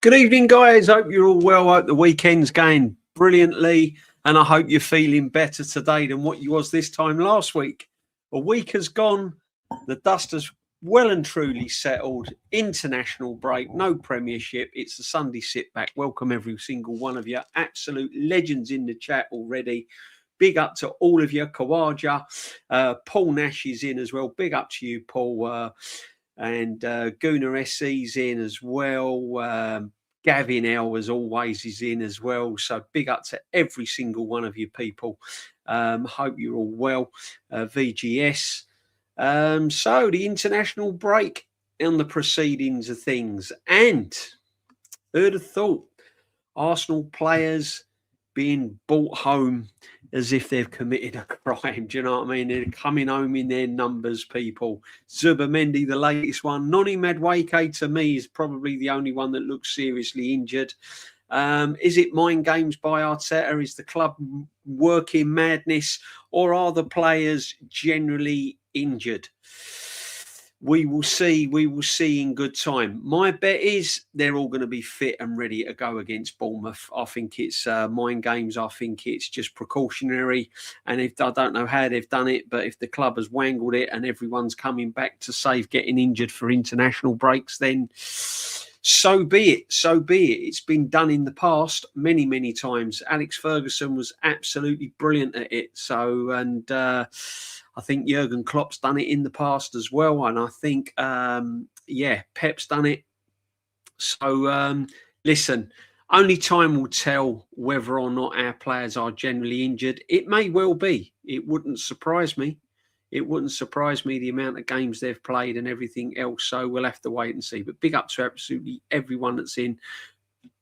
Good evening, guys. Hope you're all well. Hope the weekend's going brilliantly, and I hope you're feeling better today than what you was this time last week. A week has gone. The dust has well and truly settled. International break, no Premiership. It's the Sunday sit back. Welcome every single one of you. Absolute legends in the chat already. Big up to all of you. Kawaja, Paul Nash is in as well. Big up to you, Paul. And Guna SC's in as well. Gavin L, as always, is in as well. So big up to every single one of you people. Hope you're all well. VGS. So the international break on the proceedings of things. And who'd have thought Arsenal players being brought home as if they've committed a crime. Do you know what I mean? They're coming home in their numbers, people. Zubimendi, the latest one. Noni Madueke, to me, is probably the only one that looks seriously injured. Is it mind games by Arteta? Is the club working madness? Or are the players generally injured? We will see. We will see in good time. My bet is they're all going to be fit and ready to go against Bournemouth. I think it's mind games. I think it's just precautionary. And if I don't know how they've done it, but if the club has wangled it and everyone's coming back to save getting injured for international breaks, then so be it. So be it. It's been done in the past many, many times. Alex Ferguson was absolutely brilliant at it. So, and I think Jurgen Klopp's done it in the past as well. And I think, Pep's done it. So, listen, only time will tell whether or not our players are generally injured. It may well be. It wouldn't surprise me. It wouldn't surprise me the amount of games they've played and everything else. So we'll have to wait and see. But big up to absolutely everyone that's in.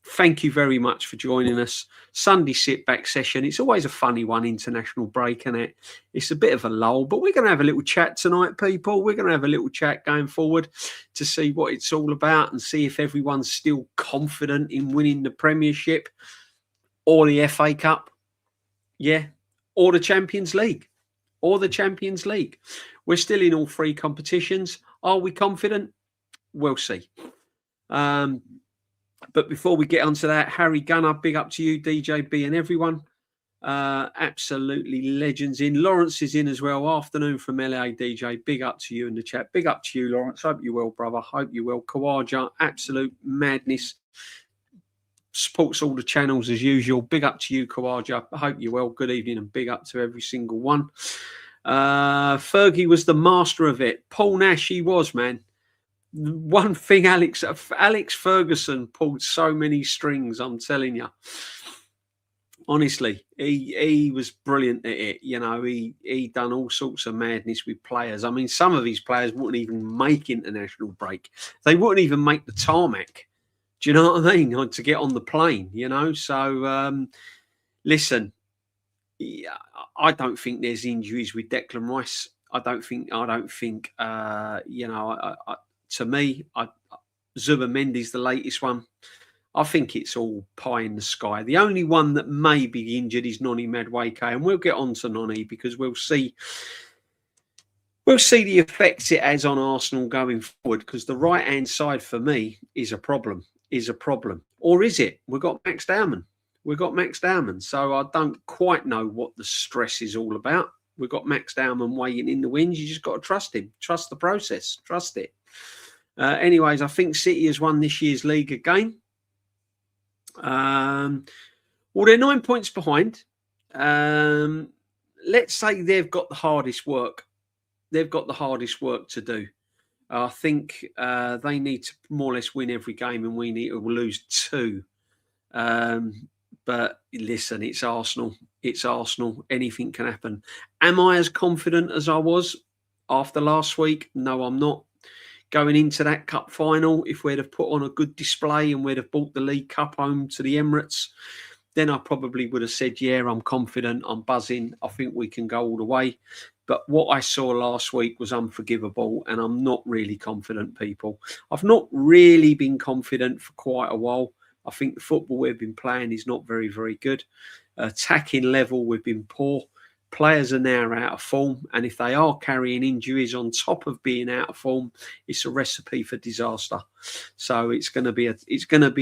Thank you very much for joining us. Sunday sit back session. It's always a funny one, international break, isn't it? It's a bit of a lull, but we're going to have a little chat tonight, people. We're going to have a little chat going forward to see what it's all about and see if everyone's still confident in winning the Premiership or the FA Cup. Yeah. Or the Champions League. Or the Champions League. We're still in all three competitions. Are we confident? We'll see. But before we get onto that, Harry Gunner, big up to you, DJB and everyone. Absolutely legends in. Lawrence is in as well. Afternoon from LA, DJ. Big up to you in the chat. Big up to you, Lawrence. Hope you're well, brother. Hope you're well. Kawaja, absolute madness. Supports all the channels as usual. Big up to you, Kawaja. I hope you're well. Good evening and big up to every single one. Fergie was the master of it. Paul Nash, he was, man. One thing, Alex Ferguson pulled so many strings, I'm telling you. Honestly, he was brilliant at it. You know, he done all sorts of madness with players. I mean, some of these players wouldn't even make international break. They wouldn't even make the tarmac. Do you know what I mean? To get on the plane, you know? So, listen, I don't think there's injuries with Declan Rice. I don't think, to me, Zubimendi's the latest one. I think it's all pie in the sky. The only one that may be injured is Noni Madueke, and we'll get on to Noni because we'll see the effects it has on Arsenal going forward, because the right-hand side for me is a problem. Or is it? We've got Max Dowman. So I don't quite know what the stress is all about. We've got Max Dowman waiting in the wings. You just got to trust him. Trust the process. Trust it. Anyways, I think City has won this year's league again. Well, they're 9 points behind. Let's say they've got the hardest work. They've got the hardest work to do. I think they need to more or less win every game, and we need to lose 2. But listen, it's Arsenal. It's Arsenal. Anything can happen. Am I as confident as I was after last week? No, I'm not. Going into that cup final, if we'd have put on a good display and we'd have brought the League Cup home to the Emirates, then I probably would have said, yeah, I'm confident, I'm buzzing, I think we can go all the way. But what I saw last week was unforgivable, and I'm not really confident, people. I've not really been confident for quite a while. I think the football we've been playing is not very, very good. Attacking level, we've been poor. players are now out of form, and if they are carrying injuries on top of being out of form, it's a recipe for disaster. So it's going to be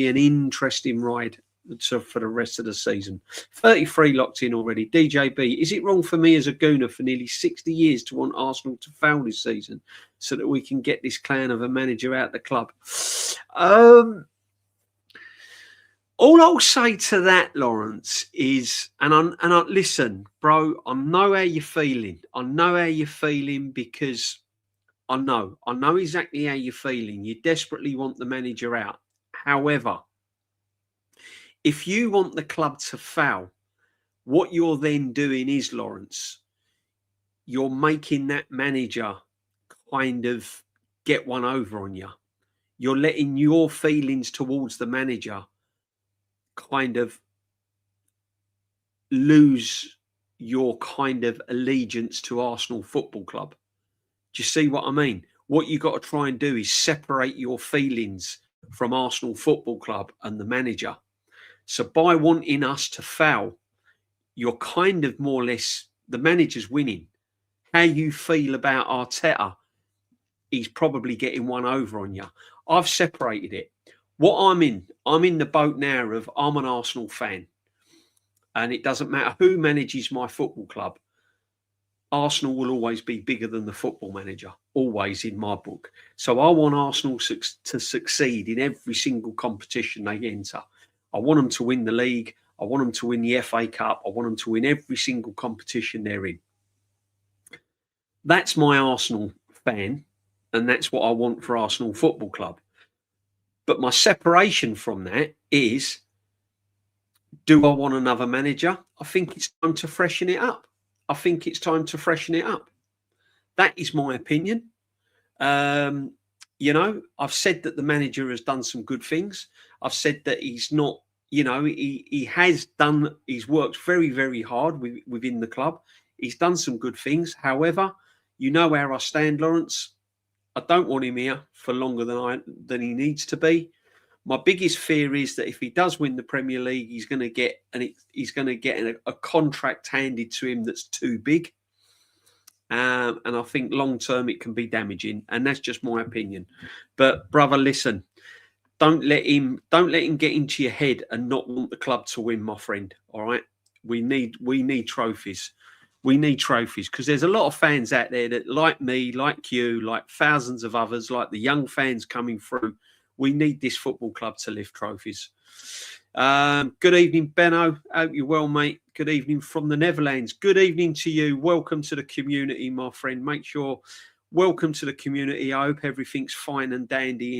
an interesting ride for the rest of the season. 33 locked in already. DJB, is it wrong for me as a Gooner for nearly 60 years to want Arsenal to fail this season so that we can get this clown of a manager out of the club? All I'll say to that, Lawrence, is, and I listen, bro, I know how you're feeling. I know how you're feeling because I know exactly how you're feeling. You desperately want the manager out. However, if you want the club to fail, what you're then doing is, Lawrence, you're making that manager kind of get one over on you. You're letting your feelings towards the manager kind of lose your kind of allegiance to Arsenal Football Club. Do you see what I mean? What you got to try and do is separate your feelings from Arsenal Football Club and the manager. So by wanting us to fail, you're kind of more or less, the manager's winning. How you feel about Arteta, he's probably getting one over on you. I've separated it. What I'm in the boat now of I'm an Arsenal fan. And it doesn't matter who manages my football club. Arsenal will always be bigger than the football manager, always in my book. So I want Arsenal to succeed in every single competition they enter. I want them to win the league. I want them to win the FA Cup. I want them to win every single competition they're in. That's my Arsenal fan, and that's what I want for Arsenal Football Club. But my separation from that is, do I want another manager? I think it's time to freshen it up. That is my opinion. I've said that the manager has done some good things. I've said that he's not, he's worked very, very hard within the club. He's done some good things. However, you know where I stand, Lawrence. I don't want him here for longer than he needs to be. My biggest fear is that if he does win the Premier League, he's going to get a contract handed to him that's too big. And I think long term it can be damaging, and that's just my opinion. But brother, listen, don't let him get into your head and not want the club to win, my friend. All right, we need trophies. We need trophies because there's a lot of fans out there that, like me, like you, like thousands of others, like the young fans coming through. We need this football club to lift trophies. Good evening, Benno. Hope you're well, mate. Good evening from the Netherlands. Good evening to you. Welcome to the community, my friend. Make sure, welcome to the community. I hope everything's fine and dandy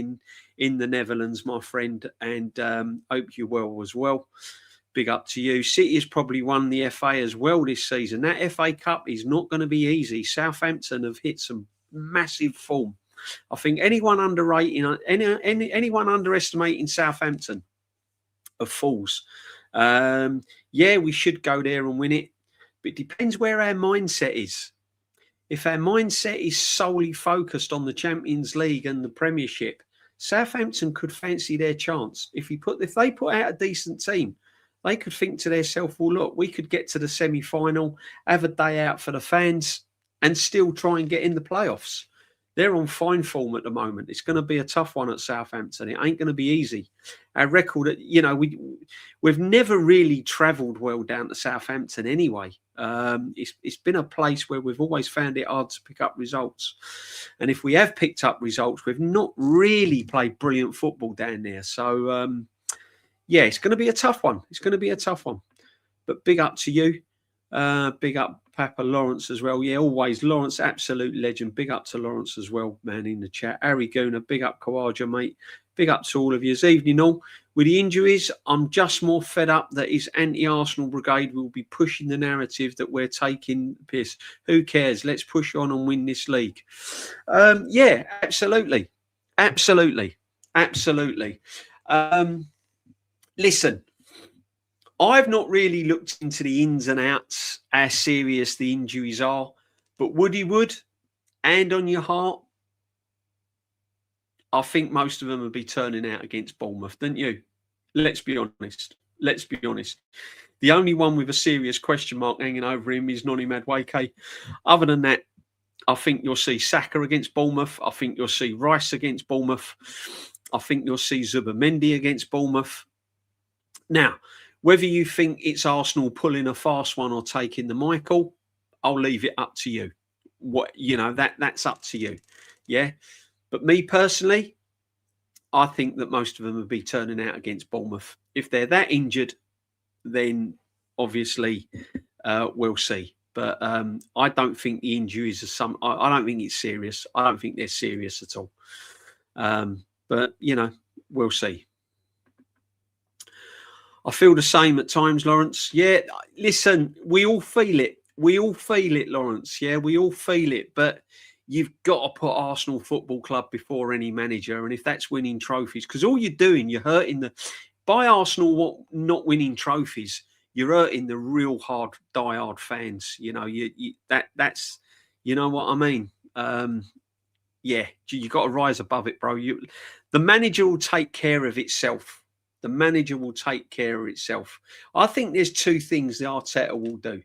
in the Netherlands, my friend. And hope you're well as well. Big up to you. City has probably won the FA as well this season. That FA Cup is not going to be easy. Southampton have hit some massive form. I think anyone underestimating Southampton are fools. We should go there and win it, but it depends where our mindset is. If our mindset is solely focused on the Champions League and the Premiership, Southampton could fancy their chance. If they put out a decent team, they could think to themselves, well, look, we could get to the semi-final, have a day out for the fans, and still try and get in the playoffs. They're on fine form at the moment. It's going to be a tough one at Southampton. It ain't going to be easy. Our record, we've never really travelled well down to Southampton anyway. It's been a place where we've always found it hard to pick up results. And if we have picked up results, we've not really played brilliant football down there. So, it's going to be a tough one. But big up to you. Big up Papa Lawrence as well. Yeah, always. Lawrence, absolute legend. Big up to Lawrence as well, man, in the chat. Harry Guna, big up Kawaja, mate. Big up to all of you. Evening all. With the injuries, I'm just more fed up that his anti-Arsenal brigade will be pushing the narrative that we're taking the piss. Who cares? Let's push on and win this league. Absolutely. Listen, I've not really looked into the ins and outs, how serious the injuries are, but Woody Wood, hand on your heart, I think most of them would be turning out against Bournemouth, don't you? Let's be honest. The only one with a serious question mark hanging over him is Noni Madueke. Other than that, I think you'll see Saka against Bournemouth. I think you'll see Rice against Bournemouth. I think you'll see Zubimendi against Bournemouth. Now, whether you think it's Arsenal pulling a fast one or taking the Michael, I'll leave it up to you. That's up to you. Yeah. But me personally, I think that most of them will be turning out against Bournemouth. If they're that injured, then obviously we'll see. But I don't think the injuries are some. I don't think it's serious. I don't think they're serious at all. But we'll see. I feel the same at times, Lawrence. Yeah, listen, we all feel it. We all feel it, Lawrence. Yeah, we all feel it. But you've got to put Arsenal Football Club before any manager. And if that's winning trophies, because all you're doing, you're hurting by Arsenal not winning trophies, you're hurting the real die-hard fans. That's you know what I mean. Yeah, you got to rise above it, bro. The manager will take care of itself. The manager will take care of itself. I think there's two things the Arteta will do.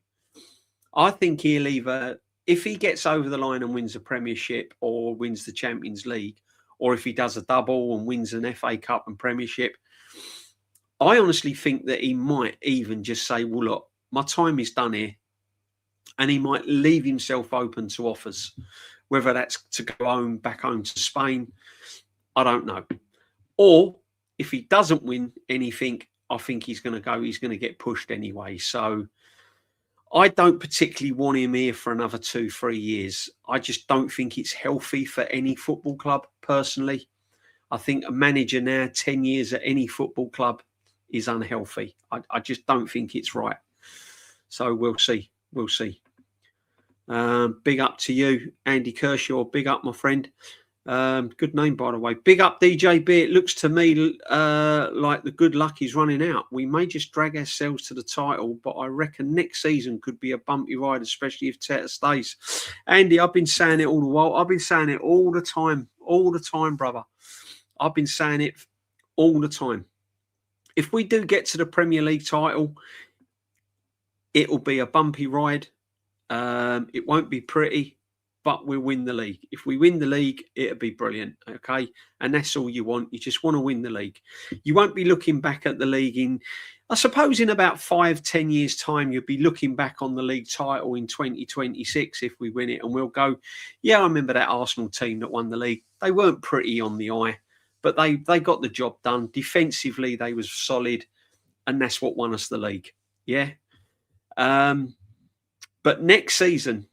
I think he'll either, if he gets over the line and wins the Premiership or wins the Champions League, or if he does a double and wins an FA Cup and Premiership, I honestly think that he might even just say, well, look, my time is done here. And he might leave himself open to offers, whether that's to go back home to Spain. I don't know. Or if he doesn't win anything, I think he's going to get pushed anyway. So I don't particularly want him here for another 2-3 years. I just don't think it's healthy for any football club, personally. I think a manager now, 10 years at any football club, is unhealthy. I just don't think it's right. So we'll see. We'll see. Big up to you, Andy Kershaw. Big up, my friend. Good name, by the way. Big up, DJB. It looks to me like the good luck is running out. We may just drag ourselves to the title, but I reckon next season could be a bumpy ride, especially if Teta stays. Andy, I've been saying it all the while. I've been saying it all the time, brother. I've been saying it all the time. If we do get to the Premier League title, it will be a bumpy ride. It won't be pretty, but we'll win the league. If we win the league, it'll be brilliant, okay? And that's all you want. You just want to win the league. You won't be looking back at the league I suppose in about 5-10 years' time, you'll be looking back on the league title in 2026 if we win it, and we'll go, yeah, I remember that Arsenal team that won the league. They weren't pretty on the eye, but they got the job done. Defensively, they was solid, and that's what won us the league. Yeah. But next season,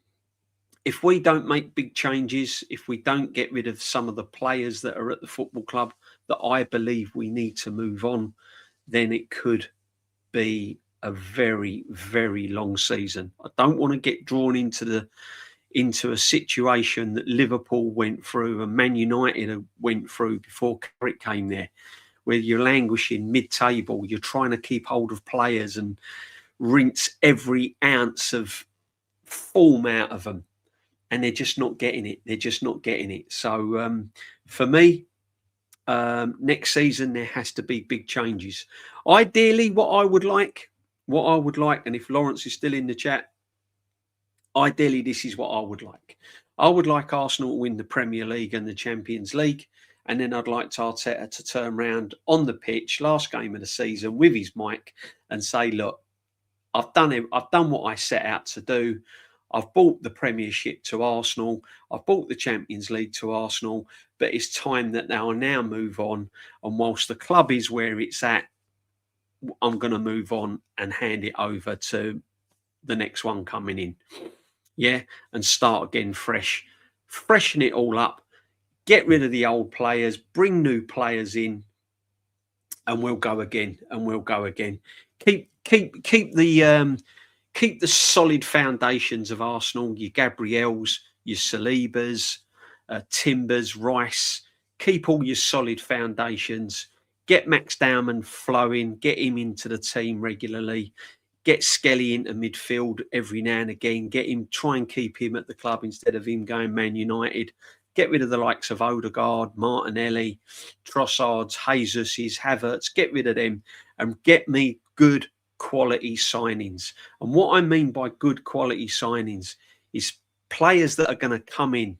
if we don't make big changes, if we don't get rid of some of the players that are at the football club that I believe we need to move on, then it could be a very, very long season. I don't want to get drawn into a situation that Liverpool went through and Man United went through before Carrick came there, where you're languishing mid-table, you're trying to keep hold of players and rinse every ounce of form out of them, and they're just not getting it. So for me, next season there has to be big changes. Ideally, what I would like, and if Lawrence is still in the chat, ideally this is what I would like. I would like Arsenal to win the Premier League and the Champions League, and then I'd like Arteta to turn around on the pitch last game of the season with his mic and say, look, I've done it. I've done what I set out to do. I've brought the Premiership to Arsenal. I've brought the Champions League to Arsenal. But it's time that I now move on. And whilst the club is where it's at, I'm going to move on and hand it over to the next one coming in. Yeah, and start again fresh. Freshen it all up. Get rid of the old players. Bring new players in. And we'll go again. Keep the solid foundations of Arsenal, your Gabriels, your Salibas, Timbers, Rice. Keep all your solid foundations. Get Max Dowman flowing. Get him into the team regularly. Get Skelly into midfield every now and again. Try and keep him at the club instead of him going Man United. Get rid of the likes of Odegaard, Martinelli, Trossards, Jesus, Havertz. Get rid of them and get me good quality signings. And what I mean by good quality signings is players that are going to come in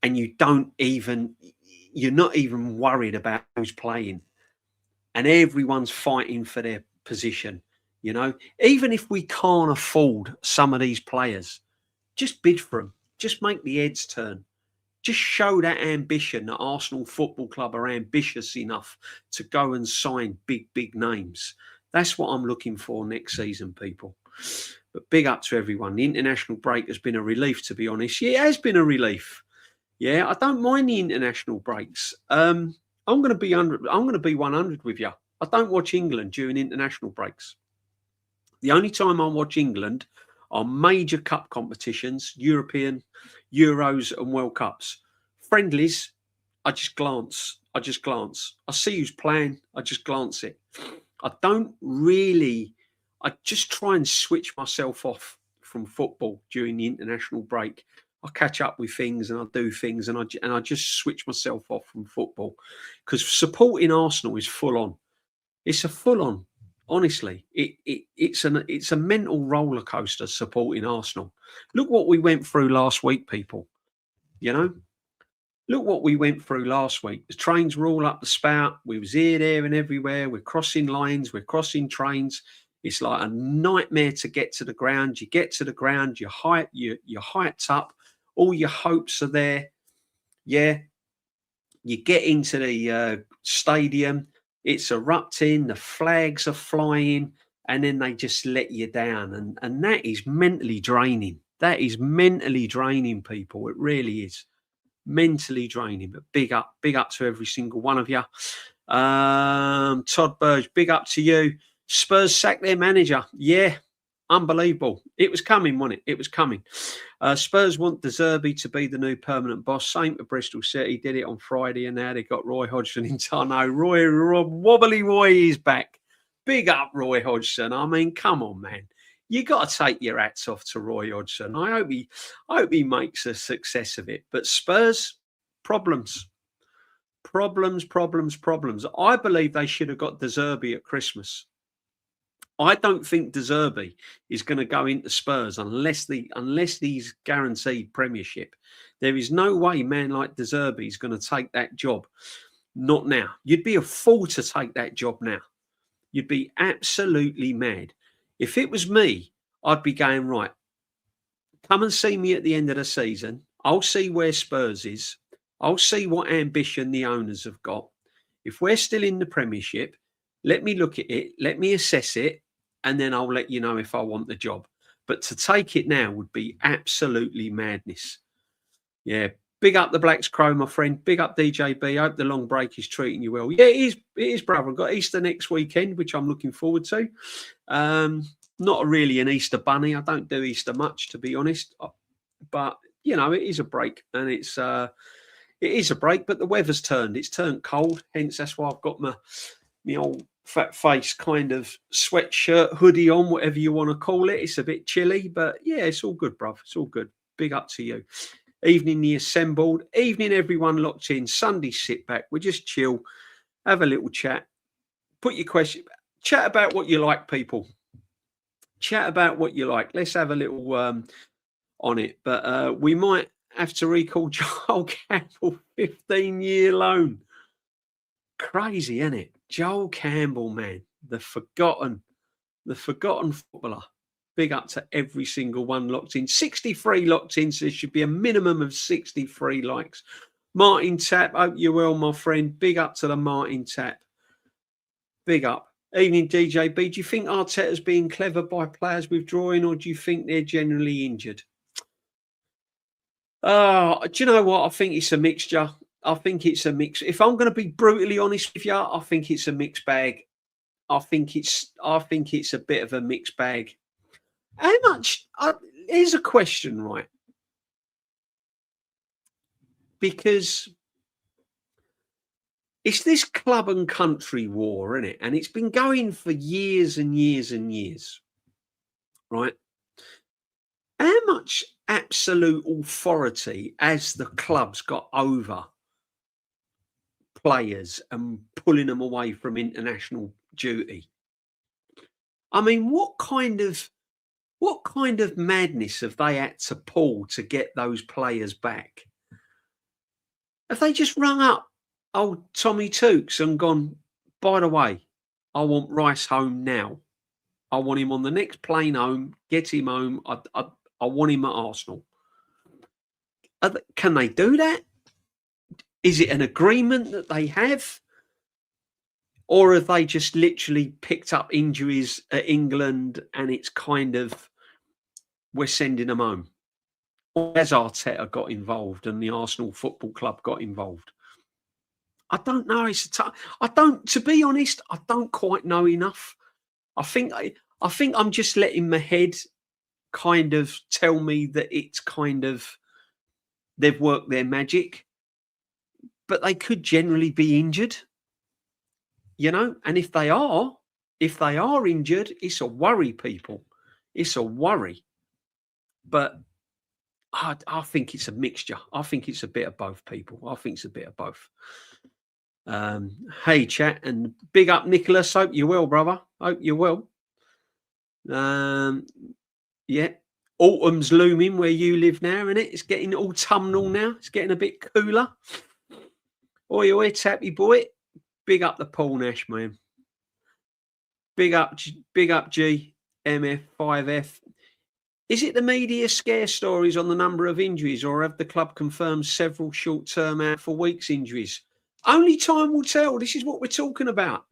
and you're not even worried about who's playing, and everyone's fighting for their position. You know, even if we can't afford some of these players, just bid for them, just make the heads turn. Just show that ambition that Arsenal Football Club are ambitious enough to go and sign big names. That's what I'm looking for next season, people. But big up to everyone. The international break has been a relief, to be honest. Yeah, it has been a relief. Yeah, I don't mind the international breaks. I'm going to be 100 with you. I don't watch England during international breaks. The only time I watch England are major cup competitions, European, Euros and World Cups. Friendlies, I just glance. I see who's playing. I just glance it. I just try and switch myself off from football during the international break. I catch up with things and I do things and I just switch myself off from football, because supporting Arsenal is full on. It's a full on. Honestly, it's a mental roller coaster supporting Arsenal. Look what we went through last week, people. You know, look what we went through last week. The trains were all up the spout. We was here, there, and everywhere. We're crossing lines. We're crossing trains. It's like a nightmare to get to the ground. You get to the ground. You're hyped up. All your hopes are there. Yeah. You get into the stadium. It's erupting, the flags are flying, and then they just let you down. And that is mentally draining. That is mentally draining, people. It really is. Mentally draining. But big up to every single one of you. Todd Burge, big up to you. Spurs sacked their manager. Yeah, unbelievable. It was coming, wasn't it? It was coming. Spurs want De Zerbi to be the new permanent boss. Same to Bristol City. Did it on Friday, and now they got Roy Hodgson in Tarno. Wobbly Roy is back. Big up Roy Hodgson. I mean, come on, man. You got to take your hats off to Roy Hodgson. I hope he makes a success of it. But Spurs, problems. I believe they should have got De Zerbi at Christmas. I don't think De Zerbi is going to go into Spurs unless he's guaranteed Premiership. There is no way man like De Zerbi is going to take that job. Not now. You'd be a fool to take that job now. You'd be absolutely mad. If it was me, I'd be going, right, come and see me at the end of the season. I'll see where Spurs is. I'll see what ambition the owners have got. If we're still in the Premiership, let me look at it. Let me assess it. And then I'll let you know if I want the job. But to take it now would be absolutely madness. Yeah. Big up the Blacks Crow, my friend. Big up DJB. Hope the long break is treating you well. Yeah, it is, brother. I've got Easter next weekend, which I'm looking forward to. Not really an Easter bunny. I don't do Easter much, to be honest. But, you know, it is a break. And it is a break, but the weather's turned. It's turned cold. Hence, that's why I've got my old fat face kind of sweatshirt, hoodie on, whatever you want to call it. It's a bit chilly, but yeah, it's all good, bruv. It's all good. Big up to you. Evening, the assembled. Evening, everyone locked in. Sunday, sit back. We just chill, have a little chat, put your question, chat about what you like, people. Chat about what you like. Let's have a little on it. But we might have to recall Joel Campbell, 15-year loan. Crazy, isn't it? Joel Campbell, man, the forgotten footballer. Big up to every single one locked in. 63 locked in, so there should be a minimum of 63 likes. Martin Tapp, hope you're well, my friend. Big up to the Martin Tapp. Big up. Evening, DJB. Do you think Arteta's being clever by players withdrawing, or do you think they're generally injured? Do you know what? I think it's a mixture. I think it's a mix. If I'm going to be brutally honest with you, I think it's a mixed bag. I think it's a bit of a mixed bag. How much? Here's a question, right? Because it's this club and country war, isn't it? And it's been going for years and years and years, right? How much absolute authority has the clubs got over players and pulling them away from international duty? I mean, what kind of madness have they had to pull to get those players back? Have they just rung up old Tommy Tooks and gone, by the way, I want Rice home now. I want him on the next plane home. Get him home. I want him at Arsenal. Can they do that? Is it an agreement that they have? Or have they just literally picked up injuries at England and it's kind of, we're sending them home? Or has Arteta got involved and the Arsenal Football Club got involved? I don't know. To be honest, I don't quite know enough. I think I'm just letting my head kind of tell me that it's kind of, they've worked their magic, but they could generally be injured. You know, and if they are injured, it's a worry, people. It's a worry. But I think it's a mixture. I think it's a bit of both, people. I think it's a bit of both. Hey, chat, and big up, Nicholas. Hope you're well, brother. Hope you're well. Yeah. Autumn's looming where you live now, isn't it? It's getting autumnal now. It's getting a bit cooler. Oi, oi, Tappy boy. Big up the Paul Nash, man. Big up G, MF, 5F. Is it the media scare stories on the number of injuries, or have the club confirmed several short-term out for weeks injuries? Only time will tell. This is what we're talking about.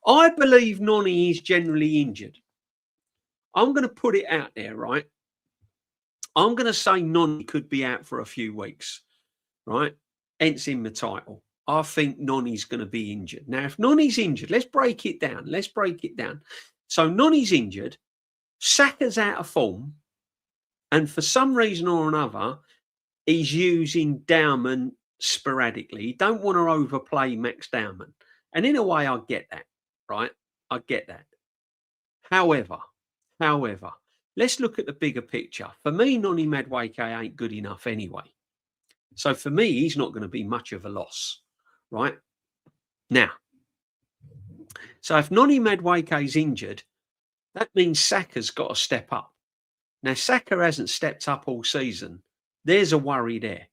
I believe Noni is generally injured. I'm going to put it out there, right? I'm going to say Noni could be out for a few weeks, right? Hence in the title. I think Noni's going to be injured. Now, if Noni's injured, let's break it down. So Noni's injured, Saka's out of form, and for some reason or another, he's using Dowman sporadically. He don't want to overplay Max Dowman. And in a way, I get that, right? I get that. However, let's look at the bigger picture. For me, Noni Madueke ain't good enough anyway. So for me, he's not going to be much of a loss, right? Now, so if Noni Madueke is injured, that means Saka's got to step up. Now, Saka hasn't stepped up all season. There's a worry there.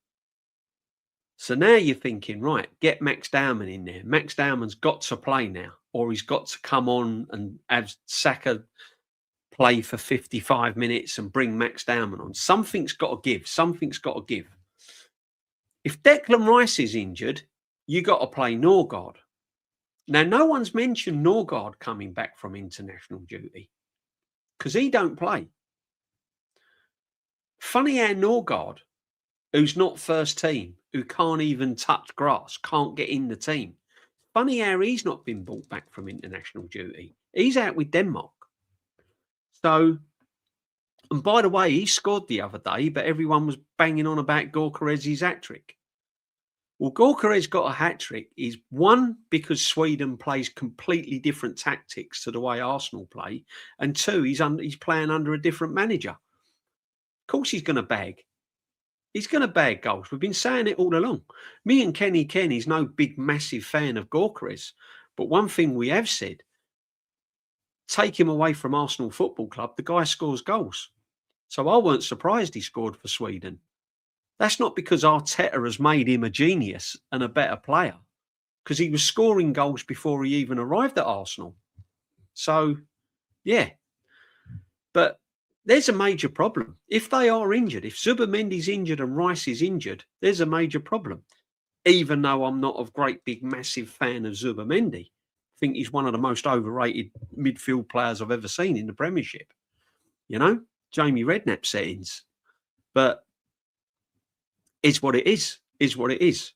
So now you're thinking, right, get Max Dowman in there. Max Dowman's got to play now, or he's got to come on and have Saka play for 55 minutes and bring Max Dowman on. Something's got to give. If Declan Rice is injured, you got to play Norgard. Now, no one's mentioned Norgard coming back from international duty because he don't play. Funny how Norgard, who's not first team, who can't even touch grass, can't get in the team. Funny how he's not been brought back from international duty. He's out with Denmark. So, and by the way, he scored the other day, but everyone was banging on about Gyökeres's hat-trick. Well, Gyökeres got a hat-trick is one, because Sweden plays completely different tactics to the way Arsenal play, and two, he's playing under a different manager. Of course he's going to bag. He's going to bag goals. We've been saying it all along. Me and Kenny is no big, massive fan of Gyökeres, but one thing we have said, take him away from Arsenal Football Club, the guy scores goals. So I weren't surprised he scored for Sweden. That's not because Arteta has made him a genius and a better player, because he was scoring goals before he even arrived at Arsenal. So, yeah. But there's a major problem. If they are injured, if Zubamendi's injured and Rice is injured, there's a major problem. Even though I'm not a great, big, massive fan of Zubamendi. I think he's one of the most overrated midfield players I've ever seen in the Premiership. You know, Jamie Redknapp settings. But it's what it is.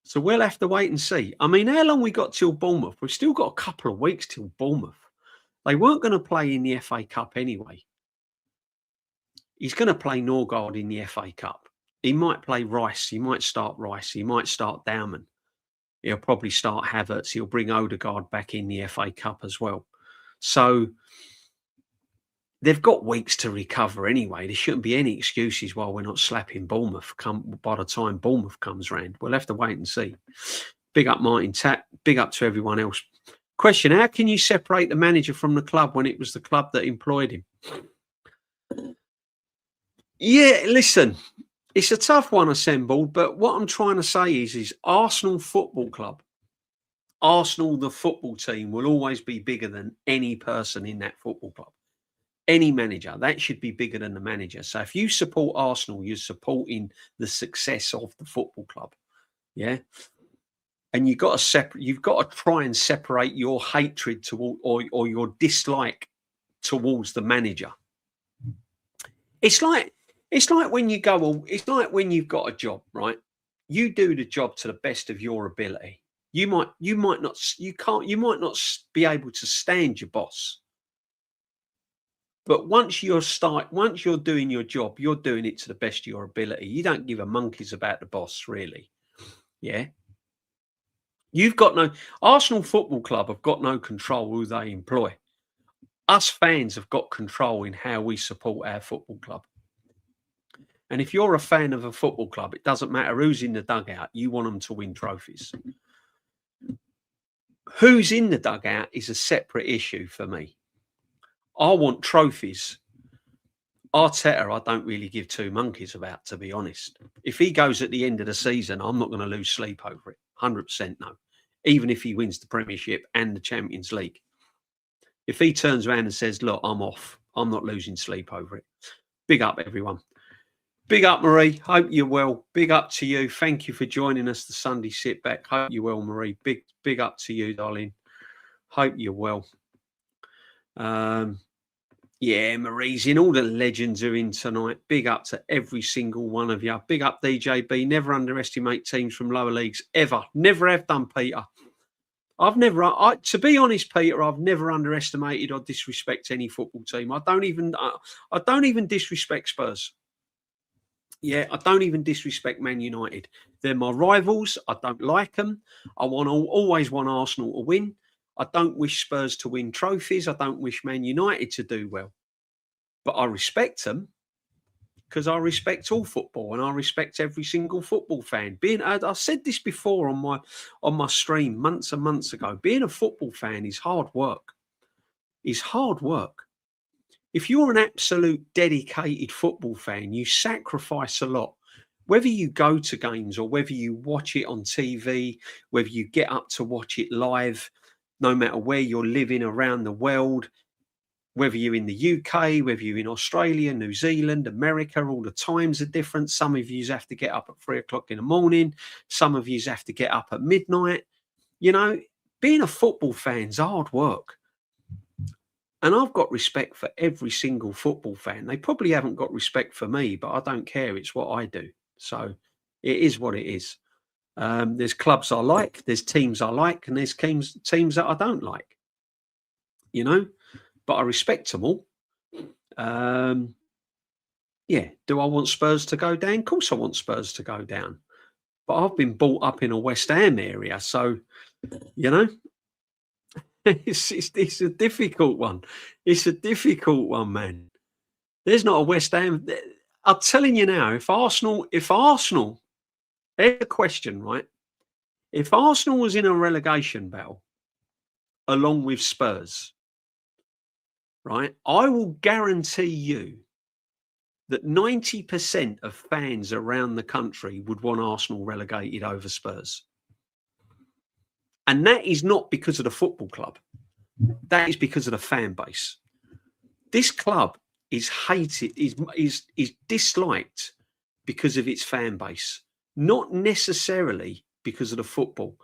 So we'll have to wait and see. I mean, how long we got till Bournemouth? We've still got a couple of weeks till Bournemouth. They weren't going to play in the FA Cup anyway. He's going to play Norgard in the FA Cup. He might play Rice. He might start Rice. He might start Dowman. He'll probably start Havertz. He'll bring Odegaard back in the FA Cup as well. So they've got weeks to recover anyway. There shouldn't be any excuses why we're not slapping Bournemouth by the time Bournemouth comes round. We'll have to wait and see. Big up Martin Tapp. Big up to everyone else. Question: how can you separate the manager from the club when it was the club that employed him? Yeah, listen, it's a tough one assembled, but what I'm trying to say is Arsenal Football Club, Arsenal, the football team, will always be bigger than any person in that football club. Any manager, that should be bigger than the manager. So if you support Arsenal, you're supporting the success of the football club. Yeah. And you've got to try and separate your hatred toward or your dislike towards the manager. It's like when you go, it's like when you've got a job, right? You do the job to the best of your ability. You might not be able to stand your boss. But once you're doing your job, you're doing it to the best of your ability. You don't give a monkeys about the boss, really. Yeah. Arsenal Football Club have got no control who they employ. Us fans have got control in how we support our football club. And if you're a fan of a football club, it doesn't matter who's in the dugout. You want them to win trophies. Who's in the dugout is a separate issue for me. I want trophies. Arteta, I don't really give two monkeys about, to be honest. If he goes at the end of the season, I'm not going to lose sleep over it. 100% no. Even if he wins the Premiership and the Champions League. If he turns around and says, look, I'm off, I'm not losing sleep over it. Big up, everyone. Big up, Marie. Hope you're well. Big up to you. Thank you for joining us, the Sunday Sit Back. Hope you're well, Marie. Big up to you, darling. Hope you're well. Yeah, Marie's in. All the legends are in tonight. Big up to every single one of you. Big up, DJB. Never underestimate teams from lower leagues, ever. Never have done, Peter. To be honest, Peter, I've never underestimated or disrespect any football team. I don't even disrespect Spurs. Yeah, I don't even disrespect Man United. They're my rivals. I don't like them. Always want Arsenal to win. I don't wish Spurs to win trophies. I don't wish Man United to do well. But I respect them because I respect all football and I respect every single football fan. I said this before on my stream months and months ago. Being a football fan is hard work. It's hard work. If you're an absolute dedicated football fan, you sacrifice a lot. Whether you go to games or whether you watch it on TV, whether you get up to watch it live, no matter where you're living around the world, whether you're in the UK, whether you're in Australia, New Zealand, America, all the times are different. Some of you have to get up at 3 o'clock in the morning. Some of you have to get up at midnight. You know, being a football fan's hard work. And I've got respect for every single football fan. They probably haven't got respect for me, but I don't care. It's what I do. So it is what it is. There's clubs I like, there's teams I like, and there's teams that I don't like. You know, but I respect them all. Yeah. Do I want Spurs to go down? Of course I want Spurs to go down. But I've been brought up in a West Ham area. So, you know, it's a difficult one. It's a difficult one, man. There's not a West Ham. I'm telling you now, if Arsenal, here's a question, right? If Arsenal was in a relegation battle along with Spurs, right, I will guarantee you that 90% of fans around the country would want Arsenal relegated over Spurs. And that is not because of the football club. That is because of the fan base. This club is hated, is disliked because of its fan base, not necessarily because of the football.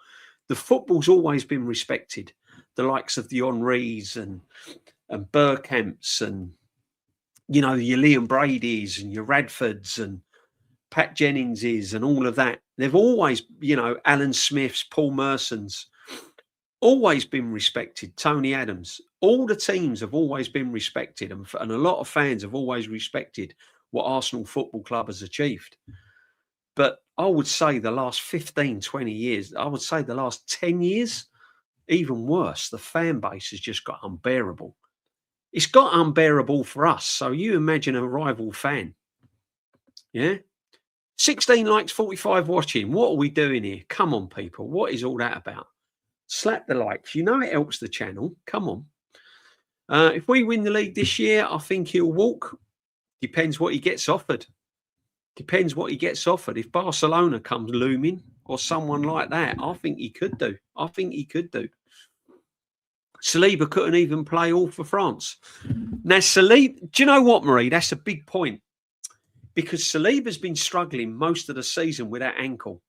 The football's always been respected. The likes of the Henrys and Bergkamps and, you know, your Liam Brady's and your Radfords and Pat Jennings's and all of that. They've always, you know, Alan Smith's, Paul Merson's, always been respected. Tony Adams. All the teams have always been respected, and a lot of fans have always respected what Arsenal Football Club has achieved. But I would say the last 15, 20 years, I would say the last 10 years, even worse, the fan base has just got unbearable. It's got unbearable for us. So you imagine a rival fan. Yeah? 16 likes, 45 watching. What are we doing here? Come on, people. What is all that about? Slap the likes. You know it helps the channel. Come on. If we win the league this year, I think he'll walk. Depends what he gets offered. Depends what he gets offered. If Barcelona comes looming or someone like that, I think he could do. I think he could do. Saliba couldn't even play all for France. Now, Saliba, do you know what, Marie? That's a big point. Because Saliba's been struggling most of the season with that ankle.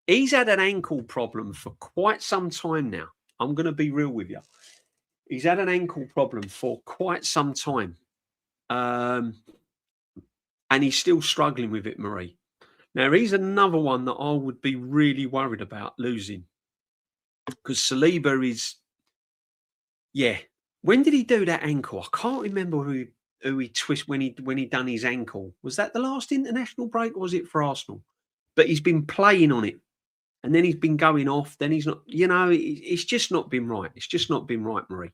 He's had an ankle problem for quite some time now. I'm going to be real with you. He's had an ankle problem for quite some time. And he's still struggling with it, Marie. Now, he's another one that I would be really worried about losing. Because Saliba is, yeah. When did he do that ankle? I can't remember who he twisted when he done his ankle. Was that the last international break or was it for Arsenal? But he's been playing on it. And then he's been going off. Then he's not, it's just not been right. It's just not been right, Marie.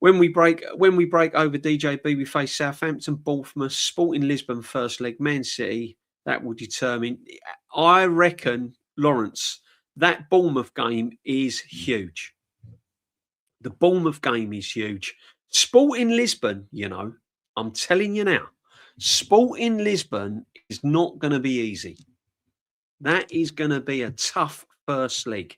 When we break over DJB, we face Southampton, Bournemouth, Sporting Lisbon first leg, Man City. That will determine. I reckon, Lawrence, that Bournemouth game is huge. The Bournemouth game is huge. Sporting Lisbon, I'm telling you now, Sporting Lisbon is not going to be easy. That is going to be a tough first leg.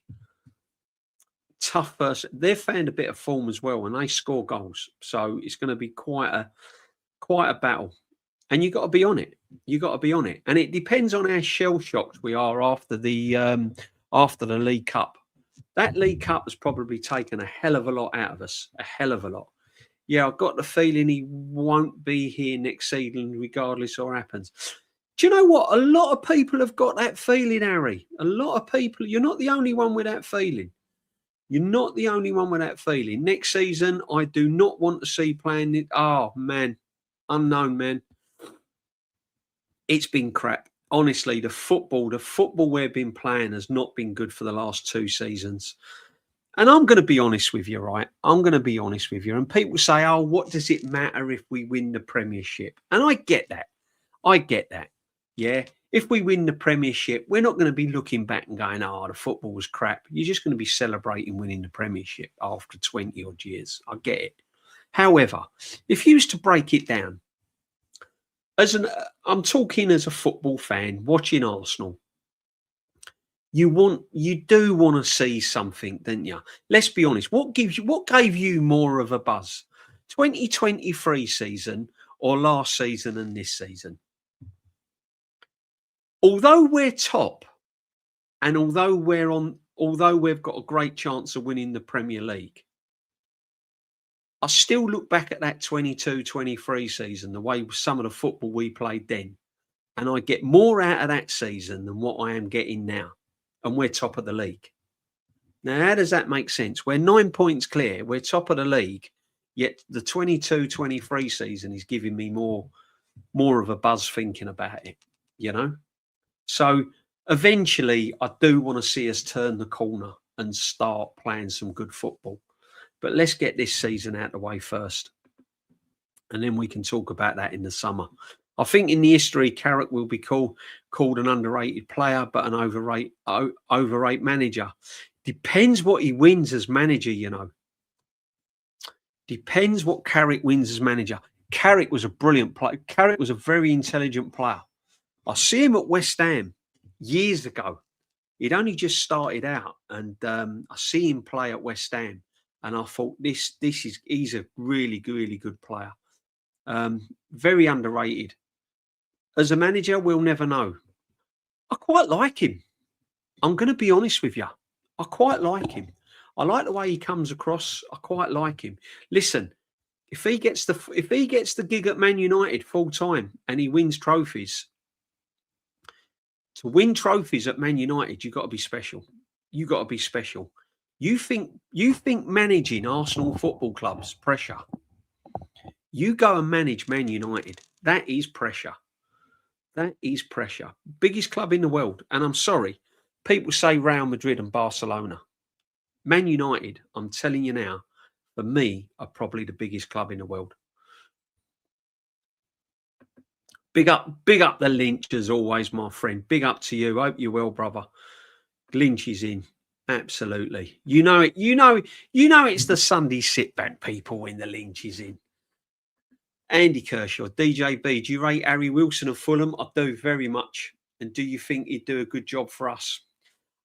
Tough first. They've found a bit of form as well, and they score goals. So it's going to be quite a battle. And you got to be on it. You got to be on it. And it depends on how shell shocked we are after the League Cup. That League Cup has probably taken a hell of a lot out of us. A hell of a lot. Yeah, I've got the feeling he won't be here next season, regardless of what happens. Do you know what? A lot of people have got that feeling, Harry. A lot of people. You're not the only one with that feeling. You're not the only one with that feeling. Next season, I do not want to see playing it. Oh, man. Unknown, man. It's been crap. Honestly, the football we've been playing has not been good for the last 2 seasons. And I'm going to be honest with you, right? I'm going to be honest with you. And people say, oh, what does it matter if we win the Premiership? And I get that. I get that. Yeah. If we win the Premiership, we're not going to be looking back and going, oh, the football was crap. You're just going to be celebrating winning the Premiership after 20 odd years. I get it. However, if you was to break it down, I'm talking as a football fan watching Arsenal. You do want to see something, don't you? Let's be honest. What gave you more of a buzz? 2023 season or last season and this season? Although we're top, and although we've got a great chance of winning the Premier League, I still look back at that 22-23 season, the way some of the football we played then, and I get more out of that season than what I am getting now, and we're top of the league. Now, how does that make sense? We're 9 points clear, we're top of the league, yet the 22-23 season is giving me more of a buzz thinking about it, So eventually, I do want to see us turn the corner and start playing some good football. But let's get this season out of the way first. And then we can talk about that in the summer. I think in the history, Carrick will be called an underrated player, but an overrated manager. Depends what he wins as manager, Depends what Carrick wins as manager. Carrick was a brilliant player. Carrick was a very intelligent player. I see him at West Ham years ago. He'd only just started out, and I see him play at West Ham, and I thought he's a really, really good player. Very underrated. As a manager, we'll never know. I quite like him. I'm going to be honest with you. I quite like him. I like the way he comes across. I quite like him. Listen, if he gets the gig at Man United full time and he wins trophies. To win trophies at Man United, you've got to be special. You've got to be special. You think managing Arsenal Football Club's pressure. You go and manage Man United. That is pressure. That is pressure. Biggest club in the world. And I'm sorry, people say Real Madrid and Barcelona. Man United, I'm telling you now, for me, are probably the biggest club in the world. Big up the Lynch as always, my friend. Big up to you. Hope you're well, brother. Lynch is in. Absolutely. You know it. You know it's the Sunday sit back people when the Lynch is in. Andy Kershaw, DJB, do you rate Harry Wilson of Fulham? I do very much. And do you think he'd do a good job for us?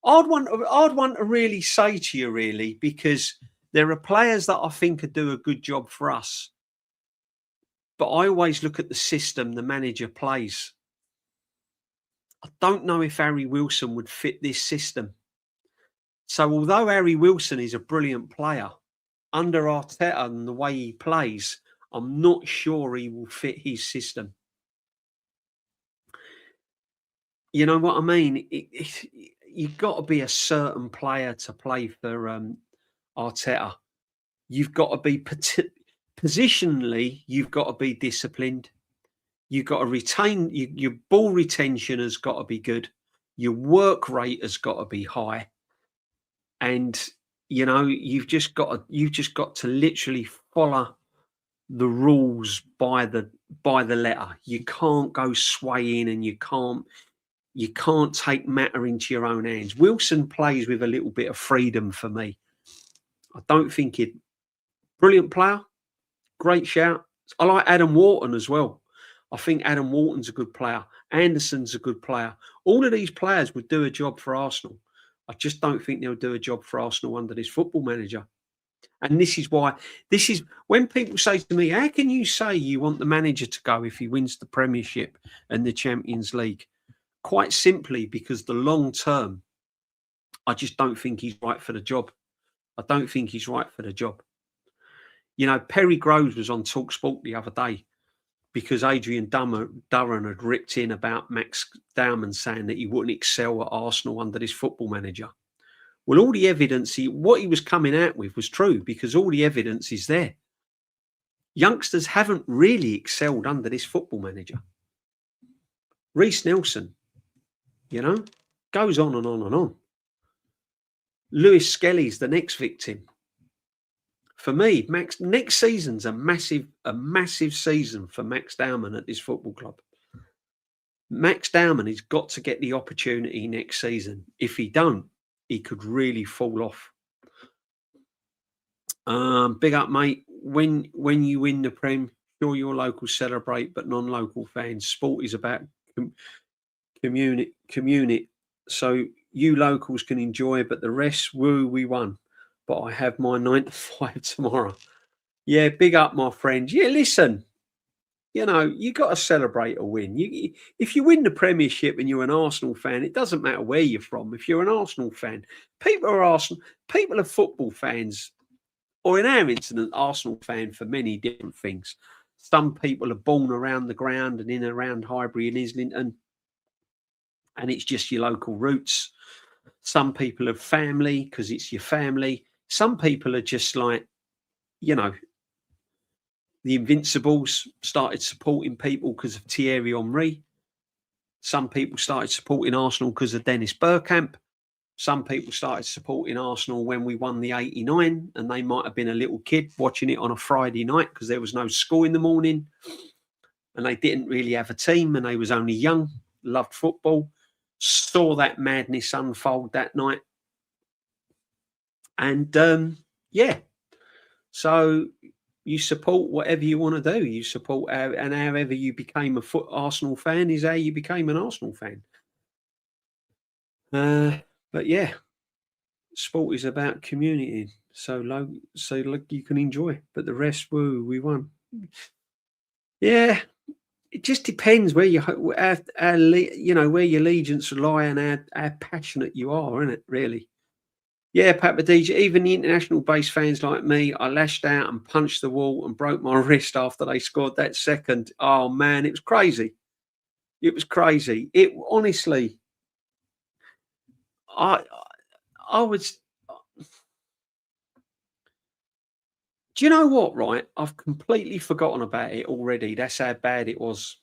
I'd want to really say to you, really, because there are players that I think could do a good job for us. But I always look at the system the manager plays. I don't know if Harry Wilson would fit this system. So although Harry Wilson is a brilliant player, under Arteta and the way he plays, I'm not sure he will fit his system. You know what I mean? You've got to be a certain player to play for Arteta. You've got to be positionally, you've got to be disciplined. You've got to retain your ball retention has got to be good. Your work rate has got to be high. And you've just got to literally follow the rules by the letter. You can't go swaying, and you can't take matter into your own hands. Wilson plays with a little bit of freedom for me. I don't think he'd brilliant player, great shout. I like Adam Wharton as well. I think Adam Wharton's a good player. Anderson's a good player. All of these players would do a job for Arsenal. I just don't think they'll do a job for Arsenal under this football manager. And this is when people say to me, how can you say you want the manager to go if he wins the Premiership and the Champions League? Quite simply because the long term, I just don't think he's right for the job. I don't think he's right for the job. Perry Groves was on TalkSport the other day because Adrian Durran had ripped in about Max Dowman saying that he wouldn't excel at Arsenal under this football manager. Well, all the evidence, what he was coming out with was true because all the evidence is there. Youngsters haven't really excelled under this football manager. Reece Nelson, goes on and on and on. Lewis Skelly's the next victim. For me, next season's a massive season for Max Dowman at this football club. Max Dowman has got to get the opportunity next season. If he don't, he could really fall off. Big up, mate. When you win the Prem, sure your locals celebrate, but non-local fans. Sport is about community. So you locals can enjoy, but the rest, woo, we won. But I have my 9 to 5 tomorrow. Yeah, big up, my friend. Yeah, listen, you got to celebrate a win. If you win the Premiership and you're an Arsenal fan, it doesn't matter where you're from. If you're an Arsenal fan, people are football fans, or in our incident, Arsenal fan for many different things. Some people are born around the ground and in around Highbury and Islington, and it's just your local roots. Some people have family because it's your family. Some people are just like, the Invincibles started supporting people because of Thierry Henry. Some people started supporting Arsenal because of Dennis Bergkamp. Some people started supporting Arsenal when we won the 89, and they might have been a little kid watching it on a Friday night because there was no school in the morning, and they didn't really have a team, and they was only young, loved football, saw that madness unfold that night. And so you support whatever you want to do. You support, and however you became a Arsenal fan is how you became an Arsenal fan. But yeah, sport is about community. So you can enjoy, but the rest, woo, we won. Yeah, it just depends where where your allegiance lie and how passionate you are, isn't it? Really. Yeah, Papa DJ, even the international based fans like me, I lashed out and punched the wall and broke my wrist after they scored that second. Oh, man, it was crazy. It was crazy. It honestly, I was. Do you know what, right? I've completely forgotten about it already. That's how bad it was.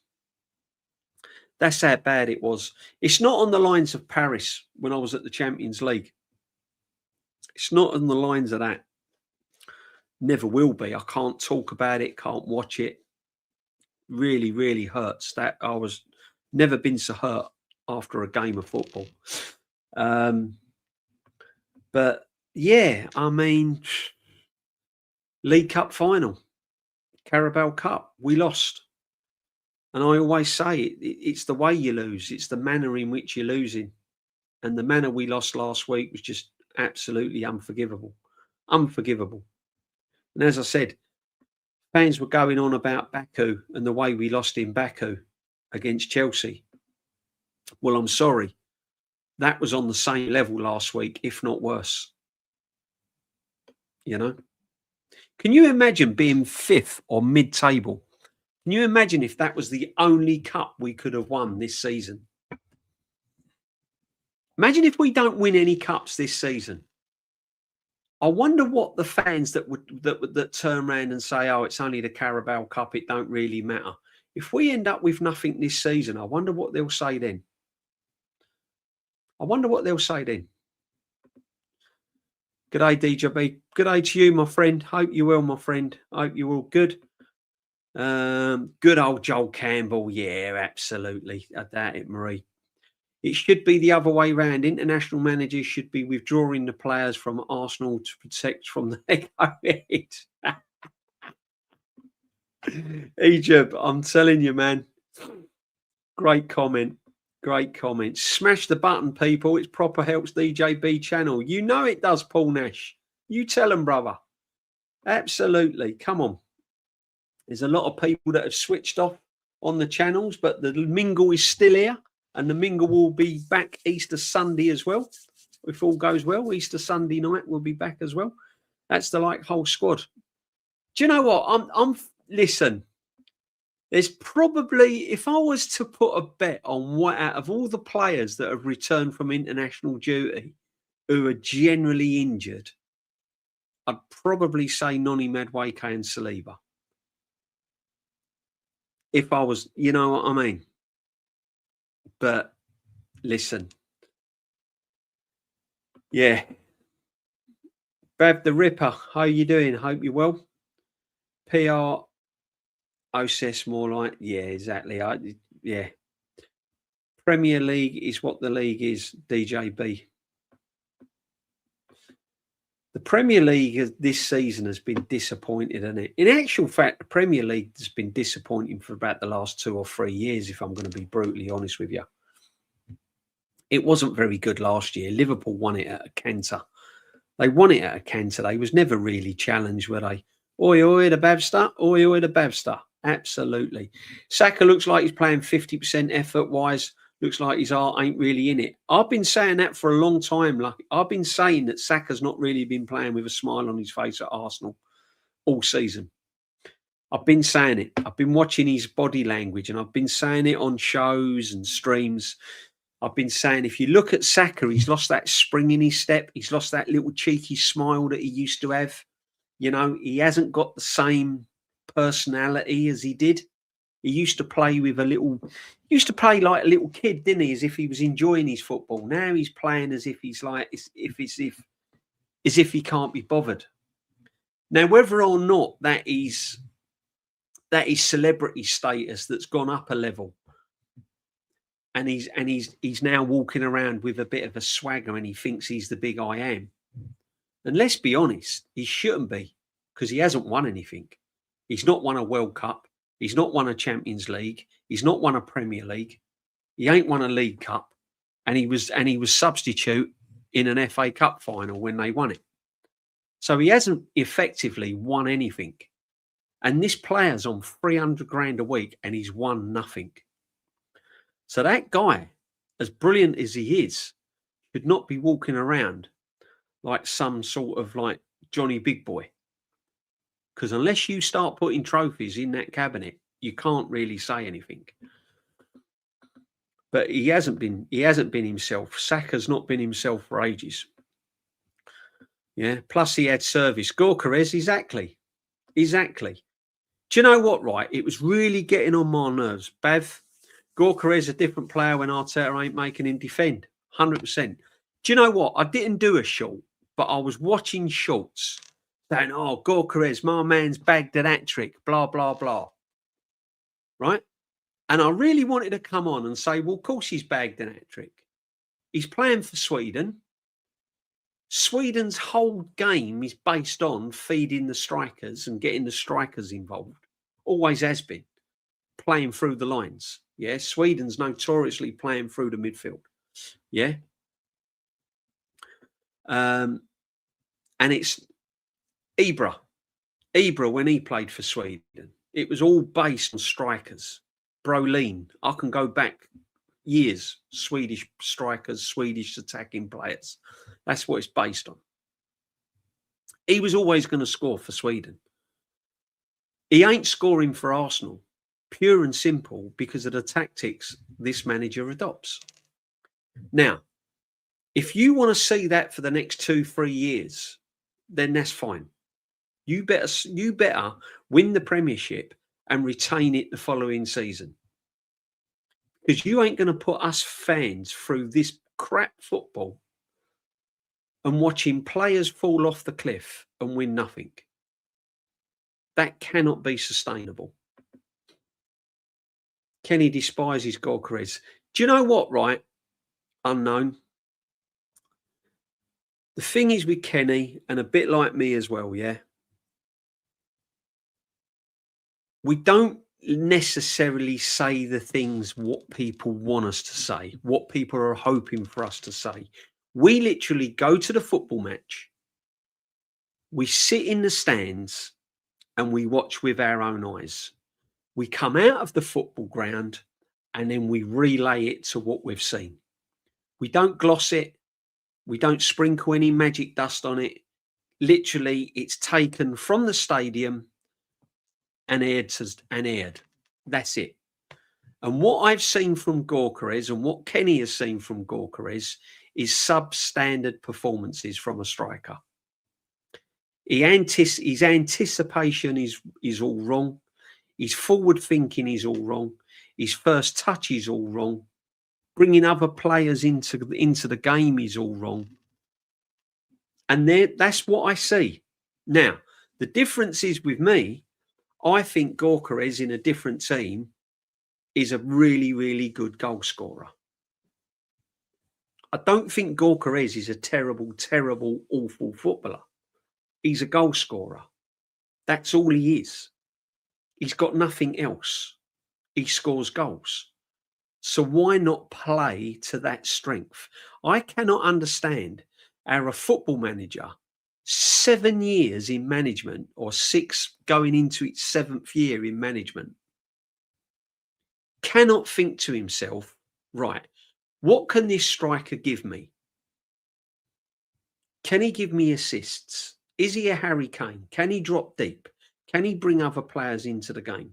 That's how bad it was. It's not on the lines of Paris when I was at the Champions League. It's not on the lines of that. Never will be. I can't talk about it, can't watch it. Really, really hurts. That I was never been so hurt after a game of football. But But yeah, I mean, League Cup final, Carabao Cup, we lost. And I always say it's the way you lose. It's the manner in which you're losing. And the manner we lost last week was just absolutely unforgivable. Unforgivable. And as I said, fans were going on about Baku and the way we lost in Baku against Chelsea. Well, I'm sorry. That was on the same level last week, if not worse. You know? Can you imagine being fifth or mid-table? Can you imagine if that was the only cup we could have won this season? Imagine if we don't win any cups this season. I wonder what the fans that turn around and say, "Oh, it's only the Carabao Cup; it don't really matter." If we end up with nothing this season, I wonder what they'll say then. I wonder what they'll say then. Good day, DJB. Good day to you, my friend. Hope you're well, my friend. Hope you're all good. Good old Joel Campbell. Yeah, absolutely. I doubt it, Marie. It should be the other way round. International managers should be withdrawing the players from Arsenal to protect from the head. Egypt, I'm telling you, man. Great comment. Great comment. Smash the button, people. It's Proper Helps DJB channel. You know it does, Paul Nash. You tell them, brother. Absolutely. Come on. There's a lot of people that have switched off on the channels, but the mingle is still here. And the mingle will be back Easter Sunday as well. If all goes well, Easter Sunday night will be back as well. That's the whole squad. Do you know what? Listen, there's probably, if I was to put a bet on what out of all the players that have returned from international duty who are generally injured, I'd probably say Noni, Madueke and Saliba. If I was, you know what I mean? But listen, yeah. Bav the Ripper, how you doing? Hope you're well. PR OCS more like, yeah, exactly. Yeah. Premier League is what the league is, DJB. The Premier League this season has been disappointed, hasn't it? In actual fact, the Premier League has been disappointing for about the last 2 or 3 years, if I'm going to be brutally honest with you. It wasn't very good last year. Liverpool won it at a canter. They won it at a canter. They was never really challenged, were they? Oi, oi, the Bavster. Oi, oi, the Bavster. Absolutely. Saka looks like he's playing 50% effort-wise. Looks like his heart ain't really in it. I've been saying that for a long time. I've been saying that Saka's not really been playing with a smile on his face at Arsenal all season. I've been saying it. I've been watching his body language, and I've been saying it on shows and streams. I've been saying, if you look at Saka, he's lost that spring in his step. He's lost that little cheeky smile that he used to have. You know, he hasn't got the same personality as he did. He used to play like a little kid, didn't he? As if he was enjoying his football. Now he's playing as if he's as if he can't be bothered. Now, whether or not that is celebrity status that's gone up a level, and he's now walking around with a bit of a swagger, and he thinks he's the big I am. And let's be honest, he shouldn't be, because he hasn't won anything. He's not won a World Cup. He's not won a Champions League. He's not won a Premier League. He ain't won a League Cup. And he was substitute in an FA Cup final when they won it. So he hasn't effectively won anything. And this player's on 300 grand a week and he's won nothing. So that guy, as brilliant as he is, should not be walking around like some sort of like Johnny Big Boy. Because unless you start putting trophies in that cabinet, you can't really say anything. But he hasn't been himself. Saka's not been himself for ages. Yeah. Plus he had service. Gorkarez, exactly. Do you know what, right? It was really getting on my nerves. Bav, Gorkarez a different player when Arteta ain't making him defend. 100%. Do you know what? I didn't do a short, but I was watching shorts saying, oh, Gorkarez, my man's bagged an hat-trick, blah, blah, blah. Right? And I really wanted to come on and say, well, of course he's bagged an hat-trick. He's playing for Sweden. Sweden's whole game is based on feeding the strikers and getting the strikers involved. Always has been. Playing through the lines. Yeah. Sweden's notoriously playing through the midfield. Yeah. And it's Ibra, when he played for Sweden, it was all based on strikers. Brolin, I can go back years, Swedish strikers, Swedish attacking players. That's what it's based on. He was always going to score for Sweden. He ain't scoring for Arsenal, pure and simple, because of the tactics this manager adopts. Now, if you want to see that for the next 2-3 years, then that's fine. You better win the Premiership and retain it the following season. Because you ain't going to put us fans through this crap football and watching players fall off the cliff and win nothing. That cannot be sustainable. Kenny despises Gorkarez. Do you know what, right? Unknown. The thing is with Kenny, and a bit like me as well, yeah? We don't necessarily say the things what people want us to say, what people are hoping for us to say. We literally go to the football match, we sit in the stands, and we watch with our own eyes. We come out of the football ground, and then we relay it to what we've seen. We don't gloss it. We don't sprinkle any magic dust on it. Literally, it's taken from the stadium and aired. That's it. And what I've seen from Gorkarez and what Kenny has seen from Gorkarez is substandard performances from a striker. His anticipation is all wrong. His forward thinking is all wrong. His first touch is all wrong. Bringing other players into the game is all wrong. And that's what I see. Now, the difference is with me, I think Gorkarez in a different team is a really, really good goal scorer. I don't think Gorkarez is a terrible, terrible, awful footballer. He's a goal scorer. That's all he is. He's got nothing else. He scores goals. So why not play to that strength? I cannot understand how a football manager, 7 years in management, or 6 going into its 7th year in management, cannot think to himself, right, what can this striker give me? Can he give me assists? Is he a Harry Kane? Can he drop deep? Can he bring other players into the game?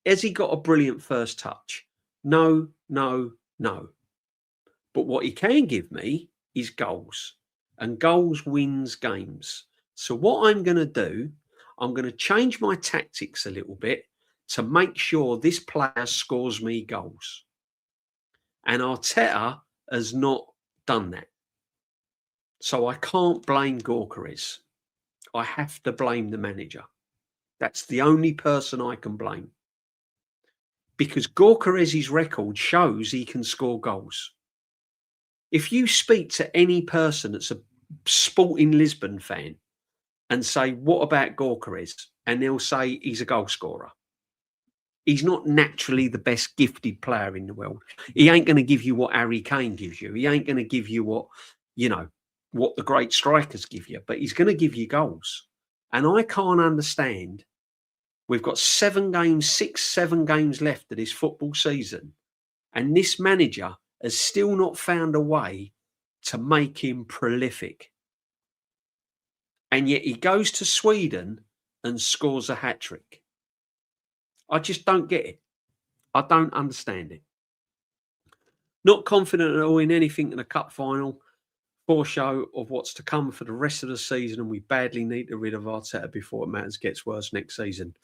Has he got a brilliant first touch? No. But what he can give me is goals. And goals wins games. So what I'm going to do, I'm going to change my tactics a little bit to make sure this player scores me goals. And Arteta has not done that. So I can't blame Gorkarez. I have to blame the manager. That's the only person I can blame. Because Gorkarez's record shows he can score goals. If you speak to any person that's a Sporting Lisbon fan and say, what about Gorkarez? And they'll say he's a goal scorer. He's not naturally the best gifted player in the world. He ain't going to give you what Harry Kane gives you. He ain't going to give you what the great strikers give you, but he's going to give you goals. And I can't understand. We've got 7 games left of this football season. And this manager has still not found a way to make him prolific. And yet he goes to Sweden and scores a hat-trick. I just don't get it. I don't understand it. Not confident at all in anything in the cup final. Foreshow of what's to come for the rest of the season, and we badly need to get rid of Arteta before matters gets worse next season.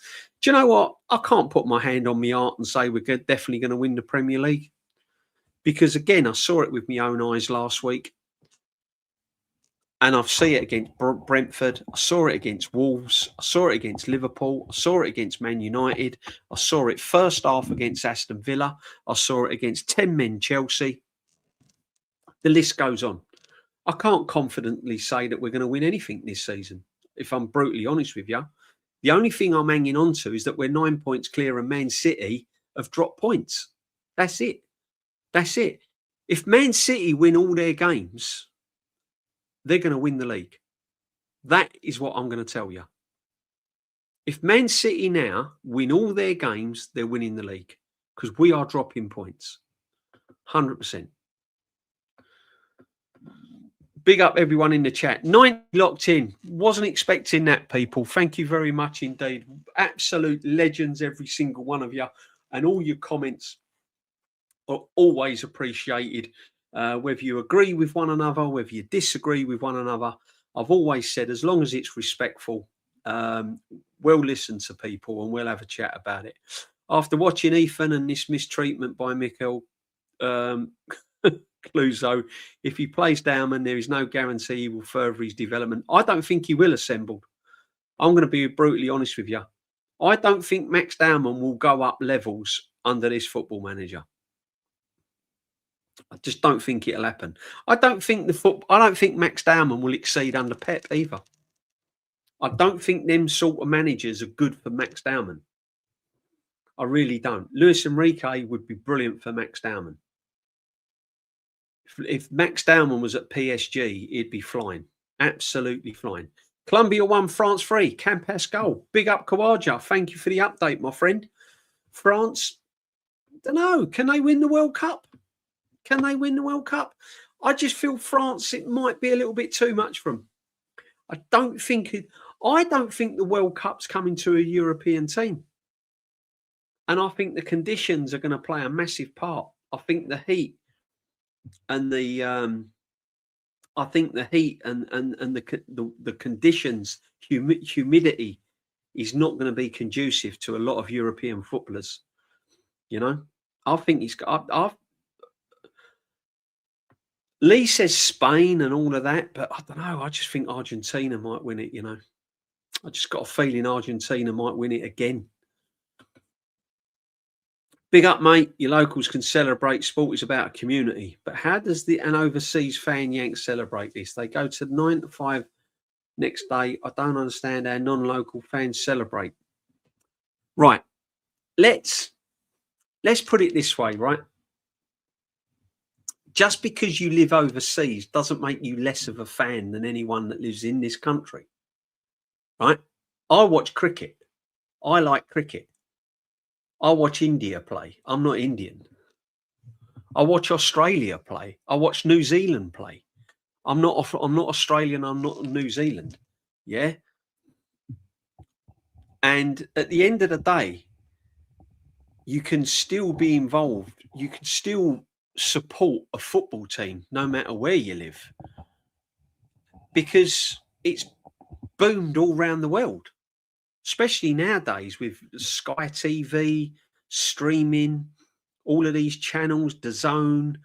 Do you know what? I can't put my hand on my heart and say we're definitely going to win the Premier League. Because, again, I saw it with my own eyes last week. And I've seen it against Brentford. I saw it against Wolves. I saw it against Liverpool. I saw it against Man United. I saw it first half against Aston Villa. I saw it against 10 men Chelsea. The list goes on. I can't confidently say that we're going to win anything this season, if I'm brutally honest with you. The only thing I'm hanging on to is that we're 9 points clear and Man City have dropped points. That's it. That's it. If Man City win all their games, they're going to win the league. That is what I'm going to tell you. If Man City now win all their games, they're winning the league because we are dropping points. 100%. Big up everyone in the chat. 90 locked in. Wasn't expecting that, people. Thank you very much indeed. Absolute legends, every single one of you. And all your comments are always appreciated. Whether you agree with one another, whether you disagree with one another. I've always said, as long as it's respectful, we'll listen to people and we'll have a chat about it. After watching Ethan and this mistreatment by Mikel Cluzo, if he plays Dauman, there is no guarantee he will further his development. I don't think he will assemble. I'm going to be brutally honest with you. I don't think Max Dauman will go up levels under this football manager. I just don't think it'll happen. I don't think Max Dauman will exceed under Pep either. I don't think them sort of managers are good for Max Dauman. I really don't. Luis Enrique would be brilliant for Max Dauman. If Max Dauman was at PSG, he'd be flying. Absolutely flying. Colombia 1, France 3. Campas goal. Big up Kawaja. Thank you for the update, my friend. France, don't know. Can they win the World Cup? Can they win the World Cup? I just feel France, it might be a little bit too much for them. I don't think the World Cup's coming to a European team. And I think the conditions are going to play a massive part. I think the heat and the conditions, humidity is not going to be conducive to a lot of European footballers. You know, I think he's got. Lee says Spain and all of that, but I don't know. I just think Argentina might win it. You know, I just got a feeling Argentina might win it again. Big up, mate. Your locals can celebrate. Sport is about a community. But how does an overseas fan yank celebrate this? They go to 9 to 5 next day. I don't understand how non-local fans celebrate. Right. Let's put it this way, right? Just because you live overseas doesn't make you less of a fan than anyone that lives in this country. Right? I watch cricket. I like cricket. I watch India play. I'm not Indian. I watch Australia play. I watch New Zealand play. I'm not Australian. I'm not New Zealand. Yeah. And at the end of the day, you can still be involved. You can still support a football team no matter where you live, because it's boomed all around the world. Especially nowadays with Sky TV, streaming, all of these channels, DAZN,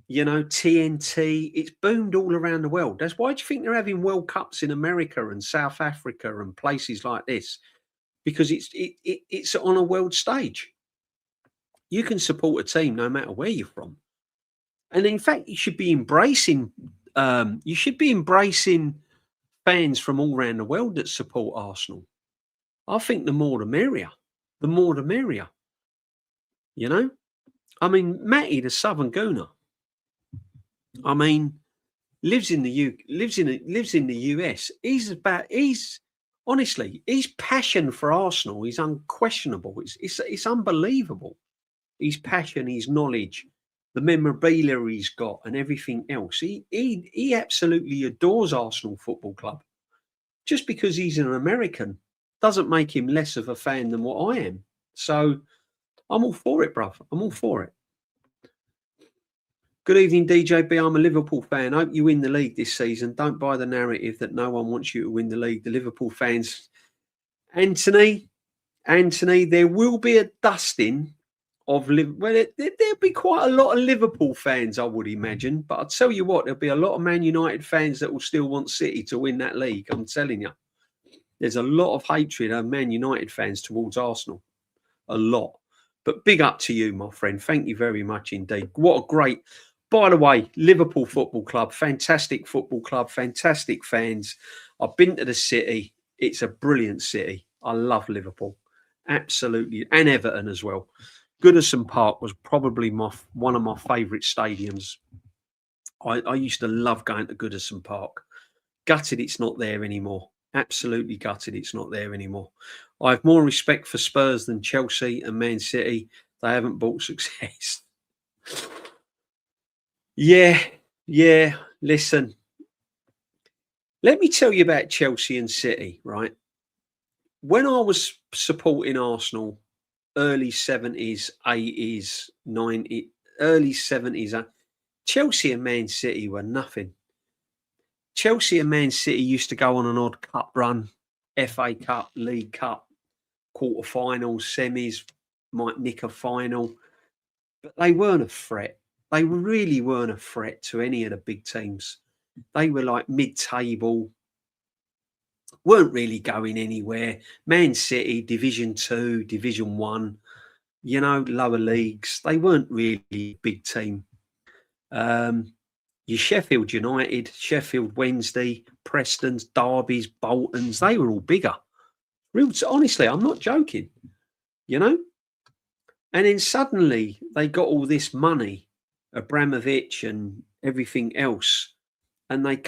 you know, TNT. It's boomed all around the world. That's why do you think they're having World Cups in America and South Africa and places like this? Because it's on a world stage. You can support a team no matter where you're from, and in fact, you should be embracing. Fans from all around the world that support Arsenal. I think the more the merrier. The more the merrier. You know, I mean, Matty, the Southern Gooner. I mean, lives in the US. Honestly, his passion for Arsenal is unquestionable. It's unbelievable. His passion, his knowledge, the memorabilia he's got, and everything else. He absolutely adores Arsenal Football Club. Just because he's an American doesn't make him less of a fan than what I am. So I'm all for it, bruv. I'm all for it. Good evening, DJB. I'm a Liverpool fan. I hope you win the league this season. Don't buy the narrative that no one wants you to win the league. The Liverpool fans. Anthony, there will be a dusting of there'll be quite a lot of Liverpool fans, I would imagine. But I'll tell you what, there'll be a lot of Man United fans that will still want City to win that league. I'm telling you. There's a lot of hatred of Man United fans towards Arsenal. A lot. But big up to you, my friend. Thank you very much indeed. What a great By the way, Liverpool Football Club, fantastic football club, fantastic fans. I've been to the city. It's a brilliant city. I love Liverpool. Absolutely. And Everton as well. Goodison Park was probably one of my favourite stadiums. I used to love going to Goodison Park. Gutted it's not there anymore. Absolutely gutted it's not there anymore. I have more respect for Spurs than Chelsea and Man City. They haven't brought success. Yeah. Listen, let me tell you about Chelsea and City, right? When I was supporting Arsenal, early 70s, 80s, 90s, early 70s, Chelsea and Man City were nothing. Chelsea and Man City used to go on an odd cup run, FA Cup, League Cup, quarterfinals, semis, might nick a final, but they weren't a threat. They really weren't a threat to any of the big teams. They were like mid-table, weren't really going anywhere. Man City, Division 2, Division 1, lower leagues. They weren't really a big team. Your Sheffield United, Sheffield Wednesday, Preston's, Derby's, Bolton's, they were all bigger. Honestly, I'm not joking, And then suddenly they got all this money, Abramovich and everything else, and they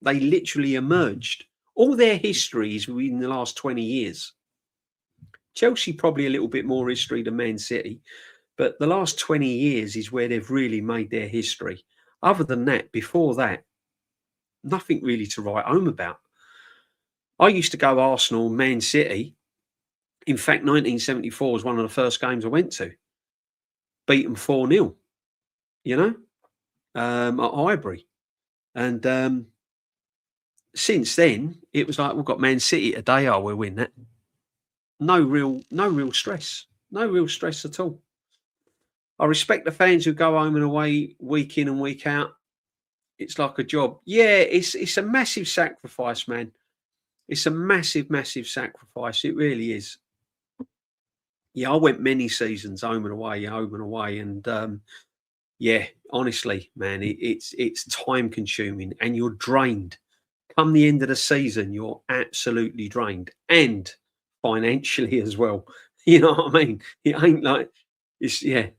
literally emerged. All their history is within the last 20 years. Chelsea probably a little bit more history than Man City, but the last 20 years is where they've really made their history. Other than that, before that, nothing really to write home about. I used to go Arsenal, Man City. In fact, 1974 was one of the first games I went to. Beat them 4-0, at Highbury. And since then, it was like, we've got Man City today. Oh, we'll win that. No real stress. No real stress at all. I respect the fans who go home and away week in and week out. It's like a job. Yeah, it's a massive sacrifice, man. It's a massive, massive sacrifice. It really is. Yeah, I went many seasons home and away. And yeah, honestly, man, it's time consuming and you're drained. Come the end of the season, you're absolutely drained, and financially as well. You know what I mean? It ain't like the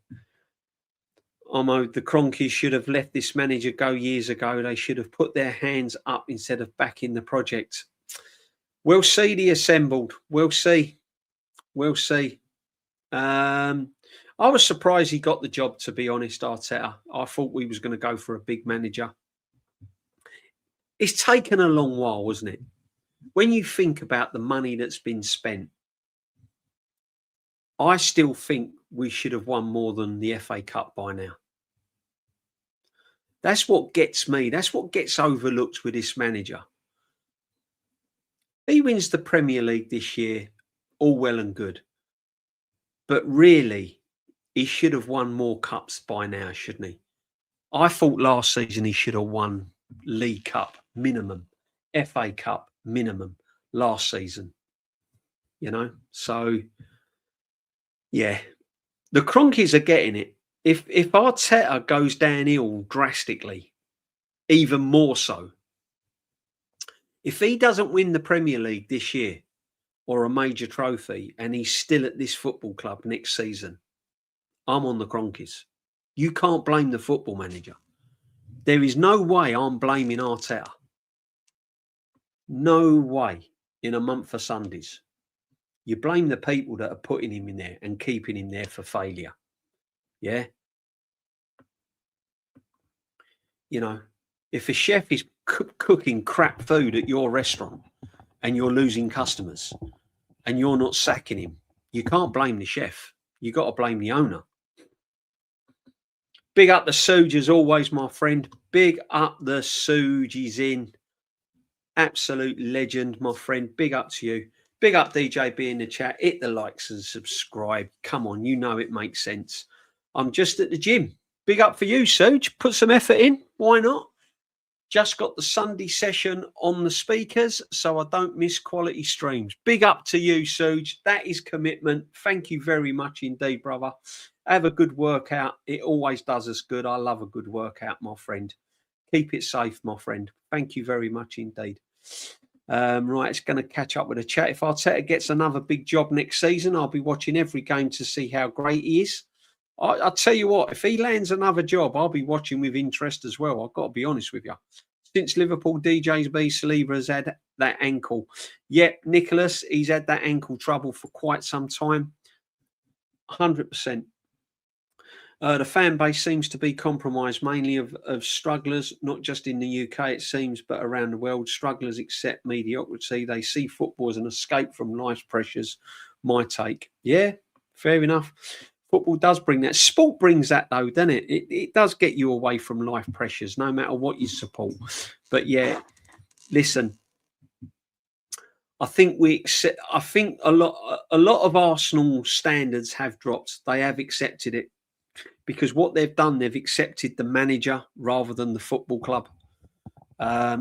Cronkies should have let this manager go years ago. They should have put their hands up instead of backing the project. We'll see the assembled. We'll see. I was surprised he got the job, to be honest, Arteta. I thought we was going to go for a big manager. It's taken a long while, wasn't it? When you think about the money that's been spent, I still think we should have won more than the FA Cup by now. That's what gets me. That's what gets overlooked with this manager. He wins the Premier League this year, all well and good. But really, he should have won more cups by now, shouldn't he? I thought last season he should have won League Cup minimum, FA Cup minimum last season. So yeah, the Cronkies are getting it. If Arteta goes downhill drastically, even more so, if he doesn't win the Premier League this year or a major trophy and he's still at this football club next season, I'm on the Cronkies. You can't blame the football manager. There is no way I'm blaming Arteta. No way in a month of Sundays. You blame the people that are putting him in there and keeping him there for failure. Yeah. If a chef is cooking crap food at your restaurant and you're losing customers and you're not sacking him, you can't blame the chef. You got to blame the owner. Big up the Suge as always, my friend. Big up the Suge. He's in. Absolute legend, my friend. Big up to you. Big up DJB in the chat. Hit the likes and subscribe. Come on, it makes sense. I'm just at the gym. Big up for you, Suge. Put some effort in. Why not? Just got the Sunday session on the speakers, so I don't miss quality streams. Big up to you, Suge. That is commitment. Thank you very much indeed, brother. Have a good workout. It always does us good. I love a good workout, my friend. Keep it safe, my friend. Thank you very much indeed. Right, it's going to catch up with the chat. If Arteta gets another big job next season, I'll be watching every game to see how great he is. I'll tell you what, if he lands another job, I'll be watching with interest as well. I've got to be honest with you. Since Liverpool, DJB Saliba has had that ankle. Yep, Nicholas, he's had that ankle trouble for quite some time. 100%. The fan base seems to be compromised mainly of strugglers, not just in the UK, it seems, but around the world. Strugglers accept mediocrity. They see football as an escape from life's pressures. My take. Yeah, fair enough. Football does bring that. Sport brings that, though, doesn't it? It does get you away from life pressures, no matter what you support. But yeah, listen, I think a lot of Arsenal standards have dropped. They have accepted it because what they've done, they've accepted the manager rather than the football club.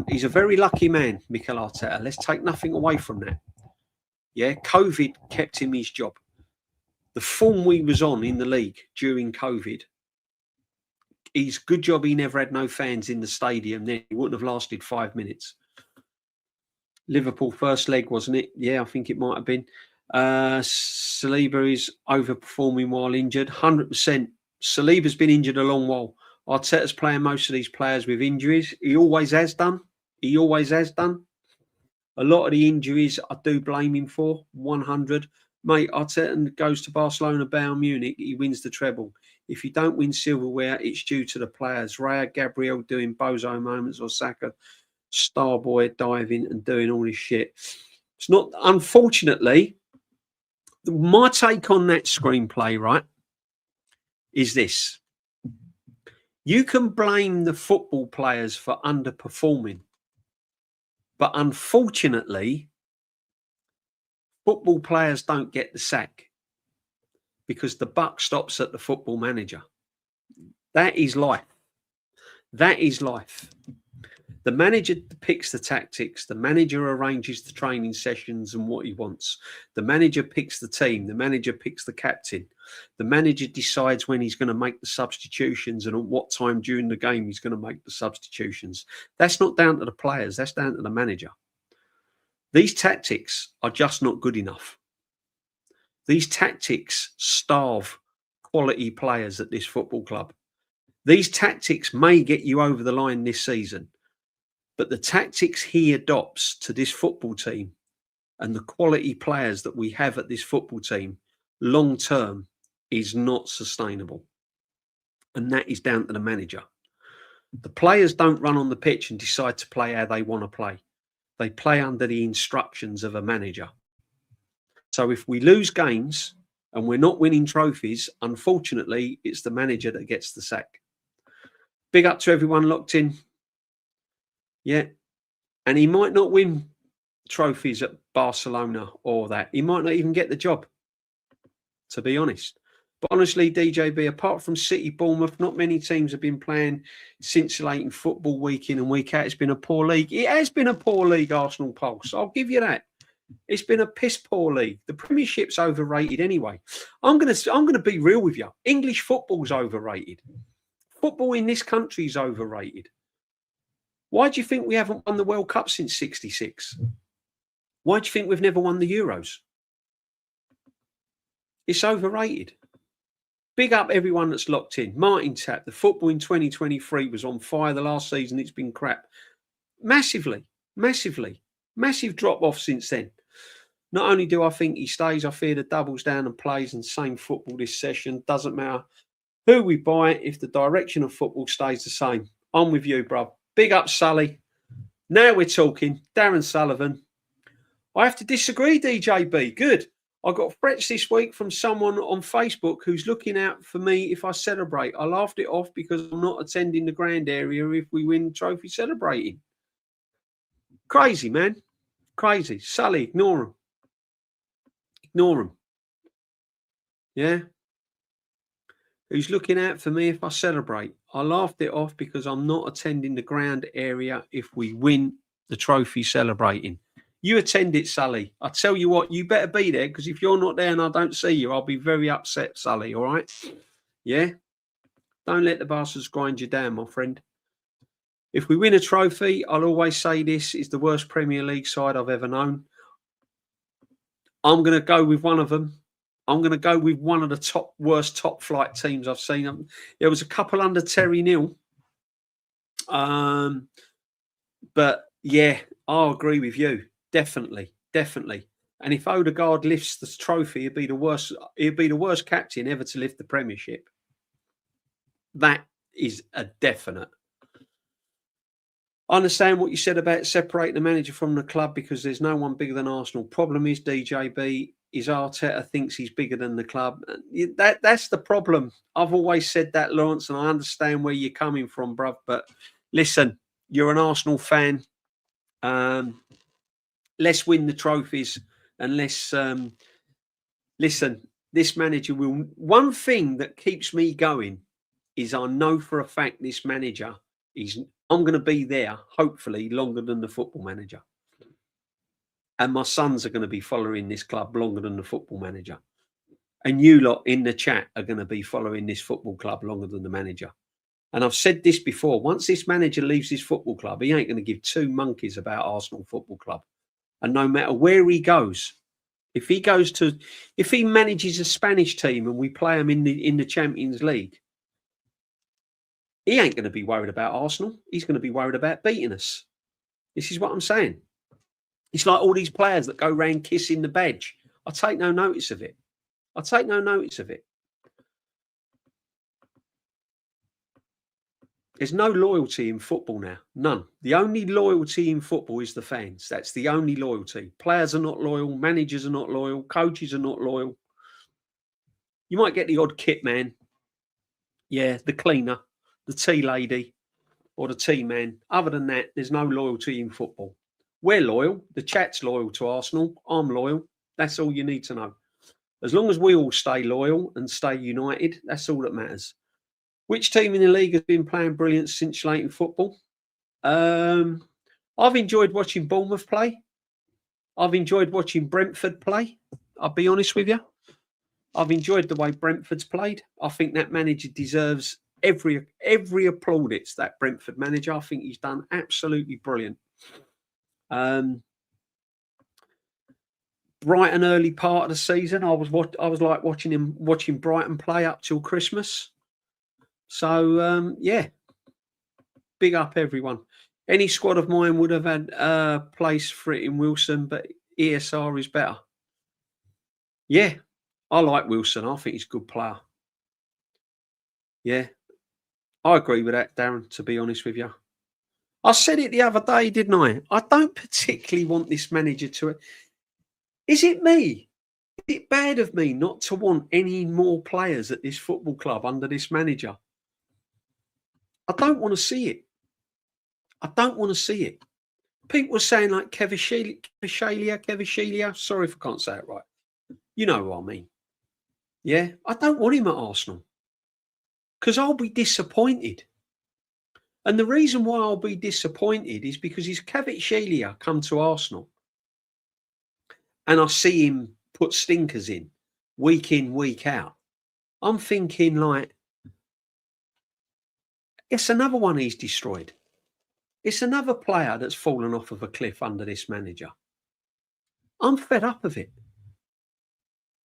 He's a very lucky man, Mikel Arteta. Let's take nothing away from that. Yeah, COVID kept him his job. The form we was on in the league during COVID, he's good job he never had no fans in the stadium. Then he wouldn't have lasted 5 minutes. Liverpool first leg, wasn't it? Yeah, I think it might have been. Saliba is overperforming while injured. 100%. Saliba's been injured a long while. Arteta's playing most of these players with injuries. He always has done. He always has done. A lot of the injuries I do blame him for. 100. Mate, Arteta goes to Barcelona, Bayern Munich, he wins the treble. If you don't win silverware, it's due to the players. Raya, Gabriel doing bozo moments, or Saka, Starboy diving and doing all this shit. It's not, unfortunately, my take on that screenplay, right, is this. You can blame the football players for underperforming, but unfortunately, football players don't get the sack because the buck stops at the football manager. That is life. That is life. The manager picks the tactics. The manager arranges the training sessions and what he wants. The manager picks the team. The manager picks the captain. The manager decides when he's going to make the substitutions and at what time during the game he's going to make the substitutions. That's not down to the players. That's down to the manager. These tactics are just not good enough. These tactics starve quality players at this football club. These tactics may get you over the line this season, but the tactics he adopts to this football team and the quality players that we have at this football team long term is not sustainable. And that is down to the manager. The players don't run on the pitch and decide to play how they want to play. They play under the instructions of a manager. So if we lose games and we're not winning trophies, unfortunately, it's the manager that gets the sack. Big up to everyone locked in. Yeah. And he might not win trophies at Barcelona or that. He might not even get the job, to be honest. But honestly, DJB, apart from City, Bournemouth, not many teams have been playing scintillating football week in and week out. It's been a poor league. It has been a poor league, Arsenal Pulse. I'll give you that. It's been a piss poor league. The Premiership's overrated anyway. I'm gonna be real with you. English football's overrated. Football in this country is overrated. Why do you think we haven't won the World Cup since '66? Why do you think we've never won the Euros? It's overrated. Big up everyone that's locked in. Martin Tapp, the football in 2023 was on fire. The last season, it's been crap. Massively. Massive drop off since then. Not only do I think he stays, I fear the doubles down and plays and same football this session. Doesn't matter who we buy if the direction of football stays the same. I'm with you, bro. Big up, Sully. Now we're talking. Darren Sullivan. I have to disagree, DJB. Good. I got threats this week from someone on Facebook who's looking out for me if I celebrate. I laughed it off because I'm not attending the grand area if we win trophy celebrating. Crazy, man. Crazy. Sully, ignore him. Ignore him. Yeah. who's looking out for me if I celebrate. I laughed it off because I'm not attending the ground area if we win the trophy celebrating. You attend it, Sully. I tell you what, you better be there, because if you're not there and I don't see you, I'll be very upset, Sully, all right? Yeah? Don't let the bastards grind you down, my friend. If we win a trophy, I'll always say this is the worst Premier League side I've ever known. I'm going to go with one of them. I'm going to go with one of the worst top flight teams I've seen. There was a couple under Terry Neal. But yeah, I'll agree with you. Definitely. And if Odegaard lifts the trophy, he'd be the worst captain ever to lift the Premiership. That is a definite. I understand what you said about separating the manager from the club because there's no one bigger than Arsenal. Problem is, DJB, is Arteta thinks he's bigger than the club. That's the problem. I've always said that, Lawrence, and I understand where you're coming from, bruv. But listen, you're an Arsenal fan. Let's win the trophies and let's listen. This manager will. One thing that keeps me going is I know for a fact this manager I'm going to be there, hopefully, longer than the football manager. And my sons are going to be following this club longer than the football manager. And you lot in the chat are going to be following this football club longer than the manager. And I've said this before, once this manager leaves this football club, he ain't going to give two monkeys about Arsenal Football Club. And no matter where he goes, if he manages a Spanish team and we play him in the Champions League, he ain't going to be worried about Arsenal. He's going to be worried about beating us. This is what I'm saying. It's like all these players that go around kissing the badge. I take no notice of it. There's no loyalty in football now. None. The only loyalty in football is the fans. That's the only loyalty. Players are not loyal. Managers are not loyal. Coaches are not loyal. You might get the odd kit man. Yeah, the cleaner, the tea lady, or the tea man. Other than that, there's no loyalty in football. We're loyal. The chat's loyal to Arsenal. I'm loyal. That's all you need to know. As long as we all stay loyal and stay united, that's all that matters. Which team in the league has been playing brilliant since late in football? I've enjoyed watching Bournemouth play. I've enjoyed watching Brentford play. I'll be honest with you. I've enjoyed the way Brentford's played. I think that manager deserves every plaudits, that Brentford manager. I think he's done absolutely brilliant. Brighton early part of the season, I was like watching Brighton play up till Christmas. So yeah, big up everyone. Any squad of mine would have had a place for it in Wilson, but ESR is better. Yeah, I like Wilson. I think he's a good player. Yeah, I agree with that, Darren, to be honest with you. I said it the other day, didn't I? I don't particularly want this manager to... Is it me? Is it bad of me not to want any more players at this football club under this manager? I don't want to see it. People are saying like Kvaratskhelia. Sorry if I can't say it right. You know what I mean. Yeah, I don't want him at Arsenal because I'll be disappointed. And the reason why I'll be disappointed is because his Kvaratskhelia come to Arsenal and I see him put stinkers in, week out. I'm thinking like, it's another one he's destroyed. It's another player that's fallen off of a cliff under this manager. I'm fed up of it.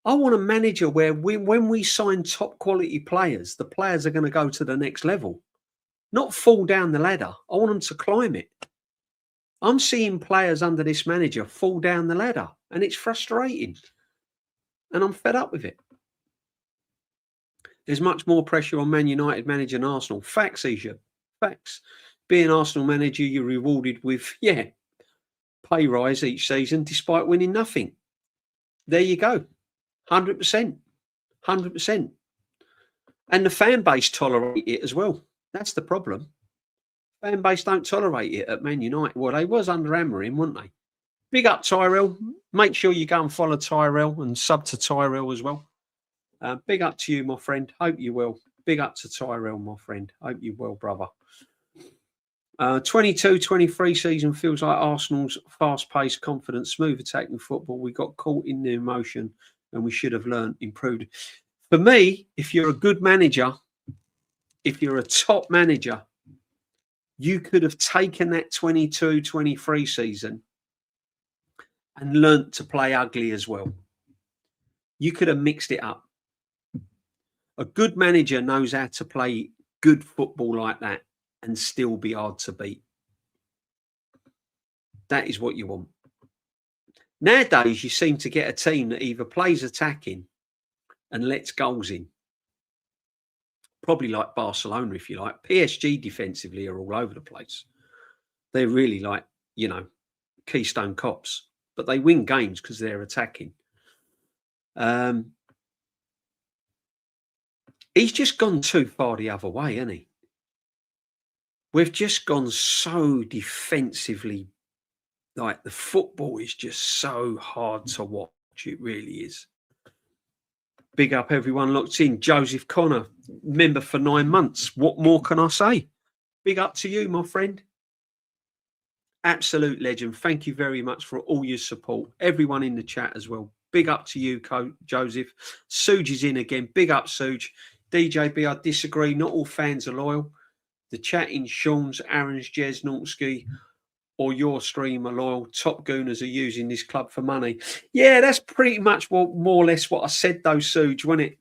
I want a manager where when we sign top quality players, the players are going to go to the next level, not fall down the ladder. I want them to climb it. I'm seeing players under this manager fall down the ladder, and it's frustrating. And I'm fed up with it. There's much more pressure on Man United manager than Arsenal. Facts, Asia. Facts. Being Arsenal manager, you're rewarded with, pay rise each season despite winning nothing. There you go. 100%. 100%. And the fan base tolerate it as well. That's the problem. Fan base don't tolerate it at Man United. Well, they was under Amorim, weren't they? Big up Tyrell. Make sure you go and follow Tyrell and sub to Tyrell as well. Big up to you, my friend. Hope you will. Big up to Tyrell, my friend. Hope you're well, brother. 22-23 season feels like Arsenal's fast-paced, confident, smooth attacking football. We got caught in the emotion and we should have learned, improved. For me, if you're a good manager, if you're a top manager, you could have taken that 22-23 season and learnt to play ugly as well. You could have mixed it up. A good manager knows how to play good football like that and still be hard to beat. That is what you want. Nowadays, you seem to get a team that either plays attacking and lets goals in. Probably like Barcelona, if you like. PSG defensively are all over the place. They're really like, you know, Keystone Cops. But they win games because they're attacking. He's just gone too far the other way, hasn't he? We've just gone so defensively. Like, the football is just so hard to watch. It really is. Big up everyone locked in. Joseph Connor, member for 9 months. What more can I say? Big up to you, my friend. Absolute legend. Thank you very much for all your support. Everyone in the chat as well. Big up to you, Joseph. Suge is in again. Big up, Suge. DJB, I disagree. Not all fans are loyal. The chat in Sean's, Aaron's, Jez, Nortsky, or your stream are loyal. Top Gooners are using this club for money. Yeah, that's pretty much more or less what I said, though, Suge, wasn't it?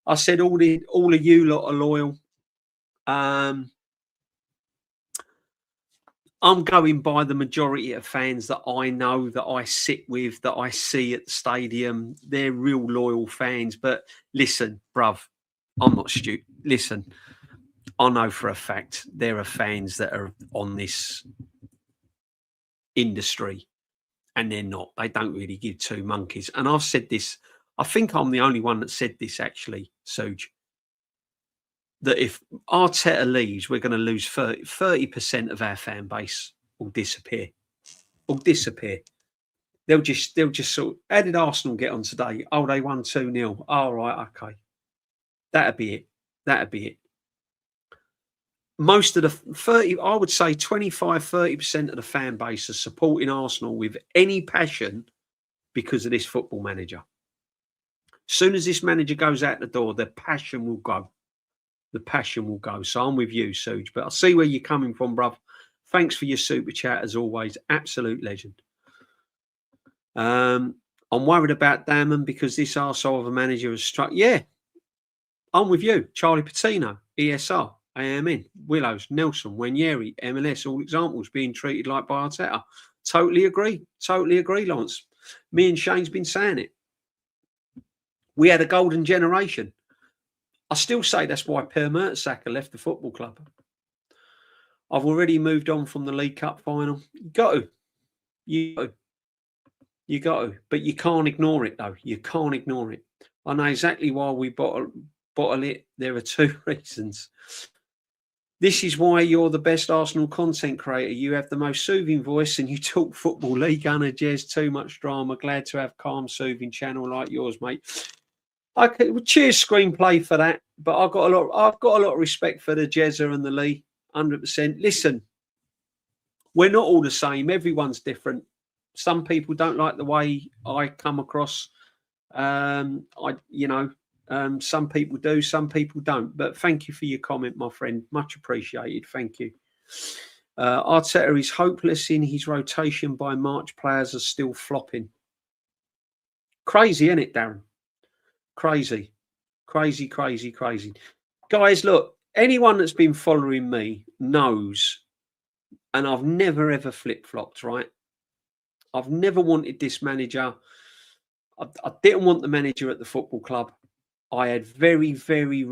I said all of you lot are loyal. I'm going by the majority of fans that I know, that I sit with, that I see at the stadium. They're real loyal fans. But listen, bruv, I'm not stupid. Listen, I know for a fact there are fans that are on this industry and they're not. They don't really give two monkeys. And I've said this. I think I'm the only one that said this, actually, Suge, that if Arteta leaves, we're going to lose 30% of our fan base will disappear. Will disappear. They'll just sort of, how did Arsenal get on today? Oh, they won 2-0. Oh, right, okay. That'd be it. That'd be it. Most of the 30, I would say 25-30% of the fan base are supporting Arsenal with any passion because of this football manager. As soon as this manager goes out the door, the passion will go. The passion will go. So I'm with you, Suge. But I see where you're coming from, bruv. Thanks for your super chat, as always. Absolute legend. I'm worried about Damon because this arsehole of a manager has struck. Yeah, I'm with you. Charlie Patino, ESR. AMN, Willows, Nelson, Wanyeri, MLS, all examples being treated like by Arteta. Totally agree. Totally agree, Lawrence. Me and Shane's been saying it. We had a golden generation. I still say that's why Per Mertesacker left the football club. I've already moved on from the League Cup final. You got to. You got to. But you can't ignore it, though. You can't ignore it. I know exactly why we bottle it. There are two reasons. This is why you're the best Arsenal content creator. You have the most soothing voice and you talk football. Lee Gunner, Jez, too much drama. Glad to have calm, soothing channel like yours, mate. Okay, well, cheers screenplay for that. But I've got a lot of respect for the Jezza and the Lee, 100%. Listen, we're not all the same. Everyone's different. Some people don't like the way I come across. Some people do, some people don't. But thank you for your comment, my friend. Much appreciated. Thank you. Arteta is hopeless in his rotation by March. Players are still flopping. Crazy, isn't it, Darren? Crazy. Crazy, crazy, crazy. Guys, look, anyone that's been following me knows, and I've never, ever flip-flopped, right? I've never wanted this manager. I didn't want the manager at the football club. I had very, very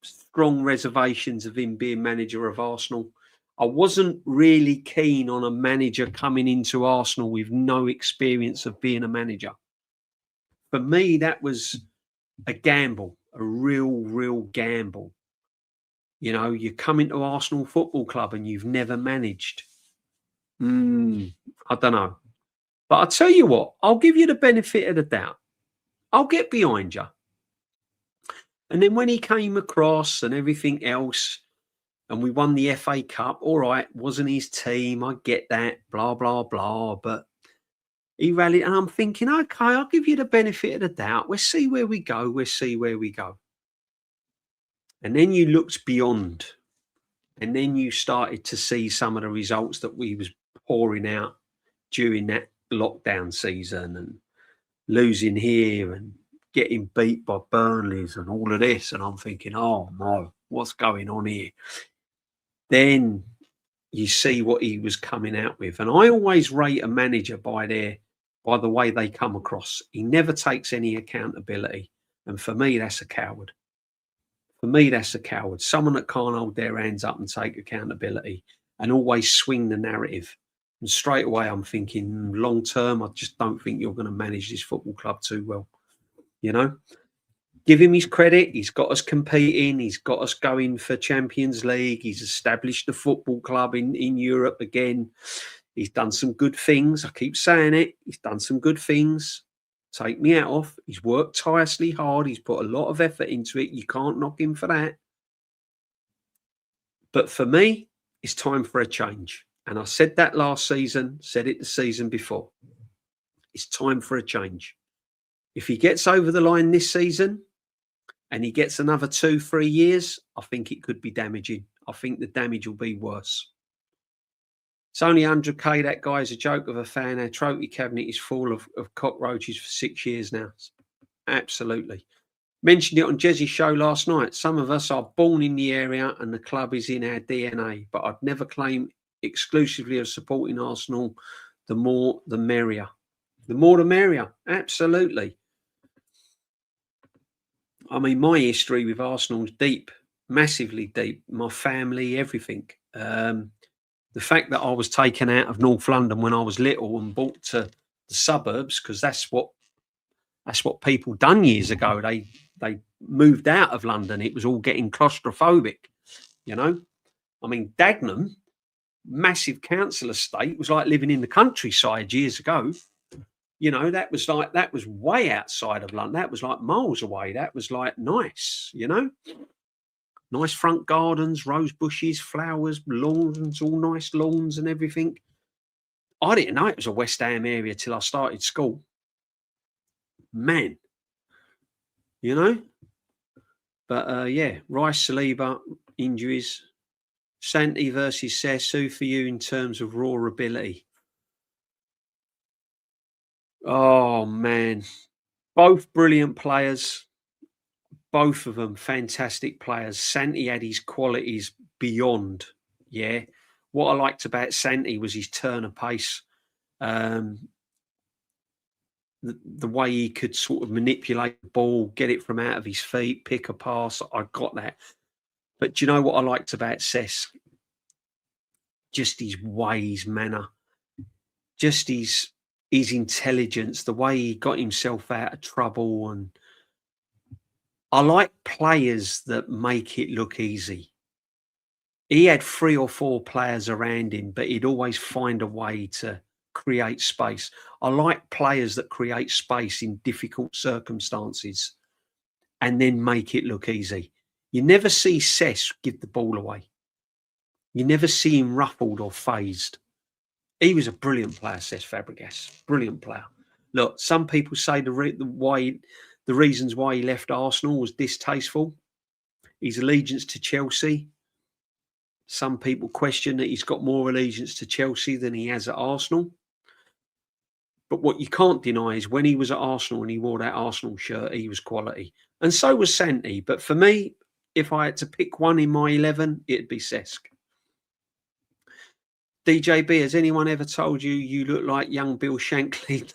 strong reservations of him being manager of Arsenal. I wasn't really keen on a manager coming into Arsenal with no experience of being a manager. For me, that was a gamble, a real gamble. You know, you come into Arsenal Football Club and you've never managed. I don't know. But I'll tell you what, I'll give you the benefit of the doubt. I'll get behind you. And then when he came across and everything else, and we won the FA Cup, all right, wasn't his team, I get that, blah, blah, blah. But he rallied, and I'm thinking, okay, I'll give you the benefit of the doubt. We'll see where we go. We'll see where we go. And then you looked beyond, and then you started to see some of the results that we was pouring out during that lockdown season, and losing here and getting beat by Burnleys and all of this. And I'm thinking, oh no, what's going on here? Then you see what he was coming out with. And I always rate a manager by the way they come across. He never takes any accountability. And for me, that's a coward. For me, that's a coward. Someone that can't hold their hands up and take accountability and always swing the narrative. And straight away, I'm thinking, long term, I just don't think you're going to manage this football club too well. You know, give him his credit. He's got us competing. He's got us going for Champions League. He's established the football club in Europe again. He's done some good things. I keep saying it. He's done some good things. Take me out of. He's worked tirelessly hard. He's put a lot of effort into it. You can't knock him for that. But for me, it's time for a change. And I said that last season, said it the season before. It's time for a change. If he gets over the line this season and he gets another 2-3 years, I think it could be damaging. I think the damage will be worse. It's only 100k. That guy's a joke of a fan. Our trophy cabinet is full of cockroaches for 6 years now. Absolutely. Mentioned it on Jezzy's show last night. Some of us are born in the area and the club is in our DNA, but I'd never claim exclusively of supporting Arsenal. The more, the merrier. The more, the merrier. Absolutely. I mean, my history with Arsenal is deep, massively deep. My family, everything. The fact that I was taken out of North London when I was little and brought to the suburbs, because that's what people done years ago. They moved out of London. It was all getting claustrophobic, you know. I mean, Dagenham, massive council estate, was like living in the countryside years ago. You know, that was way outside of London. That was like miles away. That was like nice, you know. Nice front gardens, rose bushes, flowers, lawns, all nice lawns and everything. I didn't know it was a West Ham area till I started school. Man, you know. But yeah, Rice, Saliba, injuries. Santi versus Sesu for you in terms of raw ability. Oh, man. Both brilliant players. Both of them fantastic players. Santi had his qualities beyond, yeah. What I liked about Santi was his turn of pace. The way he could sort of manipulate the ball, get it from out of his feet, pick a pass. I got that. But do you know what I liked about Cesc? Just his way, his manner. Just his intelligence, the way he got himself out of trouble. And I like players that make it look easy. He had 3 or 4 players around him, but he'd always find a way to create space. I like players that create space in difficult circumstances and then make it look easy. You never see Cesc give the ball away. You never see him ruffled or phased. He was a brilliant player, Cesc Fabregas. Brilliant player. Look, some people say the reasons why he left Arsenal was distasteful. His allegiance to Chelsea. Some people question that he's got more allegiance to Chelsea than he has at Arsenal. But what you can't deny is when he was at Arsenal and he wore that Arsenal shirt, he was quality. And so was Santi. But for me, if I had to pick one in my 11, it'd be Cesc. DJB, has anyone ever told you you look like young Bill Shankly?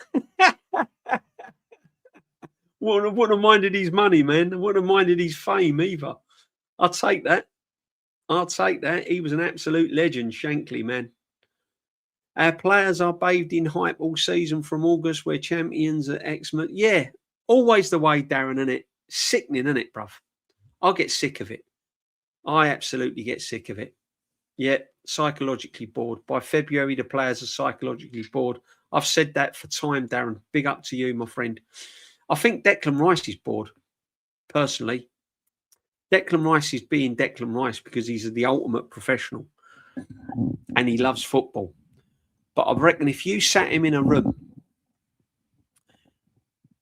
Wouldn't have minded his money, man. Wouldn't have minded his fame either. I'll take that. I'll take that. He was an absolute legend, Shankly, man. Our players are bathed in hype all season from August. We're champions at Exmouth. Yeah, always the way, Darren, isn't it? Sickening, isn't it, bruv? I'll get sick of it. I absolutely get sick of it. Yeah, psychologically bored. By February, the players are psychologically bored. I've said that for time, Darren. Big up to you, my friend. I think Declan Rice is bored, personally. Declan Rice is being Declan Rice because he's the ultimate professional and he loves football. But I reckon if you sat him in a room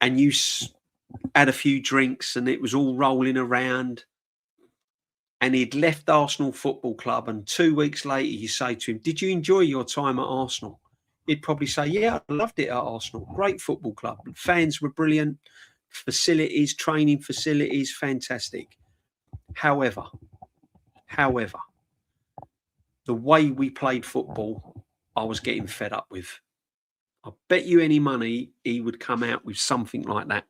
and you had a few drinks and it was all rolling around and he'd left Arsenal Football Club and 2 weeks later you say to him, did you enjoy your time at Arsenal? He'd probably say, yeah, I loved it at Arsenal. Great football club. Fans were brilliant. Facilities, training facilities, fantastic. However, the way we played football, I was getting fed up with. I bet you any money he would come out with something like that.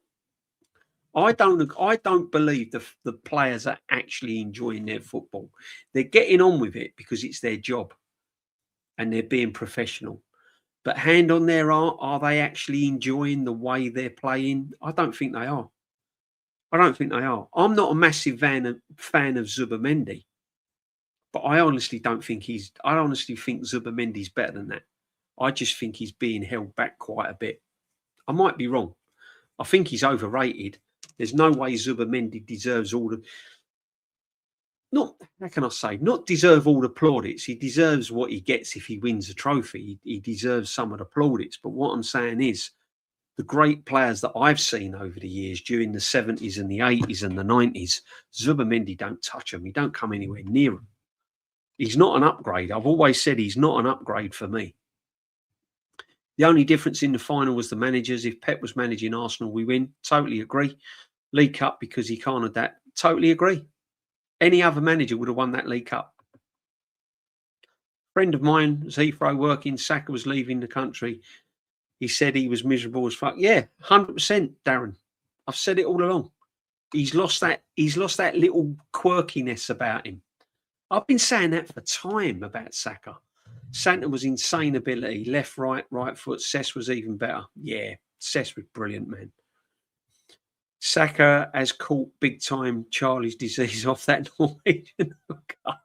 I don't believe the players are actually enjoying their football. They're getting on with it because it's their job and they're being professional. But hand on their heart, are they actually enjoying the way they're playing? I don't think they are. I'm not a massive fan of Zubimendi, but I honestly think Zubimendi's better than that. I just think he's being held back quite a bit. I might be wrong. I think he's overrated. There's no way Zubimendi deserves all the not deserve all the plaudits. He deserves what he gets if he wins a trophy. He deserves some of the plaudits. But what I'm saying is the great players that I've seen over the years during the 70s and the 80s and the 90s, Zubimendi don't touch him. He don't come anywhere near him. He's not an upgrade. I've always said he's not an upgrade for me. The only difference in the final was the managers. If Pep was managing Arsenal, we win. Totally agree. League Cup because he can't adapt. Totally agree. Any other manager would have won that League Cup. Friend of mine, Heathrow working, Saka was leaving the country. He said he was miserable as fuck. Yeah, 100%, Darren. I've said it all along. He's lost that little quirkiness about him. I've been saying that for time about Saka. Santa was insane ability, left, right foot. Cess was even better. Yeah, Cess was brilliant, man. Saka has caught big time Charlie's disease off that Norwegian hooker.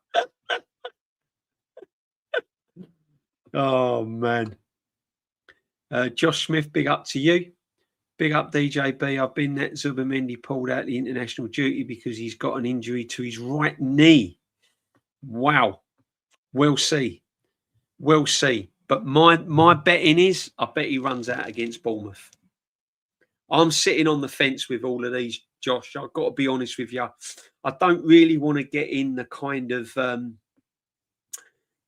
Oh, man. Josh Smith, big up to you. Big up DJB. I've been that Zubimendi pulled out the international duty because he's got an injury to his right knee. Wow. We'll see. We'll see. But my betting is I bet he runs out against Bournemouth. I'm sitting on the fence with all of these, Josh. I've got to be honest with you. I don't really want to get in the kind of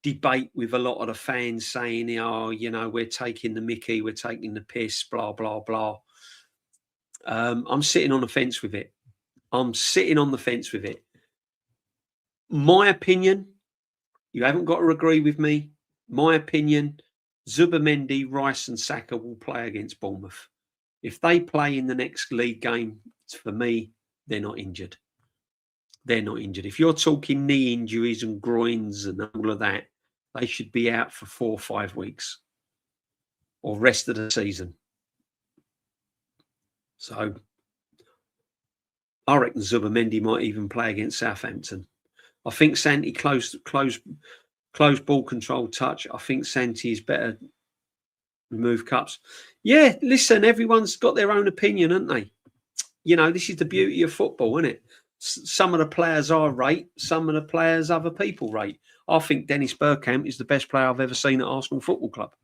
debate with a lot of the fans saying, oh, you know, we're taking the mickey, we're taking the piss, blah, blah, blah. I'm sitting on the fence with it. My opinion, you haven't got to agree with me. My opinion, Zubimendi, Rice and Saka will play against Bournemouth. If they play in the next league game, for me, they're not injured. If you're talking knee injuries and groins and all of that, they should be out for 4 or 5 weeks or rest of the season. So I reckon Zubimendi might even play against Southampton. I think Santi close ball control touch. I think Santi is better remove cups. Yeah, listen, everyone's got their own opinion, haven't they? You know, this is the beauty of football, isn't it? Some of the players I rate, some of the players other people rate. I think Dennis Bergkamp is the best player I've ever seen at Arsenal Football Club.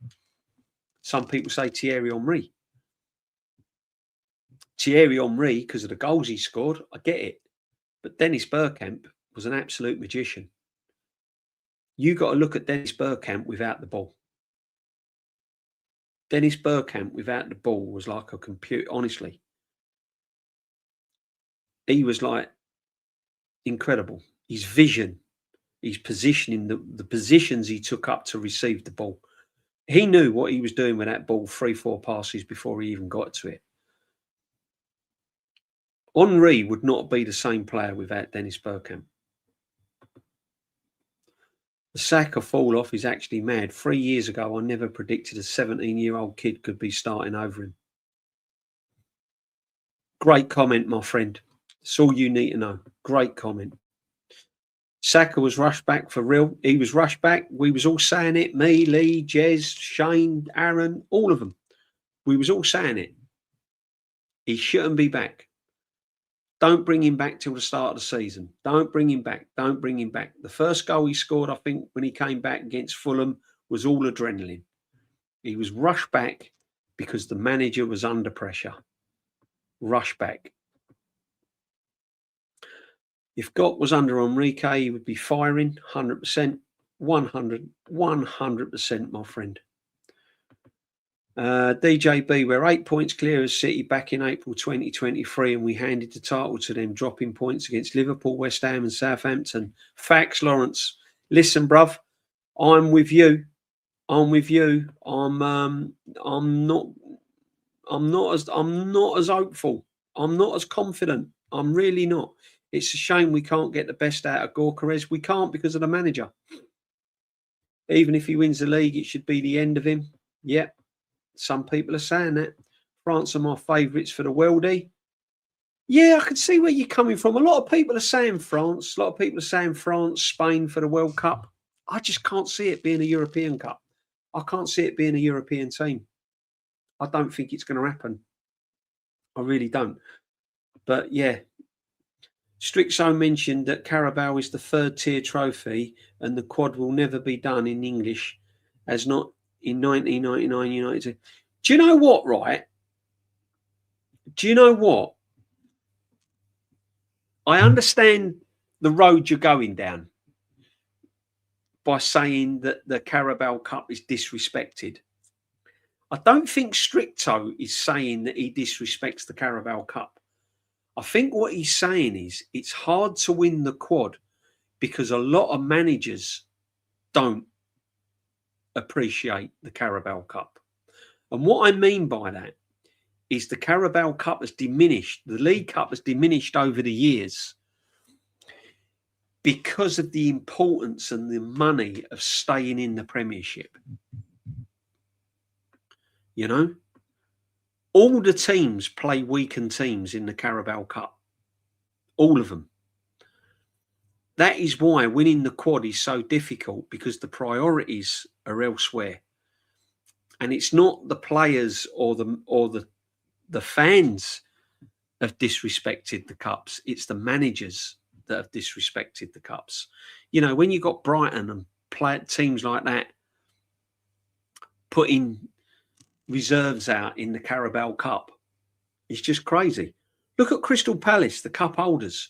Some people say Thierry Henry. Because of the goals he scored, I get it. But Dennis Bergkamp was an absolute magician. You got to look at Dennis Bergkamp without the ball. Dennis Bergkamp without the ball was like a computer, honestly. He was like incredible. His vision, his positioning, the positions he took up to receive the ball. He knew what he was doing with that ball 3-4 passes before he even got to it. Henry would not be the same player without Dennis Bergkamp. The Saka fall off is actually mad. 3 years ago, I never predicted a 17-year-old kid could be starting over him. Great comment, my friend. That's all you need to know. Great comment. Saka was rushed back for real. He was rushed back. We was all saying it. Me, Lee, Jez, Shane, Aaron, all of them. We was all saying it. He shouldn't be back. Don't bring him back till the start of the season. Don't bring him back. Don't bring him back. The first goal he scored, I think, when he came back against Fulham was all adrenaline. He was rushed back because the manager was under pressure. Rush back. If Gott was under Enrique, he would be firing 100%, 100%, my friend. DJB, we're 8 points clear of City back in April 2023, and we handed the title to them, dropping points against Liverpool, West Ham, and Southampton. Facts, Lawrence. Listen, bruv, I'm with you. I'm with you. I'm not as hopeful. I'm not as confident. I'm really not. It's a shame we can't get the best out of Gyökeres. We can't because of the manager. Even if he wins the league, it should be the end of him. Yep. Some people are saying that. France are my favourites for the Worldie. Yeah, I can see where you're coming from. A lot of people are saying France. A lot of people are saying France, Spain for the World Cup. I just can't see it being a European Cup. I can't see it being a European team. I don't think it's going to happen. I really don't. But yeah, Strixo mentioned that Carabao is the third tier trophy and the quad will never be done in English as not in 1999 United. Do you know what, right? Do you know what? I understand the road you're going down by saying that the Carabao Cup is disrespected. I don't think Stricto is saying that he disrespects the Carabao Cup. I think what he's saying is it's hard to win the quad because a lot of managers don't appreciate the Carabao Cup. And what I mean by that is the Carabao Cup has diminished. The League Cup has diminished over the years because of the importance and the money of staying in the Premiership. You know, all the teams play weakened teams in the Carabao Cup. All of them. That is why winning the quad is so difficult, because the priorities are elsewhere. And it's not the players or the fans have disrespected the cups. It's the managers that have disrespected the cups. You know, when you got Brighton and teams like that putting reserves out in the Carabao Cup, it's just crazy. Look at Crystal Palace, the cup holders.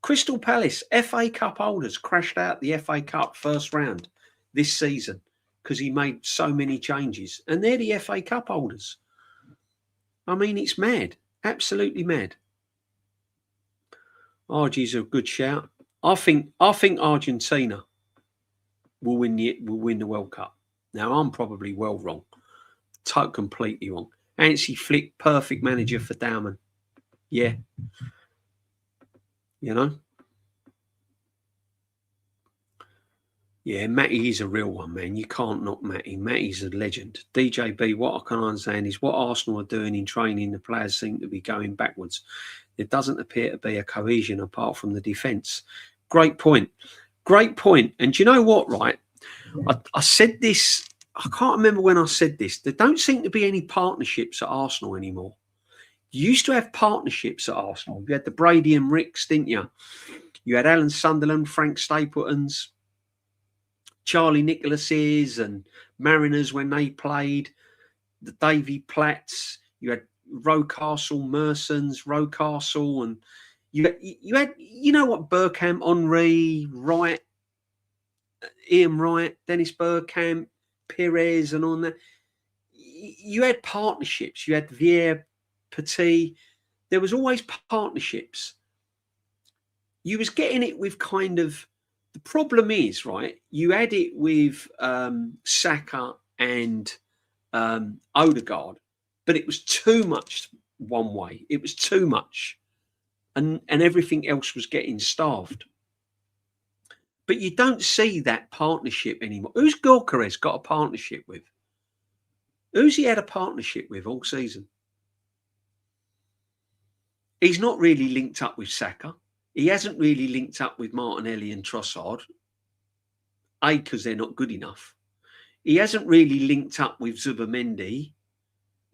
Crystal Palace, FA Cup holders, crashed out the FA Cup first round this season because he made so many changes. And they're the FA Cup holders. I mean, it's mad. Absolutely mad. RG's a good shout. I think Argentina will win the World Cup. Now, I'm probably well wrong. Completely wrong. Hansi Flick, perfect manager for Daumann. Yeah. You know? Yeah, Matty is a real one, man. You can't knock Matty. Matty's a legend. DJB, what I can understand is what Arsenal are doing in training, the players seem to be going backwards. There doesn't appear to be a cohesion apart from the defence. Great point. Great point. And do you know what, right? I said this, I can't remember when I said this. There don't seem to be any partnerships at Arsenal anymore. You used to have partnerships at Arsenal. You had the Brady and Ricks, didn't you? You had Alan Sunderland, Frank Stapleton's, Charlie Nicholas's and Mariners when they played, the Davy Platts. You had Rocastle, Mersons, Rocastle, and you had you know what, Bergkamp, Henry, Wright, Ian Wright, Dennis Bergkamp, Perez, and on that. You had partnerships. You had Vier, Petit. There was always partnerships. You was getting it with kind of. The problem is, right, you had it with Saka and Odegaard, but it was too much one way. It was too much. And everything else was getting starved. But you don't see that partnership anymore. Who's Gyökeres got a partnership with? Who's he had a partnership with all season? He's not really linked up with Saka. He hasn't really linked up with Martinelli and Trossard. Because they're not good enough. He hasn't really linked up with Zubimendi.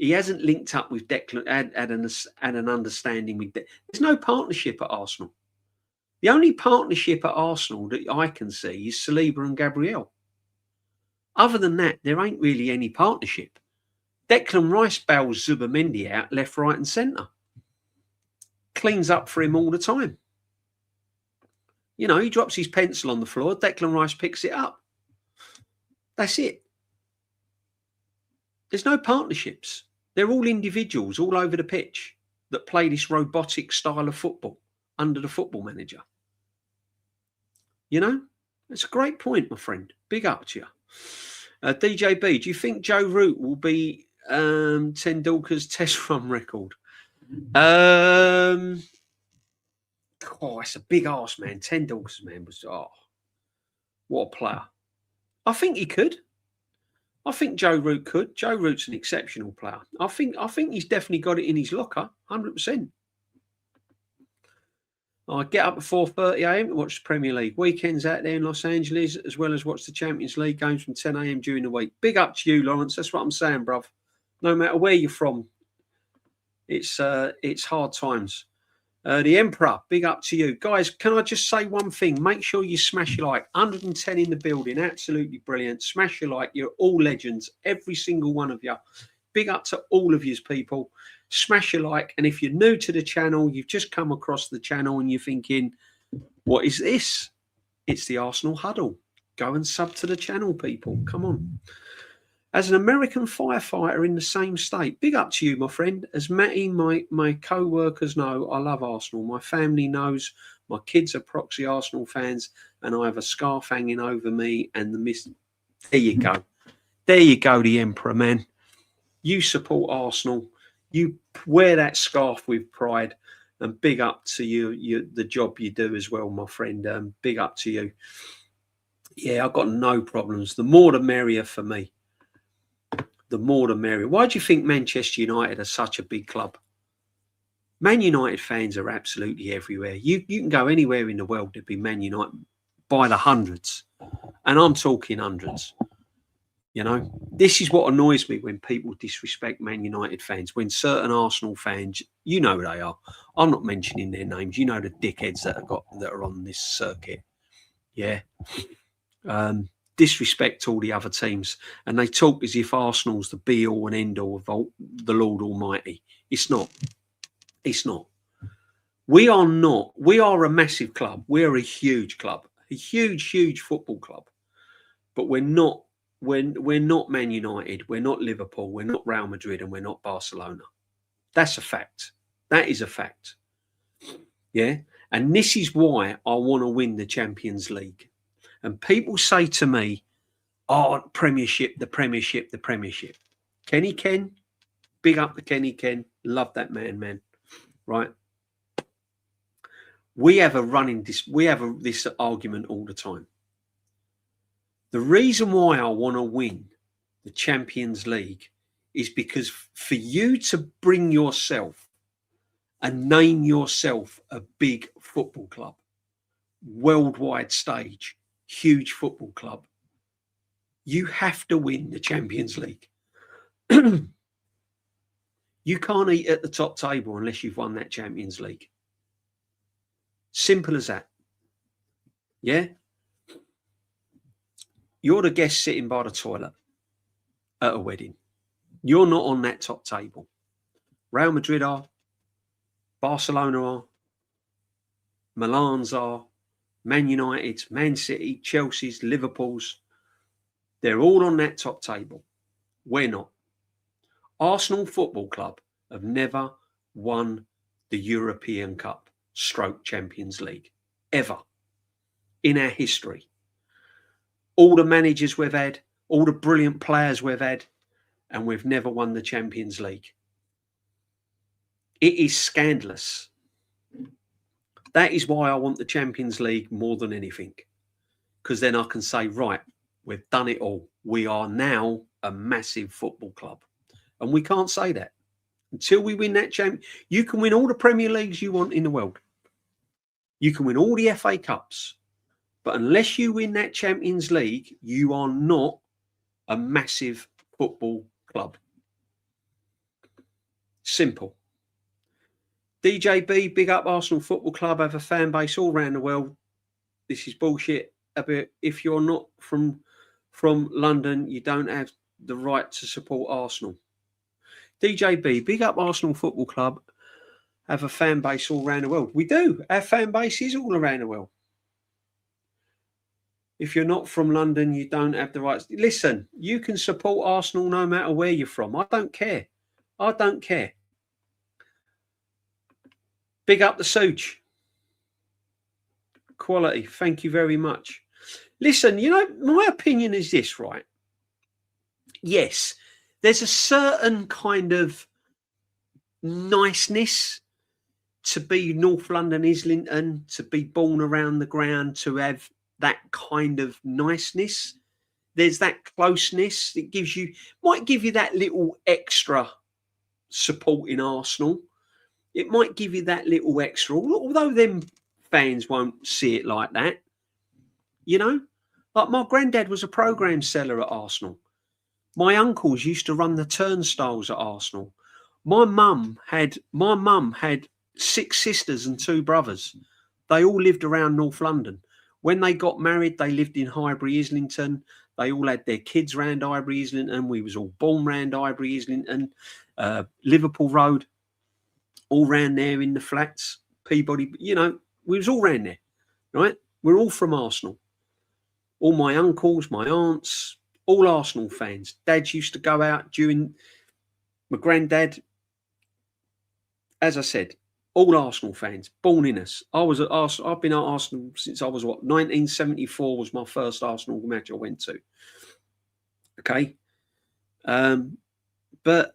He hasn't linked up with Declan, had an understanding with There's no partnership at Arsenal. The only partnership at Arsenal that I can see is Saliba and Gabriel. Other than that, there ain't really any partnership. Declan Rice bails Zubimendi out left, right and centre. Cleans up for him all the time. You know, he drops his pencil on the floor, Declan Rice picks it up. That's it. There's no partnerships. They're all individuals all over the pitch that play this robotic style of football under the football manager. You know, it's a great point, my friend. Big up to you. DJB, do you think Joe Root will be Tendulkar's test run record? Oh, it's a big arse, man. Tendulkar's man was, what a player. I think he could. I think Joe Root could. Joe Root's an exceptional player. I think he's definitely got it in his locker, 100%. I get up at 4:30 a.m. to watch the Premier League. Weekends out there in Los Angeles, as well as watch the Champions League games from 10 a.m. during the week. Big up to you, Lawrence. That's what I'm saying, bruv. No matter where you're from, it's hard times. The Emperor, big up to you. Guys, can I just say one thing? Make sure you smash your like. 110 in the building. Absolutely brilliant. Smash your like. You're all legends. Every single one of you. Big up to all of you people. Smash your like. And if you're new to the channel, you've just come across the channel and you're thinking, what is this? It's the Arsenal Huddle. Go and sub to the channel, people. Come on. As an American firefighter in the same state, big up to you, my friend. As Matty, my co-workers know, I love Arsenal. My family knows. My kids are proxy Arsenal fans, and I have a scarf hanging over me and the mist. There you go. There you go, the Emperor, man. You support Arsenal. You wear that scarf with pride, and big up to you, the job you do as well, my friend. Big up to you. Yeah, I've got no problems. The more the merrier for me. The more the merrier. Why do you think Manchester United are such a big club? Man United fans are absolutely everywhere. You can go anywhere in the world to be Man United by the hundreds. And I'm talking hundreds. You know, this is what annoys me when people disrespect Man United fans. When certain Arsenal fans, you know who they are. I'm not mentioning their names. You know the dickheads that are on this circuit. Yeah. Disrespect all the other teams, and they talk as if Arsenal's the be all and end all of the Lord Almighty. It's not. It's not. We are not. We are a massive club. We're a huge club, a huge football club. But we're not. We're not Man United. We're not Liverpool. We're not Real Madrid, and we're not Barcelona. That's a fact. That is a fact. Yeah, and this is why I want to win the Champions League. And people say to me, oh, Premiership, the Premiership, the Premiership. Kenny Ken, big up to Kenny Ken. Love that man. Right? We have this argument all the time. The reason why I want to win the Champions League is because for you to bring yourself and name yourself a big football club, worldwide stage, huge football club, you have to win the Champions League. You can't eat at the top table unless you've won that Champions League. Simple as that. Yeah? You're the guest sitting by the toilet at a wedding. You're not on that top table. Real Madrid are, Barcelona are, Milan's are, Man United, Man City, Chelsea's, Liverpool's. They're all on that top table. We're not. Arsenal Football Club have never won the European Cup / Champions League. Ever. In our history. All the managers we've had, all the brilliant players we've had, and we've never won the Champions League. It is scandalous. That is why I want the Champions League more than anything. Because then I can say, right, we've done it all. We are now a massive football club. And we can't say that. Until we win that champion, you can win all the Premier Leagues you want in the world. You can win all the FA Cups. But unless you win that Champions League, you are not a massive football club. Simple. DJB, big up Arsenal Football Club, have a fan base all around the world. This is bullshit. If you're not from London, you don't have the right to support Arsenal. DJB, big up Arsenal Football Club, have a fan base all around the world. We do. Our fan base is all around the world. If you're not from London, you don't have the rights. Listen, you can support Arsenal no matter where you're from. I don't care. I don't care. Big up the Suge. Quality. Thank you very much. Listen, you know, my opinion is this, right? Yes, there's a certain kind of niceness to be North London, Islington, to be born around the ground, to have that kind of niceness. There's that closeness. It might give you that little extra support in Arsenal. It might give you that little extra, although them fans won't see it like that. You know, like my granddad was a programme seller at Arsenal. My uncles used to run the turnstiles at Arsenal. My mum had 6 sisters and 2 brothers. They all lived around North London. When they got married, they lived in Highbury, Islington. They all had their kids round Highbury, Islington. We was all born round Highbury, Islington, Liverpool Road, all round there in the flats, Peabody. You know, we was all round there, right? We're all from Arsenal. All my uncles, my aunts, all Arsenal fans. Dads used to go out during my granddad. As I said, all Arsenal fans, born in us. I've been at Arsenal since I was 1974 was my first Arsenal match I went to. Okay. But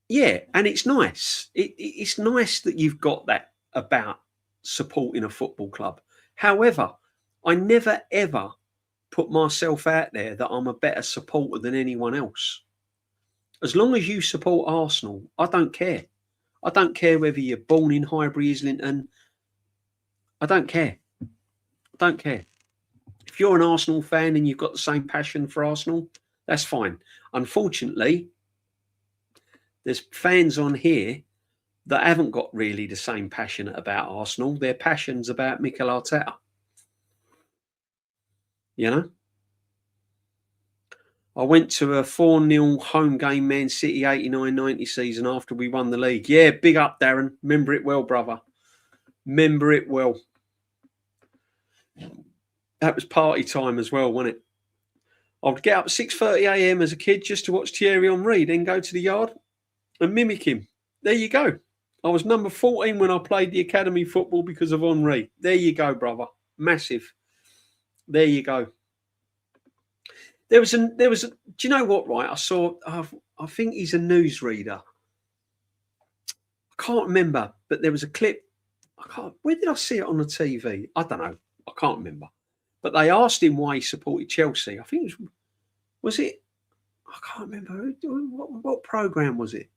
yeah, and it's nice. It's nice that you've got that about supporting a football club. However, I never ever put myself out there that I'm a better supporter than anyone else. As long as you support Arsenal, I don't care. I don't care whether you're born in Highbury, Islington. I don't care. I don't care. If you're an Arsenal fan and you've got the same passion for Arsenal, that's fine. Unfortunately, there's fans on here that haven't got really the same passion about Arsenal. Their passion's about Mikel Arteta. You know? I went to a 4-0 home game, Man City 89-90 season after we won the league. Yeah, big up, Darren. Remember it well, brother. Remember it well. That was party time as well, wasn't it? I would get up at 6:30 a.m. as a kid just to watch Thierry Henry, then go to the yard and mimic him. There you go. I was number 14 when I played the academy football because of Henry. There you go, brother. Massive. There you go. There was a. Do you know what? Right, I think he's a newsreader. I can't remember, but there was a clip. Where did I see it on the TV? I don't know. I can't remember. But they asked him why he supported Chelsea. I think was it? I can't remember. What program was it?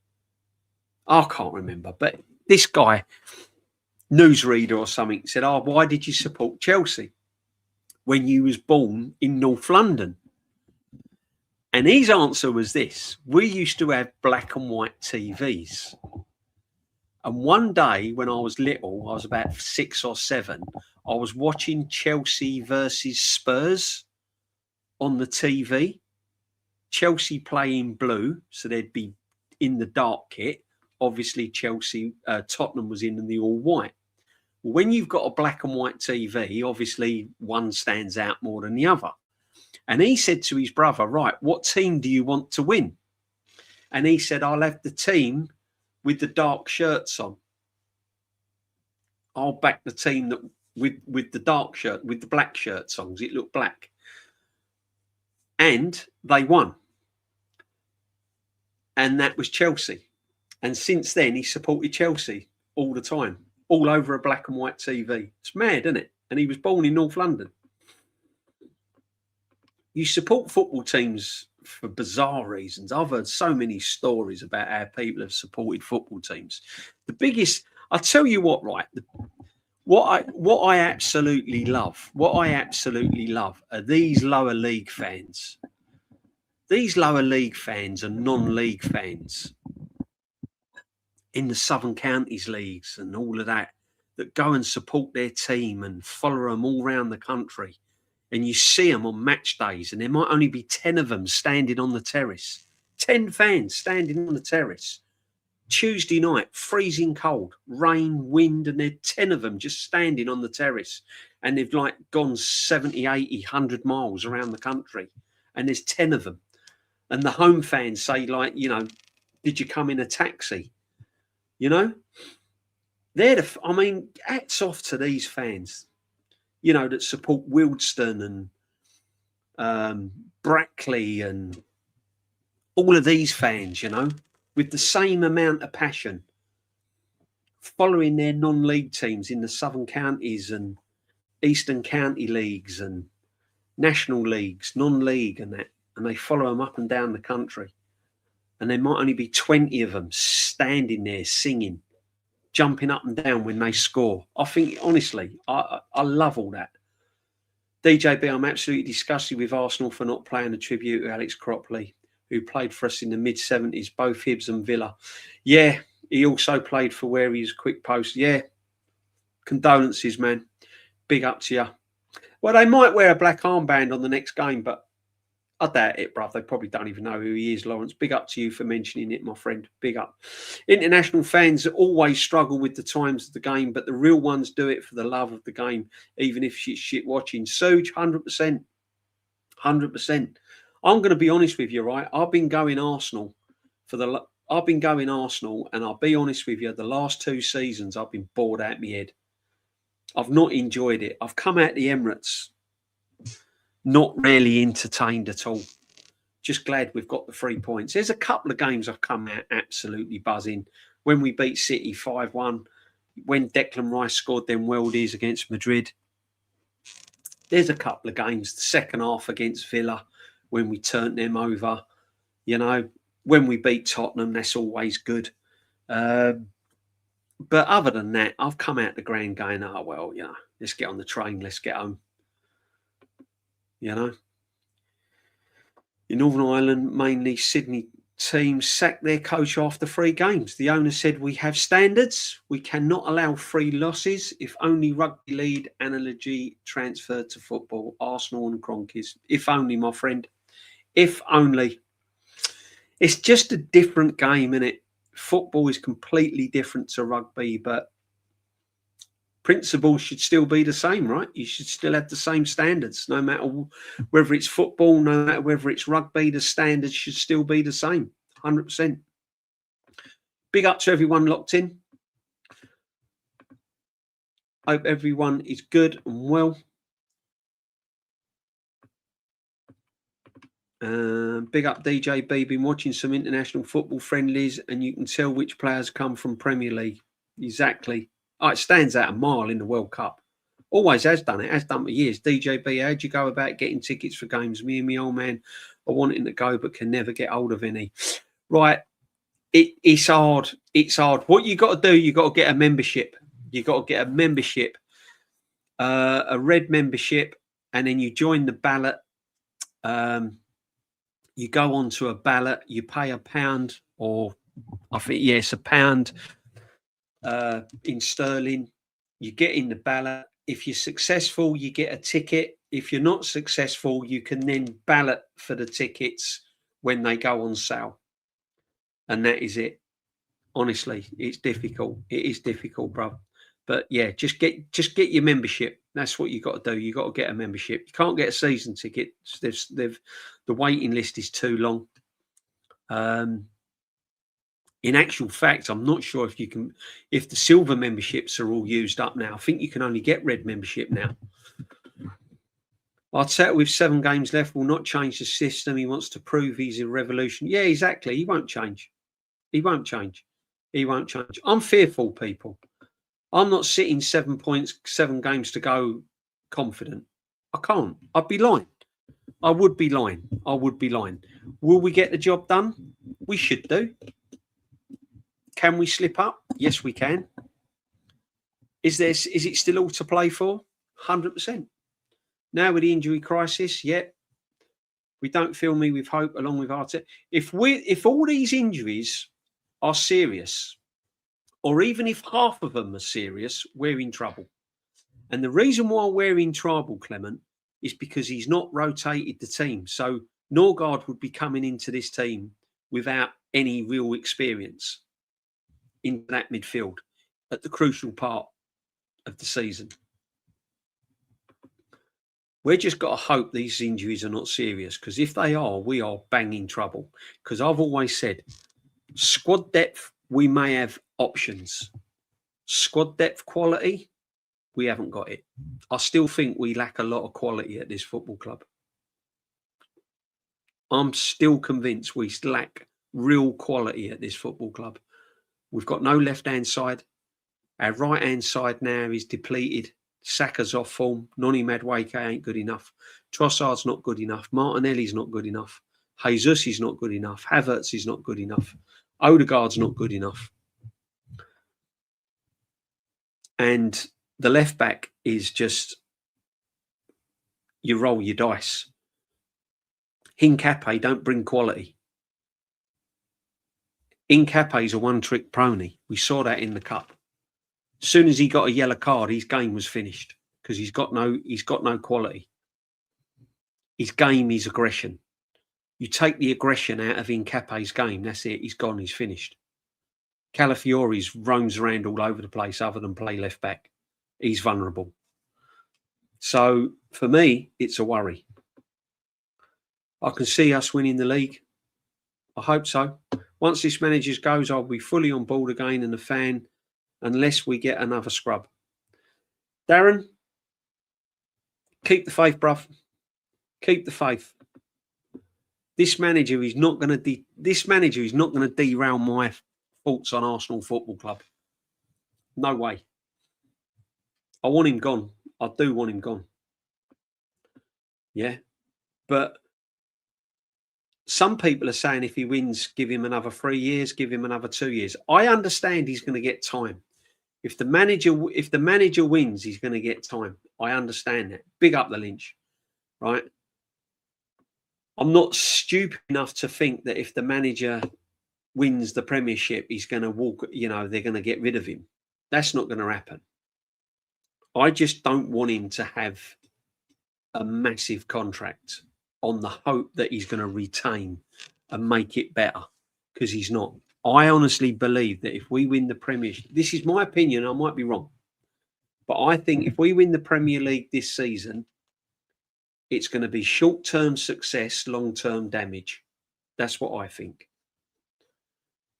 I can't remember. But this guy, newsreader or something, said, "Oh, why did you support Chelsea when you was born in North London?" And his answer was this: we used to have black and white TVs. And one day when I was little, I was about 6 or 7, I was watching Chelsea versus Spurs on the TV. Chelsea playing blue, so they'd be in the dark kit. Obviously, Tottenham was in the all white. When you've got a black and white TV, obviously one stands out more than the other. And he said to his brother, "Right, what team do you want to win?" And he said, "I'll have the team with the dark shirts on. I'll back the team that with the dark shirt, with the black shirts on, because it looked black." And they won. And that was Chelsea. And since then, he supported Chelsea all the time, all over a black and white TV. It's mad, isn't it? And he was born in North London. You support football teams for bizarre reasons. I've heard so many stories about how people have supported football teams. The biggest, I'll tell you what, right? What I absolutely love are these lower league fans. These lower league fans are non-league fans. in the Southern Counties leagues and all of that go and support their team and follow them all around the country. And you see them on match days, and there might only be 10 of them standing on the terrace. 10 fans standing on the terrace. Tuesday night, freezing cold, rain, wind, and there are 10 of them just standing on the terrace. And they've like gone 70, 80, 100 miles around the country. And there's 10 of them. And the home fans say, like, you know, did you come in a taxi? You know? I mean, hats off to these fans, you know, that support Wealdstone and Brackley and all of these fans, you know, with the same amount of passion, following their non-league teams in the Southern Counties and Eastern County leagues and national leagues, non-league and that, and they follow them up and down the country. And there might only be 20 of them standing there singing, jumping up and down when they score. I think, honestly, I love all that. DJB, I'm absolutely disgusted with Arsenal for not playing a tribute to Alex Cropley, who played for us in the mid-70s, both Hibs and Villa. Yeah, he also played for where he was quick post. Yeah, condolences, man. Big up to you. Well, they might wear a black armband on the next game, but I doubt it, bruv. They probably don't even know who he is, Lawrence. Big up to you for mentioning it, my friend. Big up. International fans always struggle with the times of the game, but the real ones do it for the love of the game, even if it's shit watching. Suge, 100%. 100%. I'm going to be honest with you, right? I've been going Arsenal, and I'll be honest with you, the last 2 seasons I've been bored out of my head. I've not enjoyed it. I've come out the Emirates not really entertained at all. Just glad we've got the 3 points. There's a couple of games I've come out absolutely buzzing. When we beat City 5-1, when Declan Rice scored them worldies against Madrid. There's a couple of games, the second half against Villa, when we turned them over. You know, when we beat Tottenham, that's always good. But other than that, I've come out the ground going, oh, well, you know, let's get on the train, let's get home. You know, in Northern Ireland, mainly Sydney teams sacked their coach after 3 games. The owner said, we have standards. We cannot allow 3 losses. If only rugby league analogy transferred to football. Arsenal and Cronkies. If only, my friend. If only. It's just a different game, isn't it? Football is completely different to rugby, but principles should still be the same, right? You should still have the same standards, no matter whether it's football, no matter whether it's rugby, the standards should still be the same, 100%. Big up to everyone locked in. Hope everyone is good and well. Big up DJB, been watching some international football friendlies and you can tell which players come from Premier League. Exactly. Oh, it stands out a mile in the World Cup. Always has done it. Has done for years. DJB, how'd you go about getting tickets for games? Me and my old man are wanting to go, but can never get hold of any. Right. It's hard. It's hard. What you got to do, you got to get a membership. You got to get a membership, a red membership, and then you join the ballot. You go onto a ballot. You pay £1, or I think yes, £1. In sterling, you get in the ballot. If you're successful, you get a ticket. If you're not successful, you can then ballot for the tickets when they go on sale. And that is it. Honestly, it's difficult. It is difficult, bro. But yeah, just get your membership. That's what you got to do. You got to get a membership. You can't get a season ticket. The waiting list is too long. In actual fact, I'm not sure if the silver memberships are all used up now. I think you can only get red membership now. Arteta with 7 games left will not change the system. He wants to prove he's a revolution. Yeah, exactly. He won't change. He won't change. He won't change. I'm fearful, people. I'm not sitting 7 points, 7 games to go confident. I can't. I'd be lying. I would be lying. I would be lying. Will we get the job done? We should do. Can we slip up? Yes, we can. Is it still all to play for? 100%. Now with the injury crisis, yeah, we don't fill me with hope along with Arteta. If all these injuries are serious, or even if half of them are serious, we're in trouble. And the reason why we're in trouble, Clement, is because he's not rotated the team. So Norgard would be coming into this team without any real experience in that midfield at the crucial part of the season. We've just got to hope these injuries are not serious, because if they are, we are banging trouble. Because I've always said, squad depth, we may have options. Squad depth quality, we haven't got it. I still think we lack a lot of quality at this football club. I'm still convinced we lack real quality at this football club. We've got no left-hand side. Our right-hand side now is depleted. Saka's off form. Noni Madueke ain't good enough. Trossard's not good enough. Martinelli's not good enough. Jesus is not good enough. Havertz is not good enough. Odegaard's not good enough. And the left back is just, you roll your dice. Hincapié don't bring quality. Hincapié's a one-trick pony. We saw that in the cup. As soon as he got a yellow card, his game was finished because he's got no quality. His game is aggression. You take the aggression out of Hincapié's game, that's it. He's gone. He's finished. Calafiori's roams around all over the place other than play left back. He's vulnerable. So for me, it's a worry. I can see us winning the league. I hope so. Once this manager goes, I'll be fully on board again and a fan, unless we get another scrub. Darren, keep the faith, bruv. Keep the faith. This manager is not going to derail my thoughts on Arsenal Football Club. No way. I want him gone. I do want him gone. Yeah. But some people are saying if he wins, give him another 3 years, give him another 2 years. I understand he's going to get time. If the manager wins, he's going to get time. I understand that. Big up the Lynch, right? I'm not stupid enough to think that if the manager wins the Premiership, he's going to walk, they're going to get rid of him. That's not going to happen. I just don't want him to have a massive contract on the hope that he's going to retain and make it better, because he's not. I honestly believe that if we win the Premiership, this is my opinion, I might be wrong, but I think if we win the Premier League this season, it's going to be short-term success, long-term damage. That's what I think.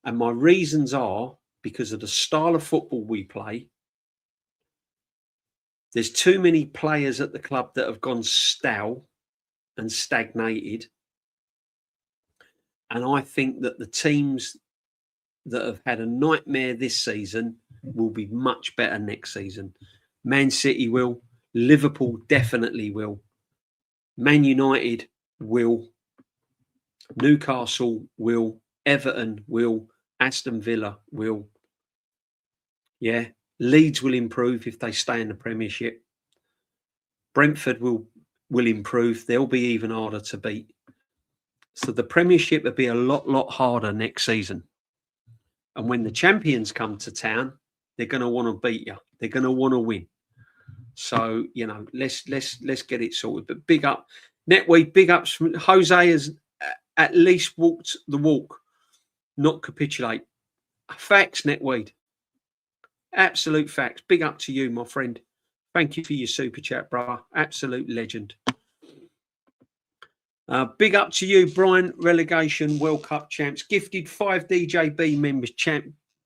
And my reasons are because of the style of football we play. There's too many players at the club that have gone stale and stagnated. And I think that the teams that have had a nightmare this season will be much better next season. Man City will. Liverpool definitely will. Man United will. Newcastle will. Everton will. Aston Villa will. Yeah. Leeds will improve if they stay in the Premiership. Brentford will improve. They'll be even harder to beat. So the Premiership will be a lot harder next season. And when the champions come to town, they're going to want to beat you. They're going to want to win. So, let's get it sorted. But big up, Netweed, big ups. Jose has at least walked the walk, not capitulate. Facts, Netweed. Absolute facts. Big up to you, my friend. Thank you for your super chat, brother. Absolute legend. Big up to you, Brian. Relegation World Cup champs. Gifted 5 DJB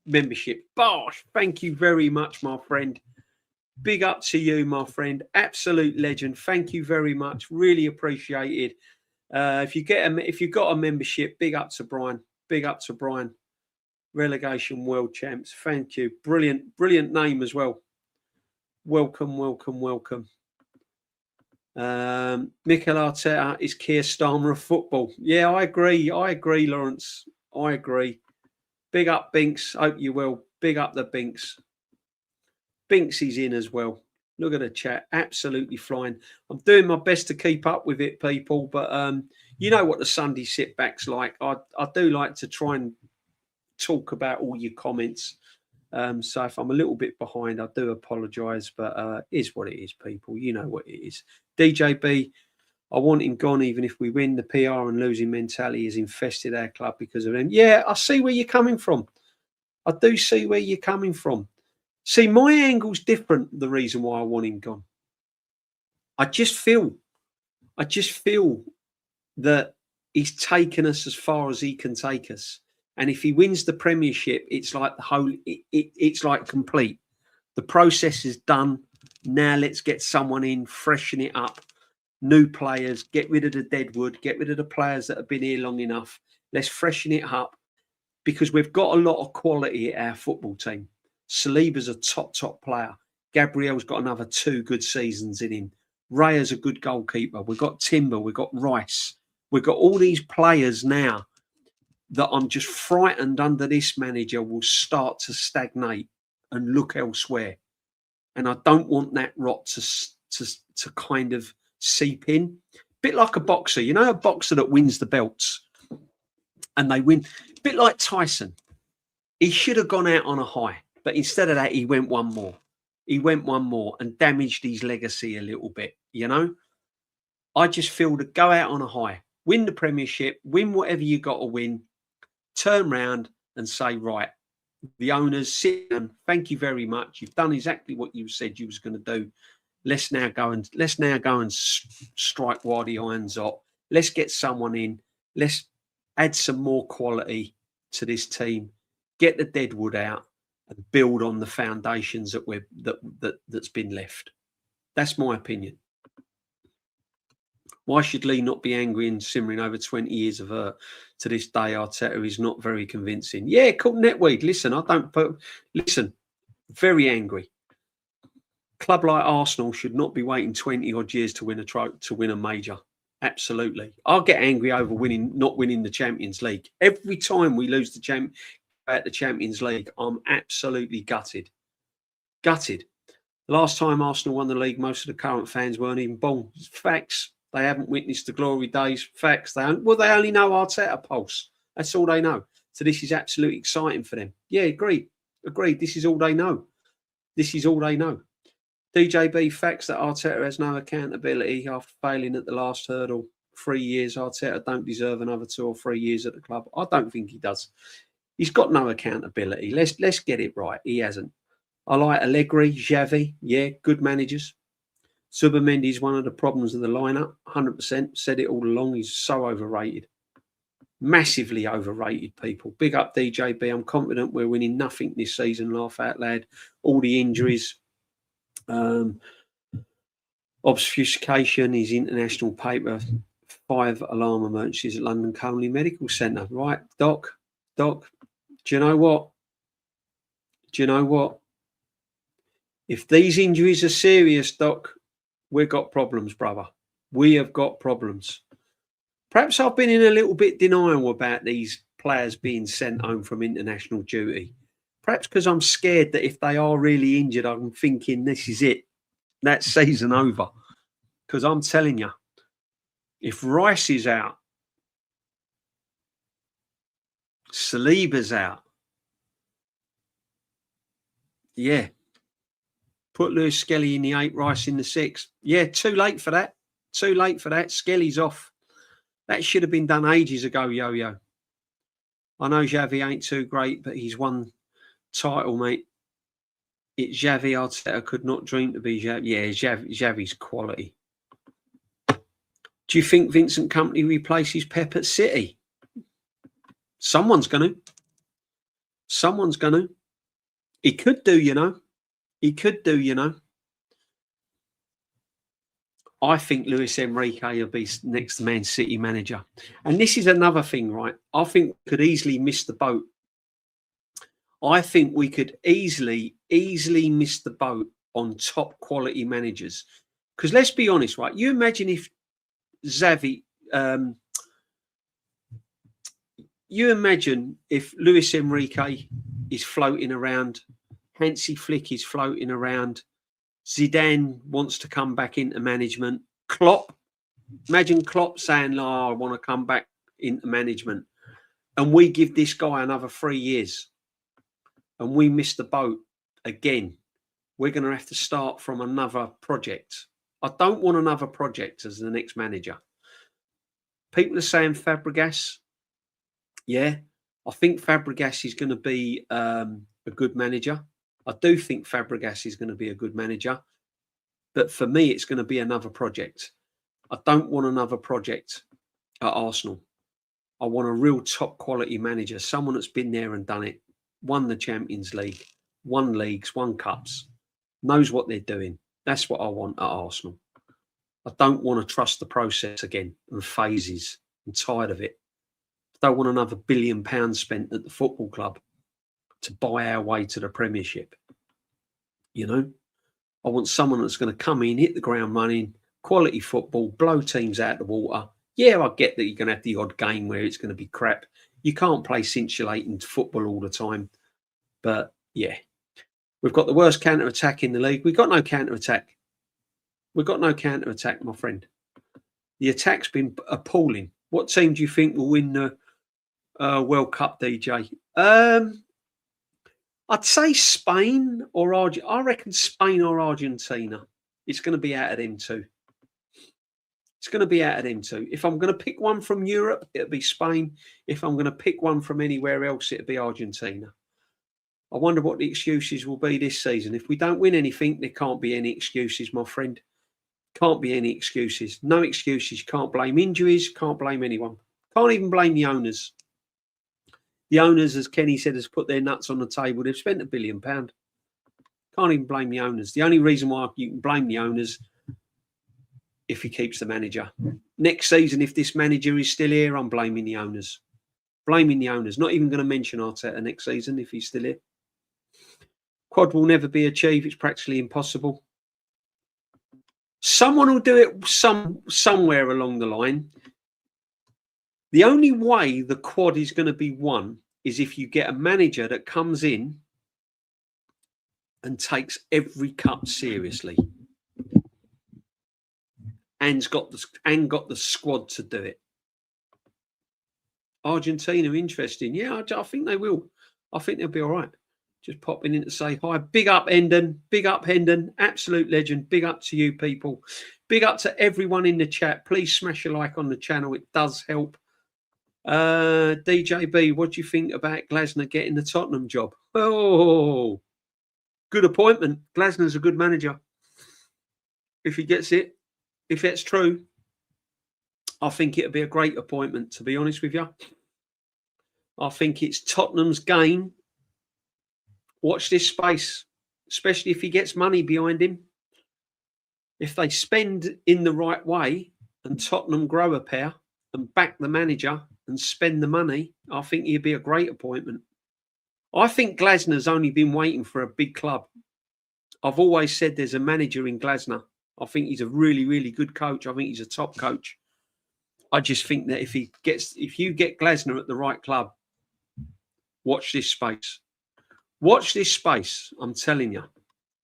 membership. Bosh. Thank you very much, my friend. Big up to you, my friend. Absolute legend. Thank you very much. Really appreciated. If you've got a membership, big up to Brian. Big up to Brian. Relegation World Champs. Thank you. Brilliant name as well. Welcome. Mikel Arteta is Keir Starmer of football. Yeah, I agree, Lawrence. I agree. Big up Binks. Hope you will. Big up the Binks. Binks is in as well. Look at the chat. Absolutely flying. I'm doing my best to keep up with it, people. But you know what the Sunday sit back's like. I do like to try and talk about all your comments So if I'm a little bit behind, I do apologise, but it is what it is, people. You know what it is. DJB, I want him gone even if we win. The PR and losing mentality has infested our club because of him. Yeah, I see where you're coming from. I do see where you're coming from. See, my angle's different, the reason why I want him gone. I just feel that he's taken us as far as he can take us. And if he wins the Premiership, it's like the whole, it's like complete. The process is done. Now let's get someone in, freshen it up. New players, get rid of the dead wood, get rid of the players that have been here long enough. Let's freshen it up because we've got a lot of quality at our football team. Saliba's a top player. Gabriel's got another 2 good seasons in him. Raya's a good goalkeeper. We've got Timber, we've got Rice. We've got all these players now that I'm just frightened under this manager will start to stagnate and look elsewhere. And I don't want that rot to kind of seep in. A bit like a boxer, you know, a boxer that wins the belts and they win. A bit like Tyson. He should have gone out on a high, but instead of that, he went one more. He went one more and damaged his legacy a little bit, you know. I just feel to go out on a high, win the Premiership, win whatever you got to win, turn round and say, right, the owners, sit down, thank you very much. You've done exactly what you said you was going to do. Let's now go and strike while the iron's hot. Let's get someone in. Let's add some more quality to this team. Get the dead wood out and build on the foundations that's been left. That's my opinion. Why should Lee not be angry and simmering over 20 years of hurt? To this day, Arteta is not very convincing. Yeah, call Netweed. Listen, listen, very angry. Club like Arsenal should not be waiting 20 odd years to win a major. Absolutely. I'll get angry over not winning the Champions League. Every time we lose the Champions League, I'm absolutely gutted. Gutted. The last time Arsenal won the league, most of the current fans weren't even born. Facts. They haven't witnessed the glory days. Facts. They only know Arteta pulse. That's all they know. So this is absolutely exciting for them. Yeah, agreed. This is all they know. DJB, facts that Arteta has no accountability after failing at the last hurdle. 3 years, Arteta don't deserve another 2 or 3 years at the club. I don't think he does. He's got no accountability. Let's get it right. He hasn't. I like Allegri, Xavi. Yeah, good managers. Subamendi is one of the problems of the lineup. 100%. Said it all along. He's so overrated. Massively overrated, people. Big up DJB. I'm confident we're winning nothing this season. Laugh out loud. All the injuries. Obfuscation is international paper. 5 alarm emergencies at London Colney Medical Centre. Right, Doc. Do you know what? If these injuries are serious, Doc, we've got problems, brother. We have got problems. Perhaps I've been in a little bit denial about these players being sent home from international duty. Perhaps because I'm scared that if they are really injured, I'm thinking this is it. That season over. Because I'm telling you, if Rice is out, Saliba's out, yeah. Put Lewis Skelly in the 8, Rice in the 6. Yeah, too late for that. Skelly's off. That should have been done ages ago, Yo-Yo. I know Xavi ain't too great, but he's won title, mate. It's Xavi. Arteta could not dream to be Xavi. Yeah, Xavi's quality. Do you think Vincent Kompany replaces Pep at City? Someone's going to. He could do, you know. I think Luis Enrique will be next Man City manager. And this is another thing, right? I think we could easily miss the boat. I think we could easily miss the boat on top quality managers. Because let's be honest, right? You imagine if Xavi... you imagine if Luis Enrique is floating around, Hansi Flick is floating around, Zidane wants to come back into management, Klopp, imagine Klopp saying, "Oh, I want to come back into management," and we give this guy another 3 years. and we miss the boat again, we're going to have to start from another project. I don't want another project as the next manager. People are saying Fabregas. Yeah, I think Fabregas is going to be a good manager. I do think Fabregas is going to be a good manager. But for me, it's going to be another project. I don't want another project at Arsenal. I want a real top quality manager, someone that's been there and done it, won the Champions League, won leagues, won cups, knows what they're doing. That's what I want at Arsenal. I don't want to trust the process again and phases. I'm tired of it. I don't want another £1 billion spent at the football club to buy our way to the Premiership. You know, I want someone that's going to come in, hit the ground running, quality football, blow teams out of the water. Yeah, I get that you're going to have the odd game where it's going to be crap. You can't play scintillating football all the time. But yeah, we've got the worst counter-attack in the league. We've got no counter-attack. We've got no counter-attack, my friend. The attack's been appalling. What team do you think will win the World Cup, DJ? I'd say Spain or Argentina. I reckon Spain or Argentina. It's going to be out of them two. It's going to be out of them two. If I'm going to pick one from Europe, it'll be Spain. If I'm going to pick one from anywhere else, it'll be Argentina. I wonder what the excuses will be this season. If we don't win anything, there can't be any excuses, my friend. Can't be any excuses. No excuses. Can't blame injuries. Can't blame anyone. Can't even blame the owners. The owners, as Kenny said, has put their nuts on the table. They've spent £1 billion. Can't even blame the owners. The only reason why you can blame the owners if he keeps the manager. Next season, if this manager is still here, I'm blaming the owners. Blaming the owners. Not even going to mention Arteta next season if he's still here. Quad will never be achieved. It's practically impossible. Someone will do it somewhere along the line. The only way the quad is going to be won is if you get a manager that comes in and takes every cup seriously and got the squad to do it. Argentina, interesting. Yeah, I think they will. I think they'll be all right. Just popping in to say hi. Big up, Hendon. Big up, Hendon. Absolute legend. Big up to you people. Big up to everyone in the chat. Please smash a like on the channel. It does help. DJB, what do you think about Glasner getting the Tottenham job? Oh, good appointment. Glasner's a good manager. If he gets it, if that's true, I think it'll be a great appointment, to be honest with you. I think it's Tottenham's game. Watch this space, especially if he gets money behind him. If they spend in the right way and Tottenham grow a pair and back the manager and spend the money, I think he'd be a great appointment. I think Glasner's only been waiting for a big club. I've always said there's a manager in Glasner. I think he's a really, really good coach. I think he's a top coach. I just think that if you get Glasner at the right club, watch this space. Watch this space. I'm telling you.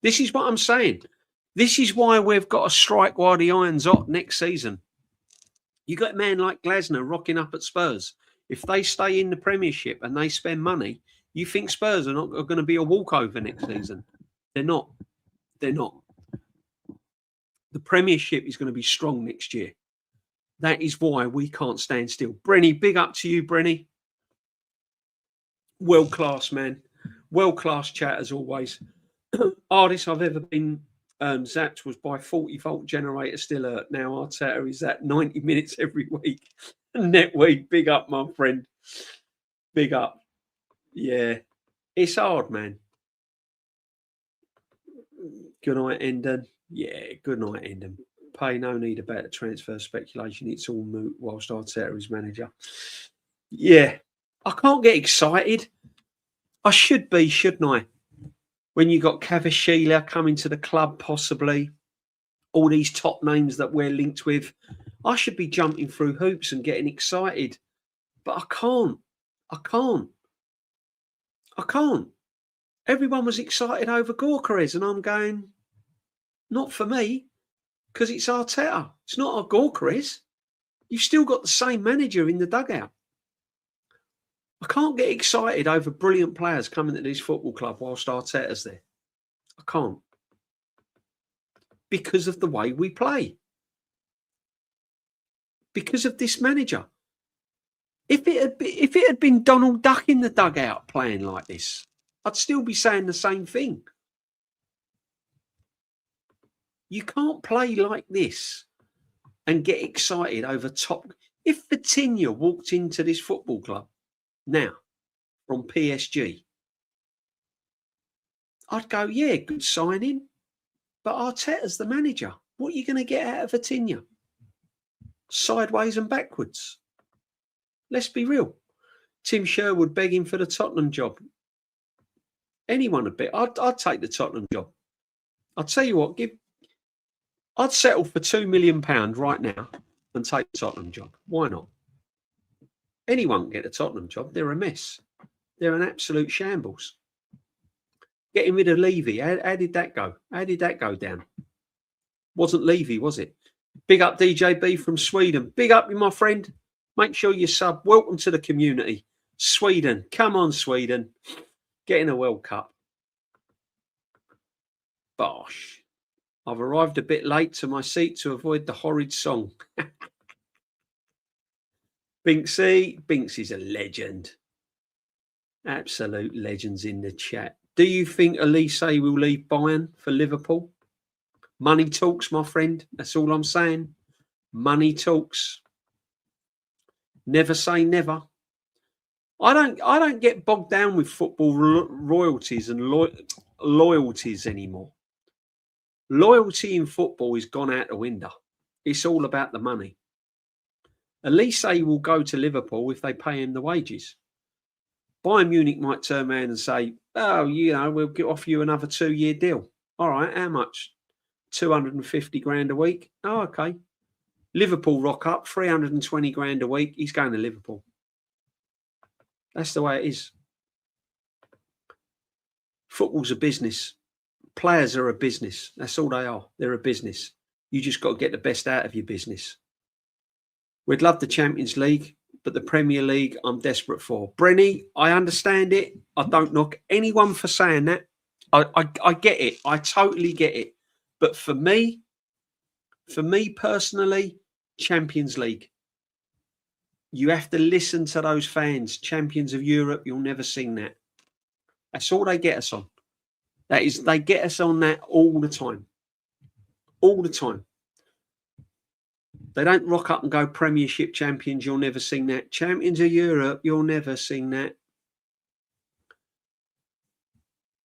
This is what I'm saying. This is why we've got to strike while the iron's hot next season. You got a man like Glasner rocking up at Spurs. If they stay in the Premiership and they spend money, you think Spurs are going to be a walkover next season? They're not. They're not. The Premiership is going to be strong next year. That is why we can't stand still. Brenny, big up to you, Brenny. World class, man. World class chat as always. Hardest I've ever been zapped was by 40-volt generator still hurt. Now Arteta is at 90 minutes every week. Netweed, big up, my friend. Big up. Yeah, it's hard, man. Good night, Endon. Yeah, good night, Endon. Pay no need about the transfer speculation. It's all moot whilst Arteta is manager. Yeah, I can't get excited. I should be, shouldn't I? When you got Kavashila coming to the club, possibly, all these top names that we're linked with, I should be jumping through hoops and getting excited. But I can't. I can't. I can't. Everyone was excited over Gorkarez, and I'm going, not for me, because it's Arteta. It's not a Gorkarez. You've still got the same manager in the dugout. I can't get excited over brilliant players coming to this football club whilst Arteta's there. I can't. Because of the way we play. Because of this manager. If it had been Donald Duck in the dugout playing like this, I'd still be saying the same thing. You can't play like this and get excited over top. If Vitinha walked into this football club now from PSG, I'd go, yeah, good signing. But Arteta's the manager. What are you going to get out of Vitinha? Sideways and backwards. Let's be real. Tim Sherwood begging for the Tottenham job. Anyone a bit. I'd take the Tottenham job. I'll tell you what, I'd settle for £2 million right now and take the Tottenham job. Why not? Anyone can get a Tottenham job. They're a mess. They're an absolute shambles. Getting rid of Levy. How did that go? How did that go down? Wasn't Levy, was it? Big up DJB from Sweden. Big up you, my friend. Make sure you sub. Welcome to the community. Sweden. Come on, Sweden. Get in a World Cup. Bosh. I've arrived a bit late to my seat to avoid the horrid song. Binksy's a legend. Absolute legends in the chat. Do you think Elise will leave Bayern for Liverpool? Money talks, my friend. That's all I'm saying. Money talks. Never say never. I don't get bogged down with football royalties and loyalties anymore. Loyalty in football is gone out the window. It's all about the money. Elise will go to Liverpool if they pay him the wages. Bayern Munich might turn around and say, oh, we'll offer you another 2-year deal. All right, how much? 250 grand a week. Oh, okay. Liverpool rock up, 320 grand a week. He's going to Liverpool. That's the way it is. Football's a business. Players are a business. That's all they are. They're a business. You just got to get the best out of your business. We'd love the Champions League, but the Premier League, I'm desperate for. Brenny, I understand it. I don't knock anyone for saying that. I get it. I totally get it. But for me personally, Champions League. You have to listen to those fans. Champions of Europe, you'll never sing that. That's all they get us on. That is, they get us on that all the time. All the time. They don't rock up and go Premiership champions, you'll never sing that. Champions of Europe, you'll never sing that.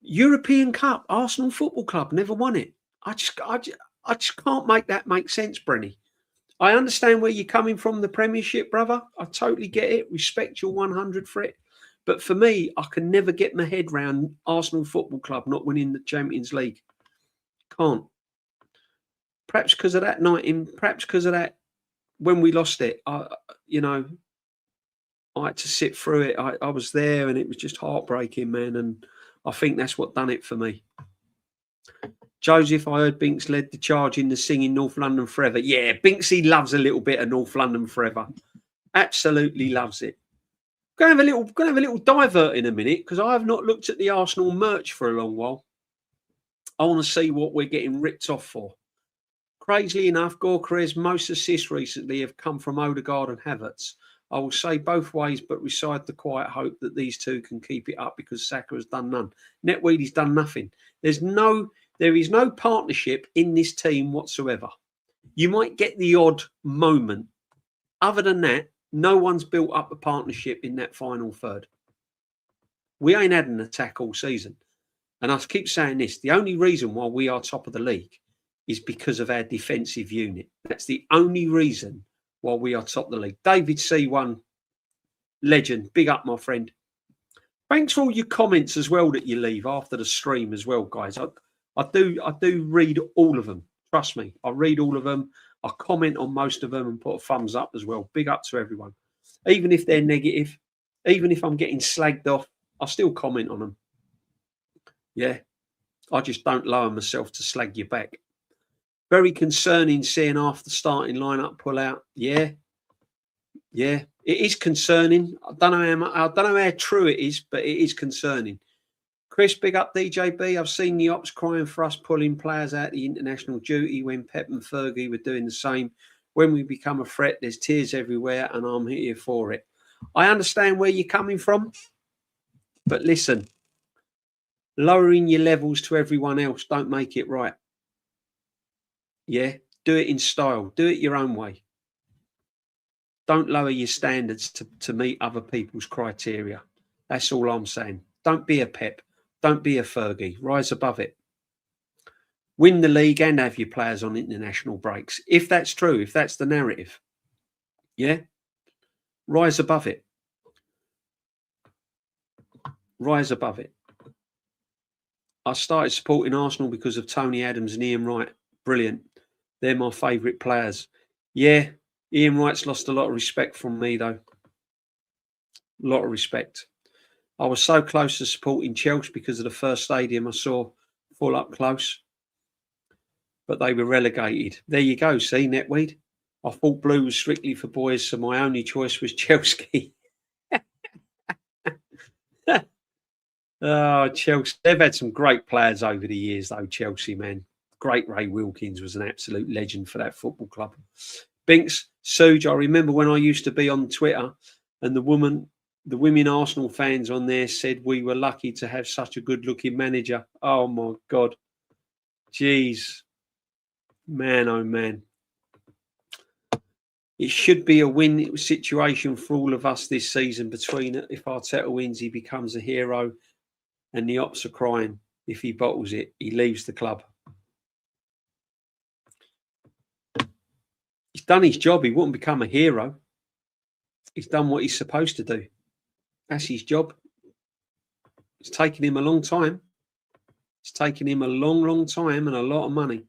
European Cup, Arsenal Football Club, never won it. I just can't make that make sense, Brenny. I understand where you're coming from, the Premiership, brother. I totally get it. Respect your 100 for it. But for me, I can never get my head round Arsenal Football Club not winning the Champions League. Can't. Perhaps because of that night, perhaps because of that, when we lost it, I had to sit through it. I was there and it was just heartbreaking, man. And I think that's what done it for me. Joseph, I heard Binks led the charge in the singing North London Forever. Yeah, Binksy loves a little bit of North London Forever. Absolutely loves it. Going to have a little divert in a minute because I have not looked at the Arsenal merch for a long while. I want to see what we're getting ripped off for. Crazily enough, Gorkarez's most assists recently have come from Odegaard and Havertz. I will say both ways, but reside the quiet hope that these two can keep it up because Saka has done none. Netweedy's done nothing. There is no partnership in this team whatsoever. You might get the odd moment. Other than that, no one's built up a partnership in that final third. We ain't had an attack all season. And I keep saying this, the only reason why we are top of the league is because of our defensive unit. That's the only reason why we are top of the league. David C1, legend. Big up, my friend. Thanks for all your comments as well that you leave after the stream as well, guys. I do read all of them. Trust me, I read all of them. I comment on most of them and put a thumbs up as well. Big up to everyone. Even if they're negative, even if I'm getting slagged off, I still comment on them. Yeah, I just don't lower myself to slag you back. Very concerning seeing half the starting lineup pull out. Yeah, Yeah, it is concerning. I don't know how true it is, but it is concerning. Chris, big up DJB. I've seen the ops crying for us pulling players out the international duty when Pep and Fergie were doing the same. When we become a threat, there's tears everywhere, and I'm here for it. I understand where you're coming from, but listen, lowering your levels to everyone else don't make it right. Yeah, do it in style. Do it your own way. Don't lower your standards to meet other people's criteria. That's all I'm saying. Don't be a Pep. Don't be a Fergie. Rise above it. Win the league and have your players on international breaks. If that's true, if that's the narrative. Yeah? Rise above it. Rise above it. I started supporting Arsenal because of Tony Adams and Ian Wright. Brilliant. They're my favourite players. Yeah, Ian Wright's lost a lot of respect from me, though. A lot of respect. I was so close to supporting Chelsea because of the first stadium I saw full up close. But they were relegated. There you go, see, Netweed. I thought blue was strictly for boys, so my only choice was Chelsea. Oh, Chelsea. They've had some great players over the years, though, Chelsea, man. Great Ray Wilkins was an absolute legend for that football club. Binks, Suge, I remember when I used to be on Twitter and the women Arsenal fans on there said we were lucky to have such a good-looking manager. Oh, my God. Jeez. Man, oh, man. It should be a win situation for all of us this season between if Arteta wins, he becomes a hero and the ops are crying. If he bottles it, he leaves the club. He's done his job. He wouldn't become a hero. He's done what he's supposed to do. That's his job. It's taken him a long time. It's taken him a long, long time and a lot of money.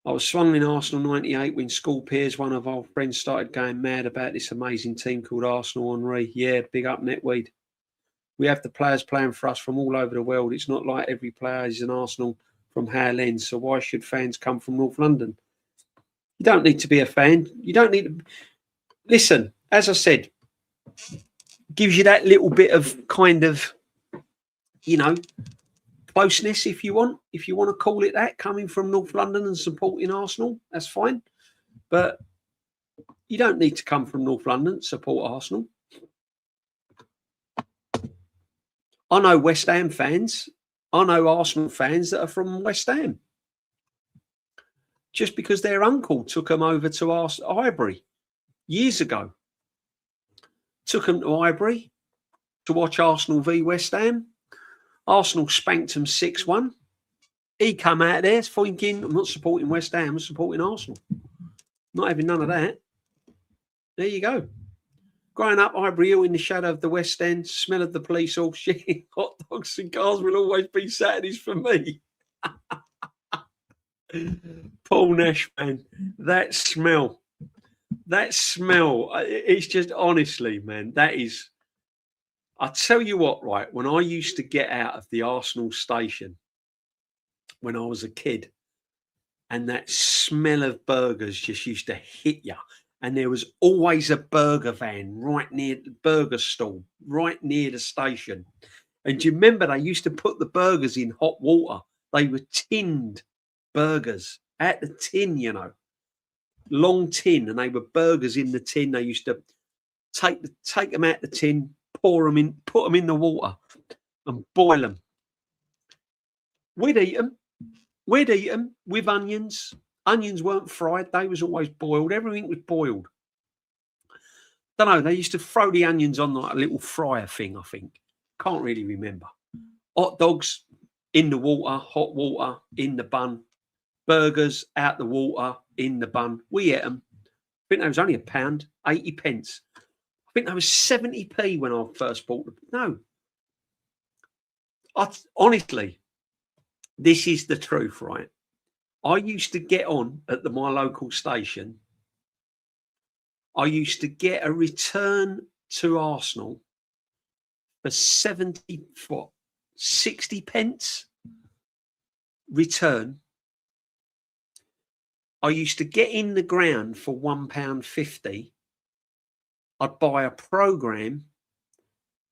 I was swung in Arsenal 98 when school peers, one of our friends, started going mad about this amazing team called Arsenal Henry. Yeah, big up Netweed. We have the players playing for us from all over the world. It's not like every player is an Arsenal from Hale End. So why should fans come from North London? You don't need to be a fan. You don't need to... Listen, as I said, gives you that little bit of kind of, closeness, if you want to call it that, coming from North London and supporting Arsenal, that's fine. But you don't need to come from North London to support Arsenal. I know West Ham fans. I know Arsenal fans that are from West Ham. Just because their uncle took them over to Highbury years ago. Took them to Highbury to watch Arsenal v West Ham. Arsenal spanked them 6-1. He come out there thinking, I'm not supporting West Ham, I'm supporting Arsenal. Not having none of that. There you go. Growing up Highbury Hill in the shadow of the West End, smell of the police all shitting hot dogs and cars will always be Saturdays for me. Paul Nash, man. That smell. It's just, honestly, man, that is... I tell you what, right, when I used to get out of the Arsenal station when I was a kid, and that smell of burgers just used to hit you, and there was always a burger van right near the burger stall, right near the station. And do you remember they used to put the burgers in hot water? They were tinned burgers at the tin, long tin, and they were burgers in the tin. They used to take them out the tin, pour them in, put them in the water and boil them. We'd eat them with onions. Onions weren't fried. They was always boiled. Everything was boiled. Don't know. They used to throw the onions on like a little fryer thing, I think. Can't really remember. Hot dogs in the water, hot water in the bun. Burgers out the water in the bun. We ate them. I think that was only £1, 80 pence. I think that was 70p when I first bought them. No. Honestly, this is the truth, right? I used to get on at my local station. I used to get a return to Arsenal for 60 pence return. I used to get in the ground for £1.50 I'd buy a programme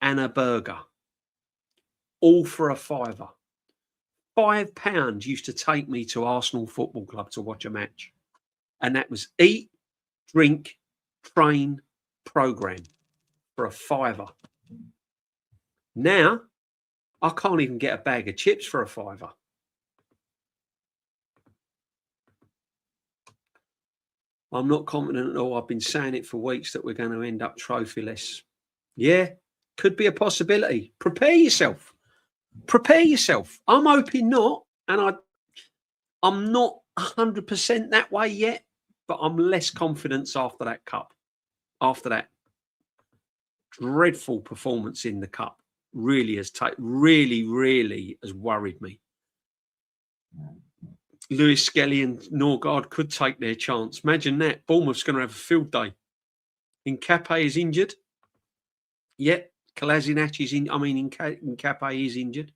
and a burger, all for a £5. £5 used to take me to Arsenal Football Club to watch a match. And that was eat, drink, train, programme for a £5. Now, I can't even get a bag of chips for a £5. I'm not confident at all. I've been saying it for weeks that we're going to end up trophyless. Yeah, could be a possibility. Prepare yourself. Prepare yourself. I'm hoping not, and I'm not 100% that way yet, but I'm less confident after that cup. After that dreadful performance in the cup, really has worried me. Lewis Skelly and Norgard could take their chance. Imagine that. Bournemouth's going to have a field day. Nkape is injured. Yep. Kolasinac is in. Nkape is injured.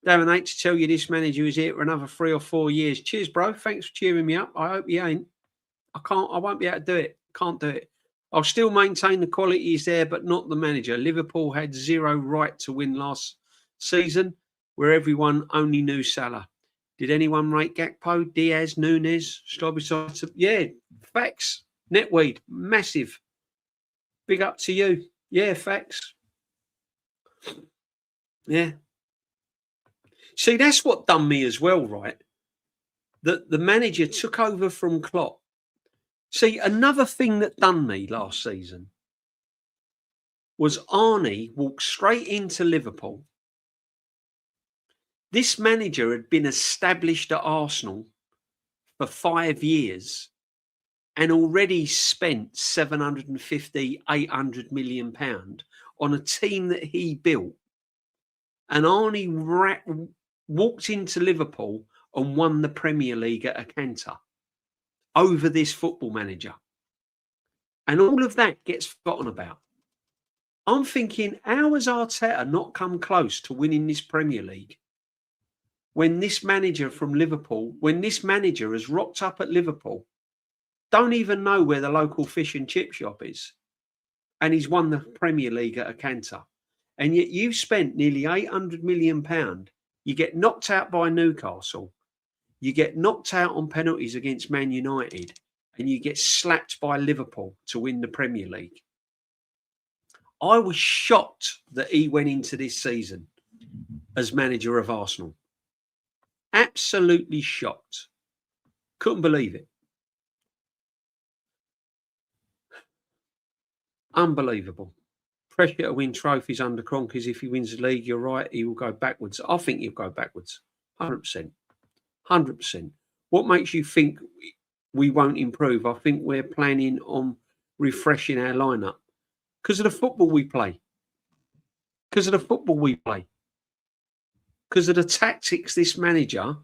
Darren, I hate to tell you this manager is here for another 3 or 4 years. Cheers, bro. Thanks for cheering me up. I hope you ain't. I won't be able to do it. Can't do it. I'll still maintain the quality is there, but not the manager. Liverpool had zero right to win last season, where everyone only knew Salah. Did anyone rate Gakpo, Diaz, Nunes? Yeah, facts. Netweed, massive. Big up to you. Yeah, facts. Yeah. See, that's what done me as well, right? That the manager took over from Klopp. See, another thing that done me last season was Arnie walked straight into Liverpool. This manager had been established at Arsenal for 5 years and already spent 750, 800 million pound on a team that he built. And Arnie walked into Liverpool and won the Premier League at a canter over this football manager. And all of that gets forgotten about. I'm thinking, how has Arteta not come close to winning this Premier League? When this manager from Liverpool, when this manager has rocked up at Liverpool, don't even know where the local fish and chip shop is, and he's won the Premier League at a canter. And yet you've spent nearly 800 million pound. You get knocked out by Newcastle. You get knocked out on penalties against Man United, and you get slapped by Liverpool to win the Premier League. I was shocked that he went into this season as manager of Arsenal. Absolutely shocked. Couldn't believe it. Unbelievable. Pressure to win trophies under Kroenke. If he wins the league, you're right, he will go backwards. I think he'll go backwards. 100%. 100%. What makes you think we won't improve? I think we're planning on refreshing our lineup because of the football we play. Because of the football we play. Because of the tactics this manager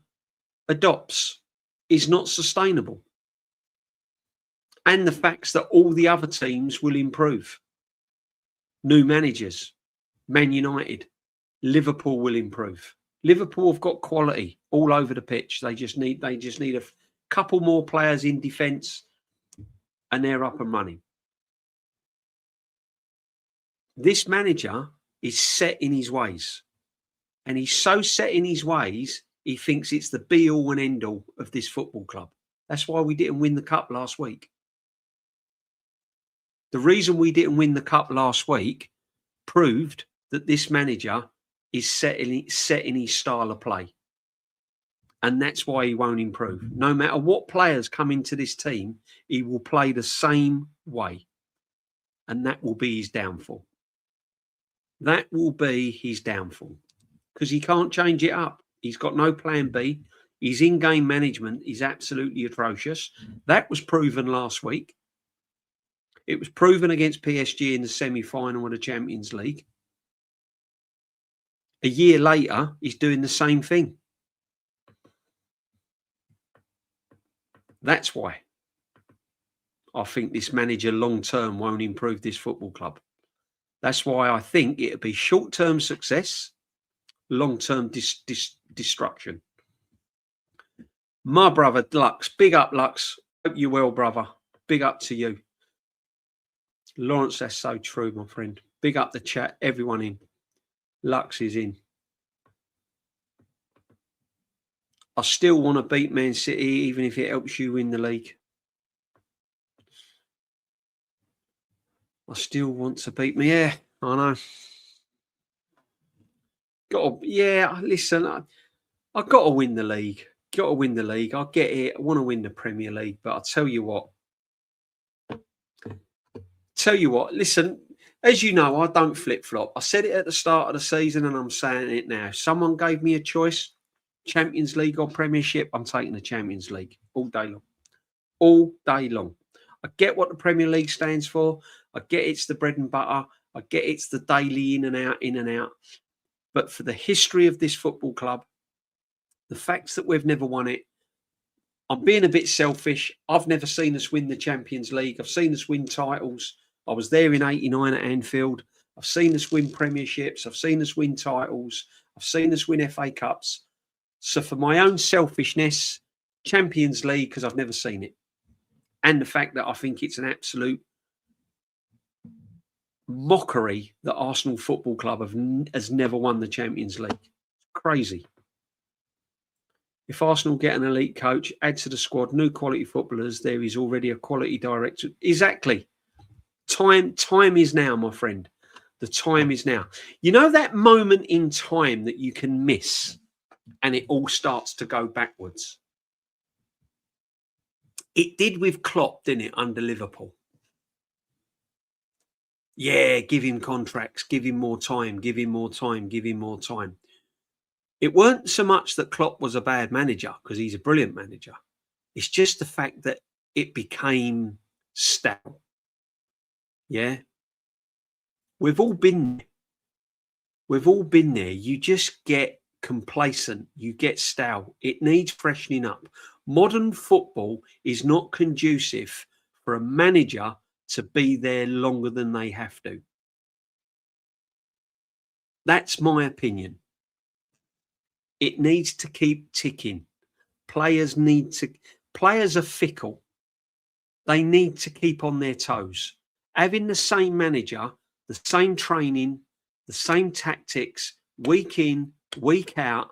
adopts is not sustainable. And the facts that all the other teams will improve. New managers, Man United, Liverpool will improve. Liverpool have got quality all over the pitch. They just need a couple more players in defence and they're up and running. This manager is set in his ways. And he's so set in his ways, he thinks it's the be-all and end-all of this football club. That's why we didn't win the cup last week. The reason we didn't win the cup last week proved that this manager is set in his style of play. And that's why he won't improve. No matter what players come into this team, he will play the same way. And that will be his downfall. That will be his downfall. Because he can't change it up. He's got no plan B. His in-game management is absolutely atrocious. That was proven last week. It was proven against PSG in the semi-final of the Champions League. A year later, he's doing the same thing. That's why I think this manager long-term won't improve this football club. That's why I think it'll be short-term success, long-term destruction. My brother, Lux. Big up, Lux. Hope you're well, brother. Big up to you. Lawrence, that's so true, my friend. Big up the chat. Everyone in. Lux is in. I still want to beat Man City, even if it helps you win the league. I still want to beat me. Yeah, I know. Listen, I've got to win the league. Got to win the league. I get it. I want to win the Premier League, but I'll tell you what. Listen, as you know, I don't flip-flop. I said it at the start of the season and I'm saying it now. If someone gave me a choice, Champions League or Premiership, I'm taking the Champions League all day long. All day long. I get what the Premier League stands for. I get it's the bread and butter. I get it's the daily in and out. But for the history of this football club, the facts that we've never won it, I'm being a bit selfish. I've never seen us win the Champions League. I've seen us win titles. I was there in '89 at Anfield. I've seen us win premierships. I've seen us win titles. I've seen us win FA Cups. So for my own selfishness, Champions League, because I've never seen it. And the fact that I think it's an absolute mockery that Arsenal Football Club has never won the Champions League. Crazy. If Arsenal get an elite coach, add to the squad, new quality footballers, there is already a quality director. Exactly. Time is now, my friend. The time is now. You know that moment in time that you can miss and it all starts to go backwards? It did with Klopp, didn't it, under Liverpool? Yeah, give him contracts, give him more time, give him more time, give him more time. It weren't so much that Klopp was a bad manager, because he's a brilliant manager. It's just the fact that it became stale. Yeah. We've all been there. We've all been there. You just get complacent. You get stale. It needs freshening up. Modern football is not conducive for a manager to be there longer than they have to. That's my opinion. It needs to keep ticking. Players are fickle. They need to keep on their toes. Having the same manager, the same training, the same tactics, week in, week out,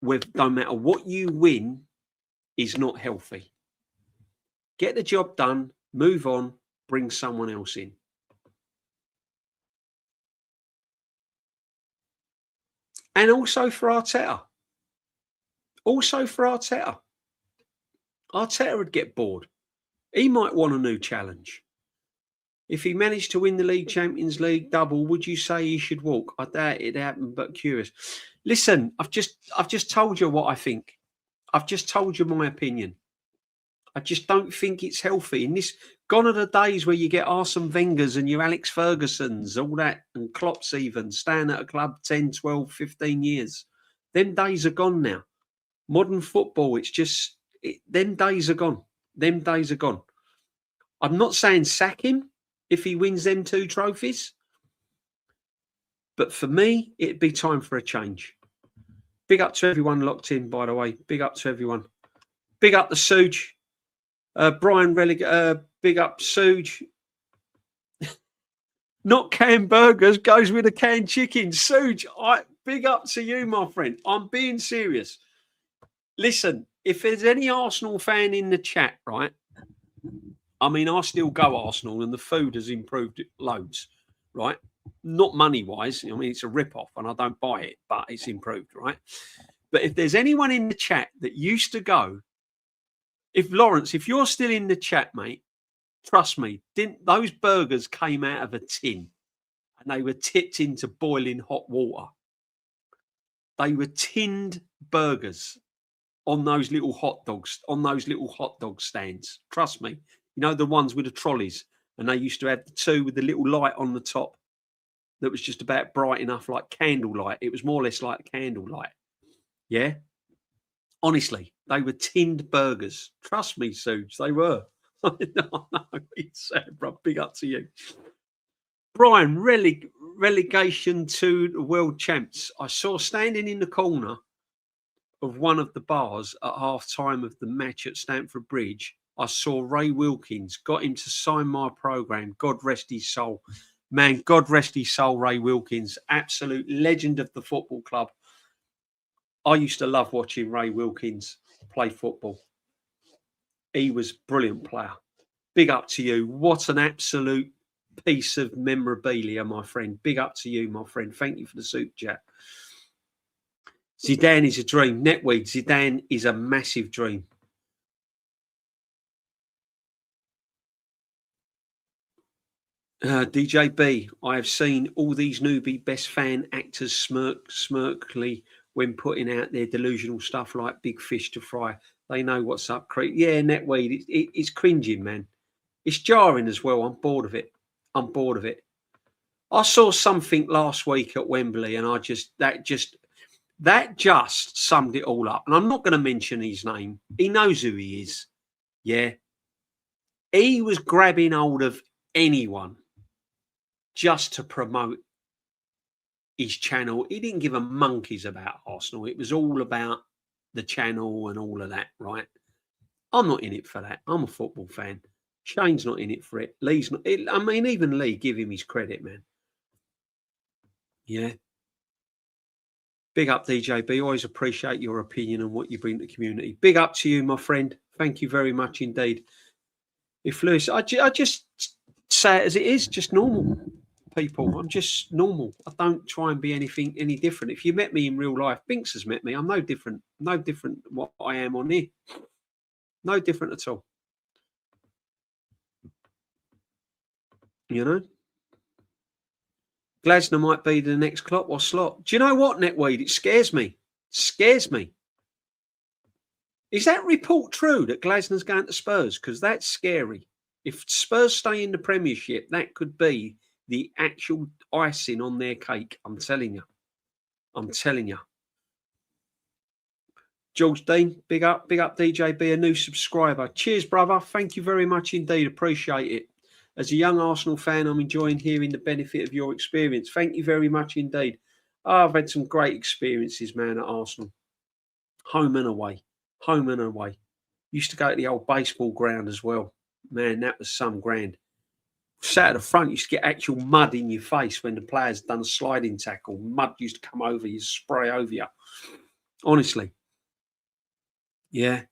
with no matter what you win, is not healthy. Get the job done, move on, bring someone else in. And also for Arteta. Arteta would get bored. He might want a new challenge. If he managed to win the league, Champions League double, would you say he should walk? I doubt it happened, but curious. Listen, I've just told you what I think. I've just told you my opinion. I just don't think it's healthy. In this, gone are the days where you get Arsene Wenger's and your Alex Ferguson's, all that, and Klopp's even, staying at a club 10, 12, 15 years. Them days are gone now. Modern football, it's just, them days are gone. Them days are gone. I'm not saying sack him if he wins them 2 trophies. But for me, it'd be time for a change. Big up to everyone locked in, by the way. Big up to everyone. Big up the Suge. Brian Relic, big up Suge. Not canned burgers, goes with a canned chicken. Suge, big up to you, my friend. I'm being serious. Listen, if there's any Arsenal fan in the chat, right? I mean, I still go Arsenal and the food has improved loads, right? Not money-wise. I mean, it's a rip-off and I don't buy it, but it's improved, right? But if there's anyone in the chat that used to go, Lawrence, if you're still in the chat, mate, trust me, those burgers came out of a tin and they were tipped into boiling hot water. They were tinned burgers on those little hot dog stands. Trust me. You know, the ones with the trolleys, and they used to have the 2 with the little light on the top that was just about bright enough, like candlelight. It was more or less like candlelight. Yeah. Honestly, they were tinned burgers. Trust me, Suge, they were. No, it's sad, bro. Big up to you. Brian, relegation to the world champs. I saw standing in the corner of one of the bars at half time of the match at Stamford Bridge. I saw Ray Wilkins, got him to sign my program. God rest his soul. Man, God rest his soul, Ray Wilkins, absolute legend of the football club. I used to love watching Ray Wilkins play football. He was a brilliant player. Big up to you. What an absolute piece of memorabilia, my friend. Big up to you, my friend. Thank you for the super chat. Zidane is a dream. Netweed, Zidane is a massive dream. DJB, I have seen all these newbie best fan actors smirkly when putting out their delusional stuff like big fish to fry. They know what's up. Yeah, Netweed, it's cringing, man. It's jarring as well. I'm bored of it. I saw something last week at Wembley, and that just summed it all up. And I'm not going to mention his name. He knows who he is. Yeah. He was grabbing hold of anyone just to promote his channel. He didn't give a monkeys about Arsenal. It was all about the channel and all of that, right? I'm not in it for that. I'm a football fan. Shane's not in it for it. Lee's not. I mean, even Lee, give him his credit, man. Yeah. Big up, DJB. Always appreciate your opinion and what you bring to the community. Big up to you, my friend. Thank you very much indeed. If Lewis, I just say it as it is, just normal people. I'm just normal. I don't try and be any different. If you met me in real life, Binks has met me. I'm no different what I am on here. No different at all. You know? Glasner might be the next Klopp or Slot. Do you know what, Netweed? It scares me. Is that report true that Glasner's going to Spurs? Because that's scary. If Spurs stay in the Premiership, that could be the actual icing on their cake. I'm telling you. George Dean, big up DJB, a new subscriber. Cheers, brother. Thank you very much indeed. Appreciate it. As a young Arsenal fan, I'm enjoying hearing the benefit of your experience. Thank you very much indeed. I've had some great experiences, man, at Arsenal. Home and away. Used to go to the old baseball ground as well. Man, that was some grand. Sat at the front, used to get actual mud in your face when the players done a sliding tackle. Mud used to come over you, spray over you. Honestly. Yeah.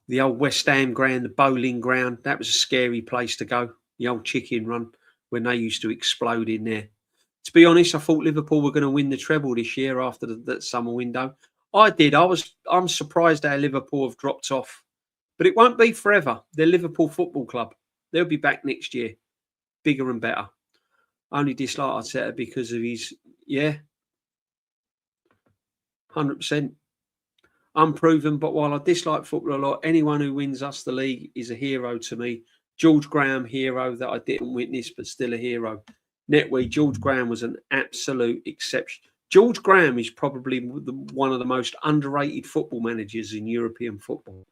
The old West Ham ground, the bowling ground, that was a scary place to go. The old chicken run when they used to explode in there. To be honest, I thought Liverpool were going to win the treble this year after that summer window. I did. I'm surprised how Liverpool have dropped off. But it won't be forever. They're Liverpool Football Club. They'll be back next year. Bigger and better. Only dislike Arteta because of his, 100%. Unproven, but while I dislike football a lot, anyone who wins us the league is a hero to me. George Graham, hero that I didn't witness, but still a hero. Netweed, George Graham was an absolute exception. George Graham is probably one of the most underrated football managers in European football.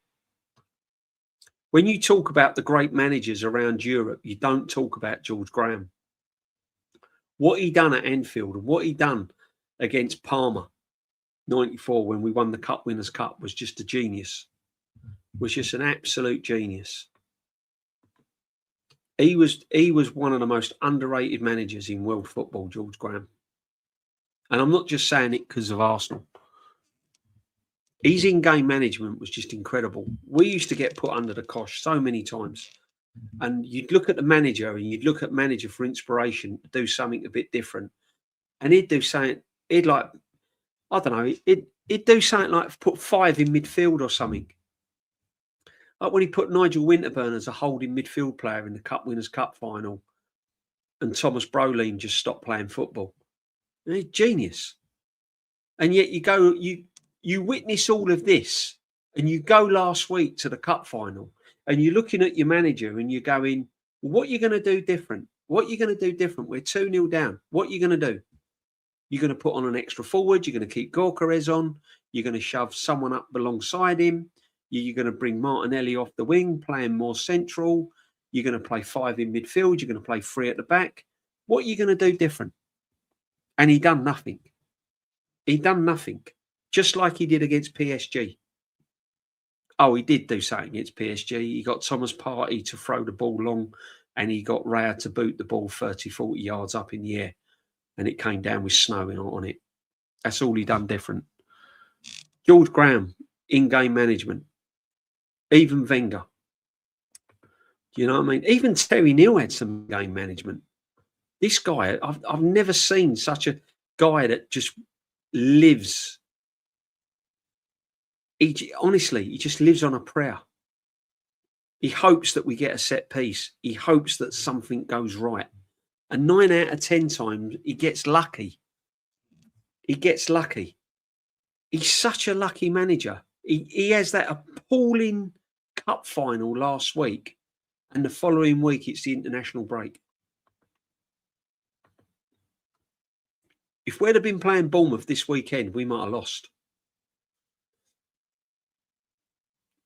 When you talk about the great managers around Europe, you don't talk about George Graham. What he done at Anfield and what he done against Parma, 94, when we won the Cup Winners' Cup, was just a genius. Was just an absolute genius. He was one of the most underrated managers in world football, George Graham. And I'm not just saying it because of Arsenal. His in-game management was just incredible. We used to get put under the cosh so many times. And you'd look at the manager and you'd look at manager for inspiration to do something a bit different. And he'd do something, he'd do something like put 5 in midfield or something. Like when he put Nigel Winterburn as a holding midfield player in the Cup Winners' Cup final and Thomas Brolin just stopped playing football. He's genius. And yet you witness all of this and you go last week to the cup final and you're looking at your manager and you're going, well, what are you going to do different? We're 2-0 down. What are you going to do? You're going to put on an extra forward. You're going to keep Gorkarez on. You're going to shove someone up alongside him. You're going to bring Martinelli off the wing, playing more central. You're going to play 5 in midfield. You're going to play 3 at the back. What are you going to do different? And he done nothing. Just like he did against PSG. Oh, he did do something against PSG. He got Thomas Partey to throw the ball long, and he got Raya to boot the ball 30, 40 yards up in the air, and it came down with snow on it. That's all he done different. George Graham, in-game management. Even Wenger. Do you know what I mean? Even Terry Neal had some game management. This guy, I've never seen such a guy that just lives. Honestly, he just lives on a prayer. He hopes that we get a set piece. He hopes that something goes right. And 9 out of 10 times, he gets lucky. He gets lucky. He's such a lucky manager. He has that appalling cup final last week, and the following week it's the international break. If we'd have been playing Bournemouth this weekend, we might have lost.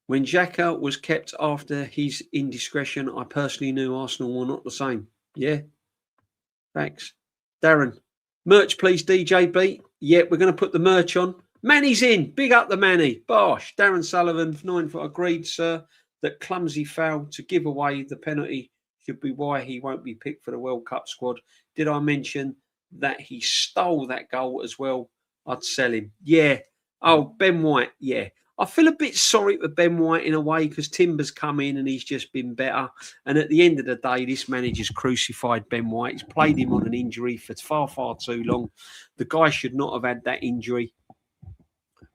When Xhaka was kept after his indiscretion, I personally knew Arsenal were not the same. Yeah. Thanks. Darren. Merch, please, DJB. Yeah, we're going to put the merch on. Manny's in. Big up the Manny. Bosh. Darren Sullivan, 9 foot. Agreed, sir. That clumsy foul to give away the penalty should be why he won't be picked for the World Cup squad. Did I mention that he stole that goal as well? I'd sell him. Yeah. Oh, Ben White. Yeah. I feel a bit sorry for Ben White in a way because Timber's come in and he's just been better. And at the end of the day, this manager's crucified Ben White. He's played him on an injury for far, far too long. The guy should not have had that injury.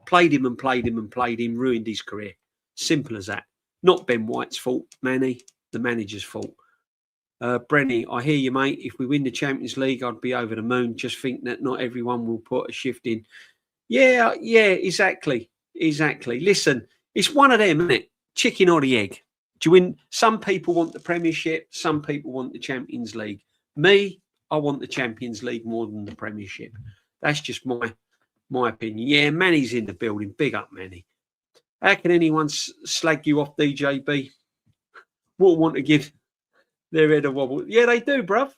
Played him and played him and played him, ruined his career. Simple as that. Not Ben White's fault, Manny. The manager's fault. Brenny, I hear you, mate. If we win the Champions League, I'd be over the moon. Just think that not everyone will put a shift in. Yeah, exactly. Exactly. Listen, it's one of them, isn't it? Chicken or the egg. Do you win? Some people want the Premiership. Some people want the Champions League. Me, I want the Champions League more than the Premiership. That's just my opinion. Yeah, Manny's in the building. Big up, Manny. How can anyone slag you off, DJB? Wouldn't want to give their head a wobble. Yeah, they do, bruv.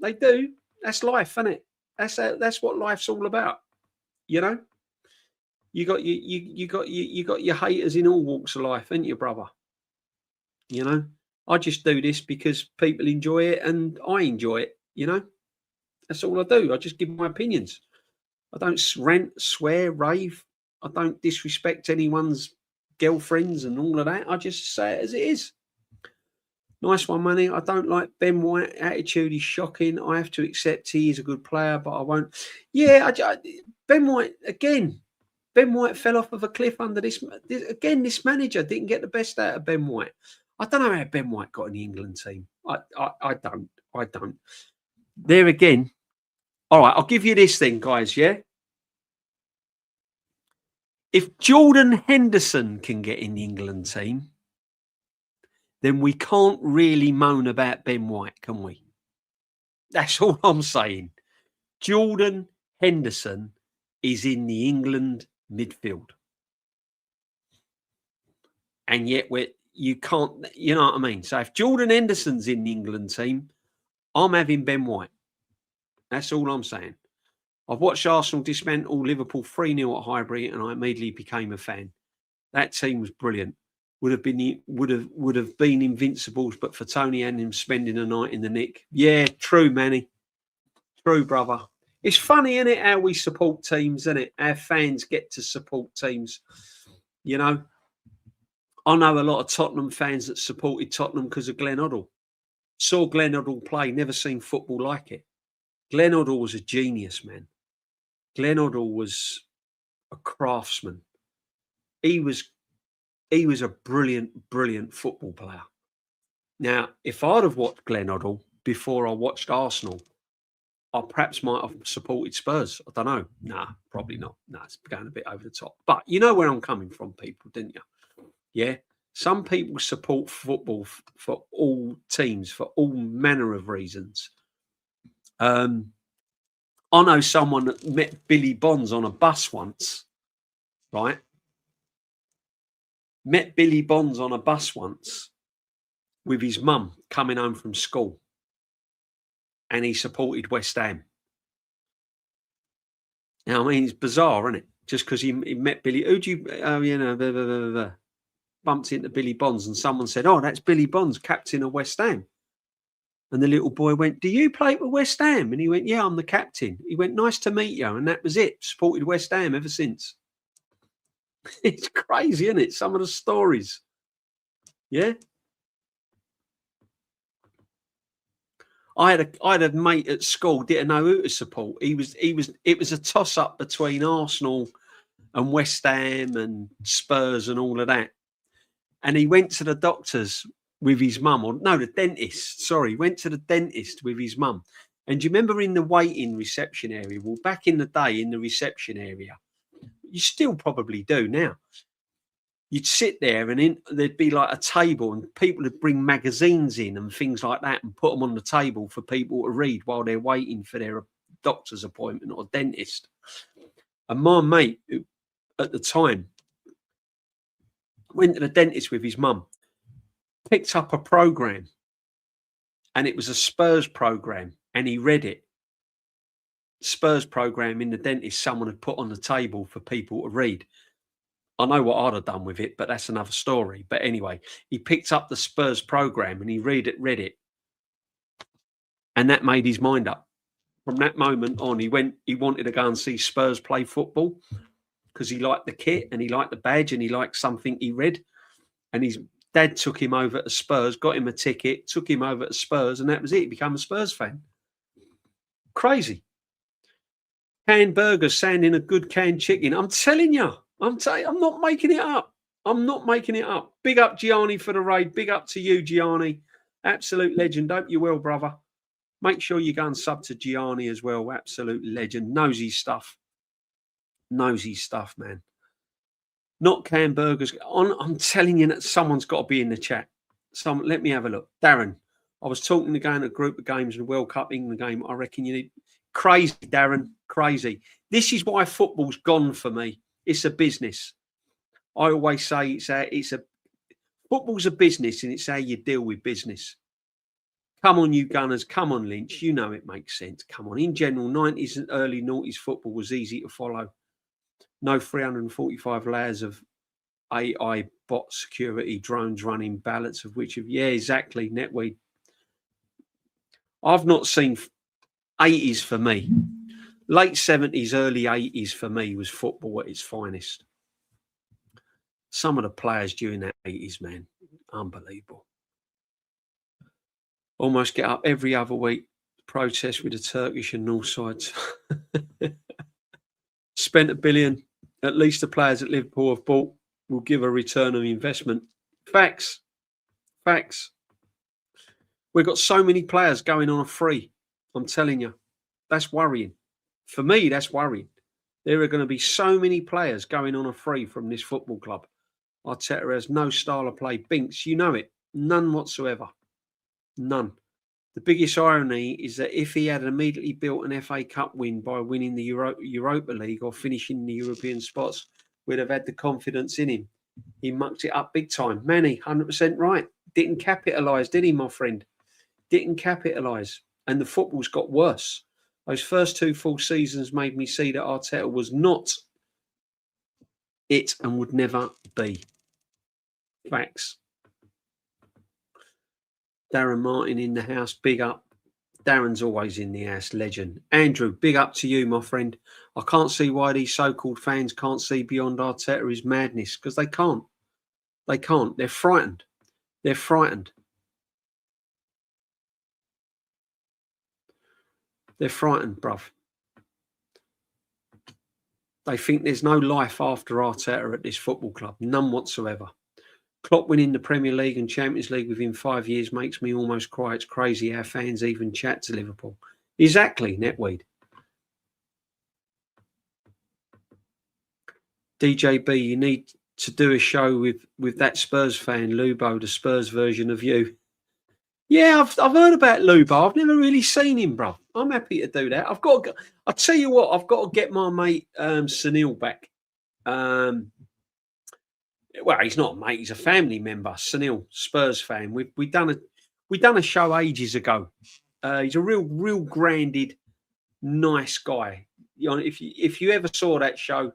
They do. That's life, isn't it? That's what life's all about. You know? You got your haters in all walks of life, ain't you, brother? You know, I just do this because people enjoy it and I enjoy it. You know, that's all I do. I just give my opinions. I don't rant, swear, rave. I don't disrespect anyone's girlfriends and all of that. I just say it as it is. Nice one, Manny. I don't like Ben White. Attitude is shocking. I have to accept he is a good player, but I won't. Yeah, Ben White again. Ben White fell off of a cliff under this. Again, this manager didn't get the best out of Ben White. I don't know how Ben White got in the England team. I don't. There again. All right, I'll give you this thing, guys, yeah? If Jordan Henderson can get in the England team, then we can't really moan about Ben White, can we? That's all I'm saying. Jordan Henderson is in the England midfield. And yet you can't, you know what I mean? So if Jordan Henderson's in the England team, I'm having Ben White. That's all I'm saying. I've watched Arsenal dismantle Liverpool 3-0 at Highbury and I immediately became a fan. That team was brilliant. Would have been invincibles, but for Tony and him spending a night in the Nick. Yeah, true, Manny. True, brother. It's funny, isn't it, how we support teams, isn't it? Our fans get to support teams. You know, I know a lot of Tottenham fans that supported Tottenham because of Glenn Hoddle. Saw Glenn Hoddle play, never seen football like it. Glenn Hoddle was a genius, man. Glenn Hoddle was a craftsman. He was a brilliant, brilliant football player. Now, if I'd have watched Glenn Hoddle before I watched Arsenal, I perhaps might have supported Spurs. I don't know. Nah, probably not. Nah, it's going a bit over the top. But you know where I'm coming from, people, didn't you? Yeah. Some people support football for all teams, for all manner of reasons. I know someone that met Billy Bonds on a bus once, right? Met Billy Bonds on a bus once with his mum coming home from school. And he supported West Ham. Now, I mean, it's bizarre, isn't it? Just because he met Billy. Who do you, oh, you know, blah, blah, blah, blah. bumped into Billy Bonds, and someone said, "Oh, that's Billy Bonds, captain of West Ham." And the little boy went, "Do you play for West Ham?" And he went, "Yeah, I'm the captain." He went, "Nice to meet you." And that was it. Supported West Ham ever since. It's crazy, isn't it? Some of the stories. Yeah. I had a mate at school, didn't know who to support. It was a toss up between Arsenal and West Ham and Spurs and all of that. And he went to the doctors with his mum, or no, the dentist. Sorry, went to the dentist with his mum. And do you remember in the waiting reception area? Well, back in the day, in the reception area, you still probably do now. You'd sit there and there'd be like a table, and people would bring magazines in and things like that and put them on the table for people to read while they're waiting for their doctor's appointment or dentist. And my mate, who, at the time, went to the dentist with his mum, picked up a program, and it was a Spurs program, and he read it. Spurs program in the dentist, someone had put on the table for people to read. I know what I'd have done with it, but that's another story. But anyway, he picked up the Spurs program and he read it. And that made his mind up. From that moment on, he wanted to go and see Spurs play football because he liked the kit and he liked the badge and he liked something he read. And his dad took him over to Spurs, got him a ticket, took him over to Spurs, and that was it. He became a Spurs fan. Crazy. Canned burgers sounding a good canned chicken. I'm telling you. I'm not making it up. I'm not making it up. Big up Gianni for the raid. Big up to you, Gianni. Absolute legend. Hope you well, brother. Make sure you go and sub to Gianni as well. Absolute legend. Knows his stuff. Knows his stuff, man. Not canned burgers. I'm telling you that someone's got to be in the chat. Let me have a look. Darren, I was talking to going to a group of games and World Cup England game. I reckon you need... Crazy, Darren. Crazy. This is why football's gone for me. It's a business. I always say football's a business, and it's how you deal with business. Come on, you Gunners. Come on, Lynch. You know it makes sense. Come on. In general, 90s and early noughties football was easy to follow. No 345 layers of AI bot security, drones running ballots of which yeah, exactly, Netweed. I've not seen 80s for me. Late 70s, early 80s for me was football at its finest. Some of the players during that 80s, man, unbelievable. Almost get up every other week, protest with the Turkish and North sides. Spent $1 billion. At least the players at Liverpool have bought will give a return on investment. Facts. Facts. We've got so many players going on a free. I'm telling you, that's worrying. For me, that's worrying. There are going to be so many players going on a free from this football club. Arteta has no style of play. Binks, you know it. None whatsoever. None. The biggest irony is that if he had immediately built an FA Cup win by winning the Europa League or finishing in the European spots, we'd have had the confidence in him. He mucked it up big time. Manny, 100% right. Didn't capitalise, did he, my friend? Didn't capitalise. And the football's got worse. Those first 2 full seasons made me see that Arteta was not it and would never be. Facts. Darren Martin in the house, big up. Darren's always in the house, legend. Andrew, big up to you, my friend. I can't see why these so-called fans can't see beyond Arteta is madness, because they can't. They can't. They're frightened. They're frightened. They're frightened, bruv. They think there's no life after Arteta at this football club. None whatsoever. Klopp winning the Premier League and Champions League within 5 years makes me almost cry. It's crazy how fans even chat to Liverpool. Exactly, Netweed. DJB, you need to do a show with that Spurs fan, Lubo, the Spurs version of you. Yeah, I've heard about Lubo. I've never really seen him, bro. I'm happy to do that. I'll tell you what, I've got to get my mate Sunil back. Well, he's not a mate, he's a family member. Sunil, Spurs fan. We done a show ages ago. He's a real grounded, nice guy. You know, if you ever saw that show,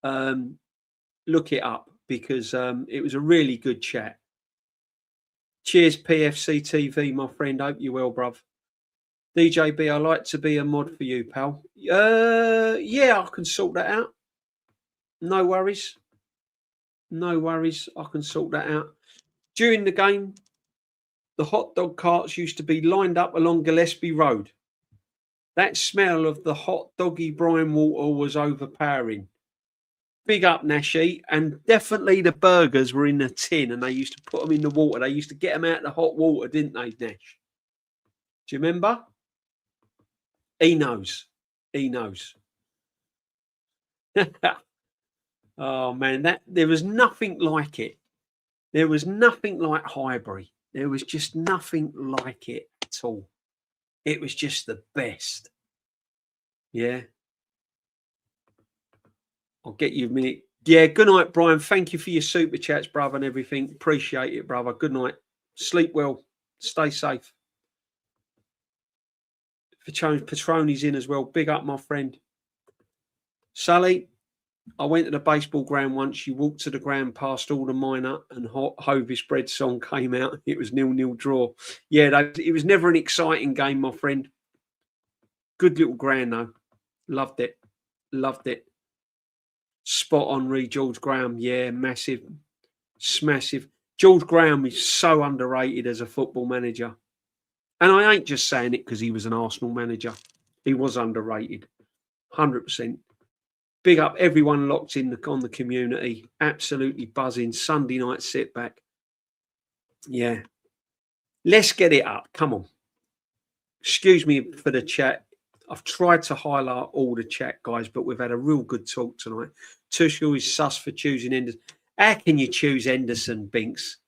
look it up. because it was a really good chat. Cheers, PFC TV, my friend. Hope you're well, bruv. DJB, I like to be a mod for you, pal. Yeah, I can sort that out. No worries. No worries. I can sort that out. During the game, the hot dog carts used to be lined up along Gillespie Road. That smell of the hot doggy brine water was overpowering. Big up, Nashi. And definitely the burgers were in a tin and they used to put them in the water. They used to get them out of the hot water, didn't they, Nash? Do you remember? He knows. He knows. Oh, man, there was nothing like it. There was nothing like Highbury. There was just nothing like it at all. It was just the best. Yeah. I'll get you a minute. Yeah, good night, Brian. Thank you for your super chats, brother, and everything. Appreciate it, brother. Good night. Sleep well. Stay safe. Patroni's in as well. Big up, my friend. Sully, I went to the baseball ground once. You walked to the ground past all the minor and Hovis Bread song came out. It was 0-0 draw. Yeah, it was never an exciting game, my friend. Good little ground, though. Loved it. Loved it. Spot on, read George Graham. Yeah, massive. Smassive. George Graham is so underrated as a football manager. And I ain't just saying it because he was an Arsenal manager. He was underrated. 100%. Big up everyone locked in on the community. Absolutely buzzing. Sunday night sit back. Yeah. Let's get it up. Come on. Excuse me for the chat. I've tried to highlight all the chat, guys, but we've had a real good talk tonight. Tuchel is sus for choosing Henderson. How can you choose Henderson, Binks?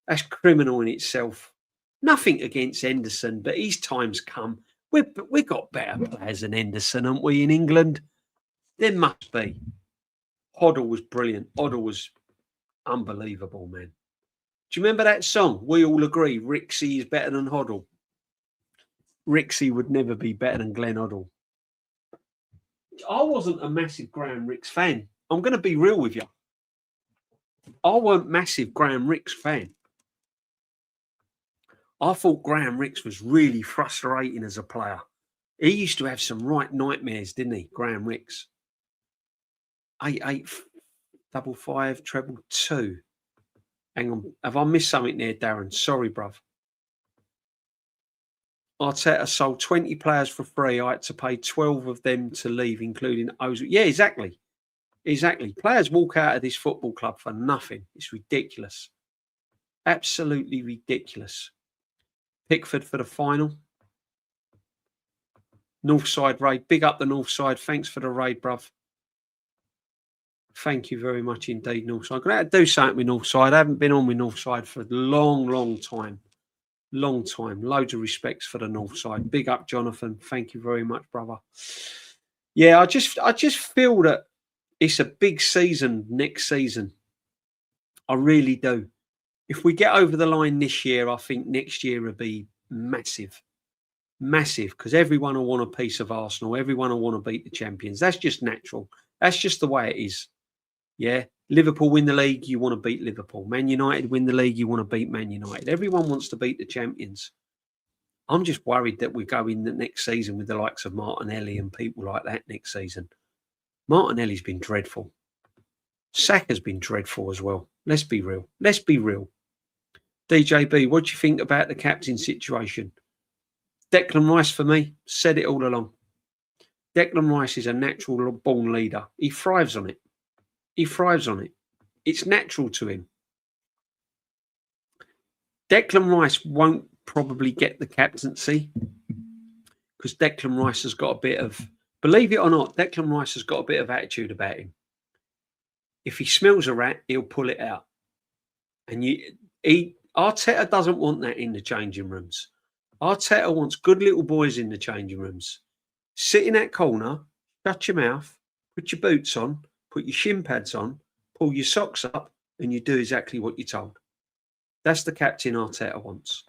That's criminal in itself. Nothing against Henderson, but his time's come. We've got better players than Henderson, haven't we, in England? There must be. Hoddle was brilliant. Hoddle was unbelievable, man. Do you remember that song? We all agree Rixie is better than Hoddle. Rixie would never be better than Glenn Hoddle. I wasn't a massive Graham Rix fan. I'm going to be real with you. I weren't massive Graham Rix fan. I thought Graham Rix was really frustrating as a player. He used to have some right nightmares, didn't he, Graham Rix? 8855 treble 2. Hang on. Have I missed something there, Darren? Sorry, bruv. Arteta sold 20 players for free. I had to pay 12 of them to leave, including Ozil. Yeah, exactly. Exactly. Players walk out of this football club for nothing. It's ridiculous. Absolutely ridiculous. Pickford for the final. Northside raid. Big up the Northside. Thanks for the raid, bruv. Thank you very much indeed, Northside. I'm going to have to do something with Northside. I haven't been on with Northside for a long, long time. Long time. Loads of respects for the Northside. Big up, Jonathan. Thank you very much, brother. Yeah, I just feel that it's a big season next season. I really do. If we get over the line this year, I think next year will be massive. Massive, because everyone will want a piece of Arsenal. Everyone will want to beat the champions. That's just natural. That's just the way it is. Yeah. Liverpool win the league, you want to beat Liverpool. Man United win the league, you want to beat Man United. Everyone wants to beat the champions. I'm just worried that we go in the next season with the likes of Martinelli and people like that next season. Martinelli's been dreadful. Saka's been dreadful as well. Let's be real. Let's be real. DJB, what do you think about the captain situation? Declan Rice for me, said it all along. Declan Rice is a natural born leader. He thrives on it. He thrives on it. It's natural to him. Declan Rice won't probably get the captaincy because Declan Rice has got a bit of, believe it or not, Declan Rice has got a bit of attitude about him. If he smells a rat, he'll pull it out. And Arteta doesn't want that in the changing rooms. Arteta wants good little boys in the changing rooms. Sit in that corner, shut your mouth, put your boots on, put your shin pads on, pull your socks up, and you do exactly what you're told. That's the captain Arteta wants.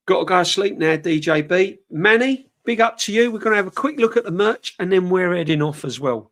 Got to go to sleep now, DJB. Manny, big up to you. We're going to have a quick look at the merch, and then we're heading off as well.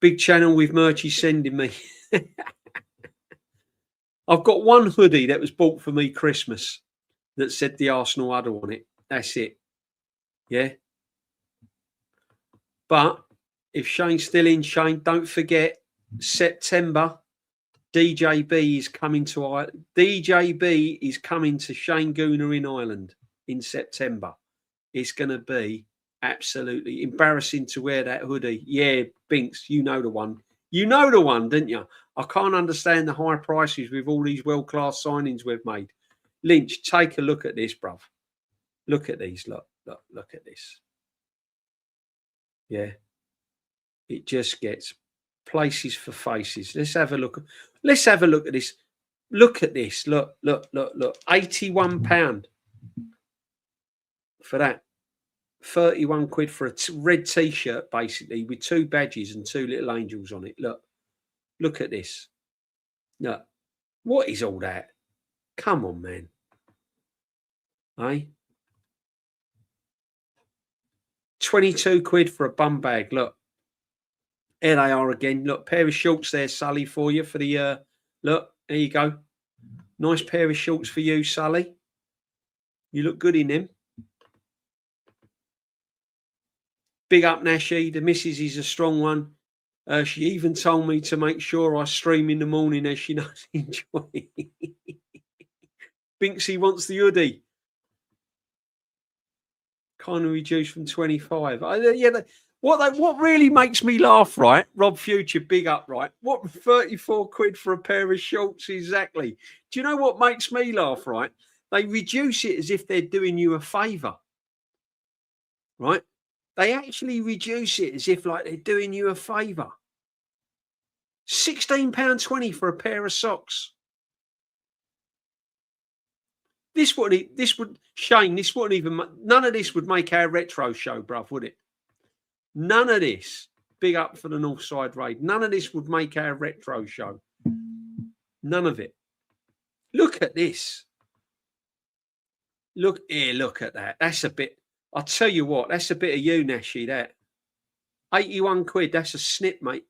Big channel with merch he's sending me. I've got one hoodie that was bought for me Christmas that said the Arsenal huddle on it. That's it. Yeah. But if Shane's still in, Shane, don't forget September. DJB is coming to DJB is coming to Shane Gooner in Ireland in September. It's going to be absolutely embarrassing to wear that hoodie. Yeah, Binks, you know the one. You know the one, didn't you? I can't understand the high prices with all these world-class signings we've made. Lynch, take a look at this, bruv. Look at these. Look at this. Yeah. It just gets places for faces. Let's have a look. Let's have a look at this. Look at this. Look. £81 for that. 31 quid for a red t-shirt, basically, with 2 badges and 2 little angels on it. Look at this. Look. What is all that? Come on, man. Eh? 22 quid for a bum bag. Look. Here they are again. Look, pair of shorts there, Sully, for you for the look, there you go. Nice pair of shorts for you, Sully. You look good in them. Big up, Nashi. The missus is a strong one. She even told me to make sure I stream in the morning as she knows I enjoy it. Binksy wants the hoodie. Kind of reduced from 25. What really makes me laugh, right? Rob Future, big up, right? What 34 quid for a pair of shorts exactly? Do you know what makes me laugh, right? They reduce it as if they're doing you a favour, right? They actually reduce it as if like they're doing you a favour. £16.20 for a pair of socks. This would Shane. This wouldn't even. None of this would make our retro show, bruv, would it? None of this. Big up for the Northside Raid. None of this would make our retro show. None of it. Look at this. Look here. Look at that. That's a bit. I'll tell you what. That's a bit of you, Nashi. That 81 quid. That's a snip, mate.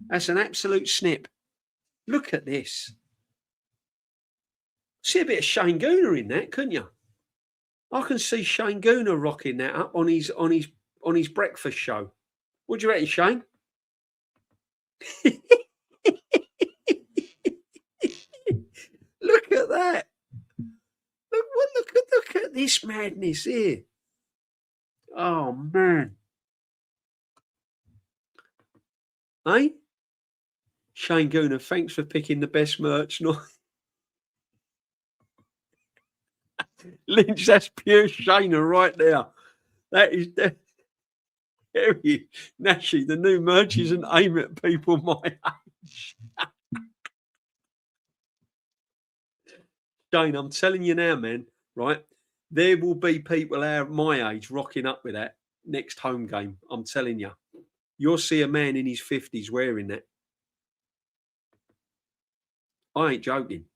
That's an absolute snip. Look at this. See a bit of Shane Gooner in that, couldn't you? I can see Shane Gooner rocking that up on his breakfast show. What do you reckon, Shane? Look at that. Look at this madness here. Oh man. Hey? Shane Gooner, thanks for picking the best merch. Lynch, that's pure Shana right there. That is very Nashi. The new merch isn't aimed at people my age. Shane, I'm telling you now, man, right? There will be people my age rocking up with that next home game. I'm telling you. You'll see a man in his 50s wearing that. I ain't joking.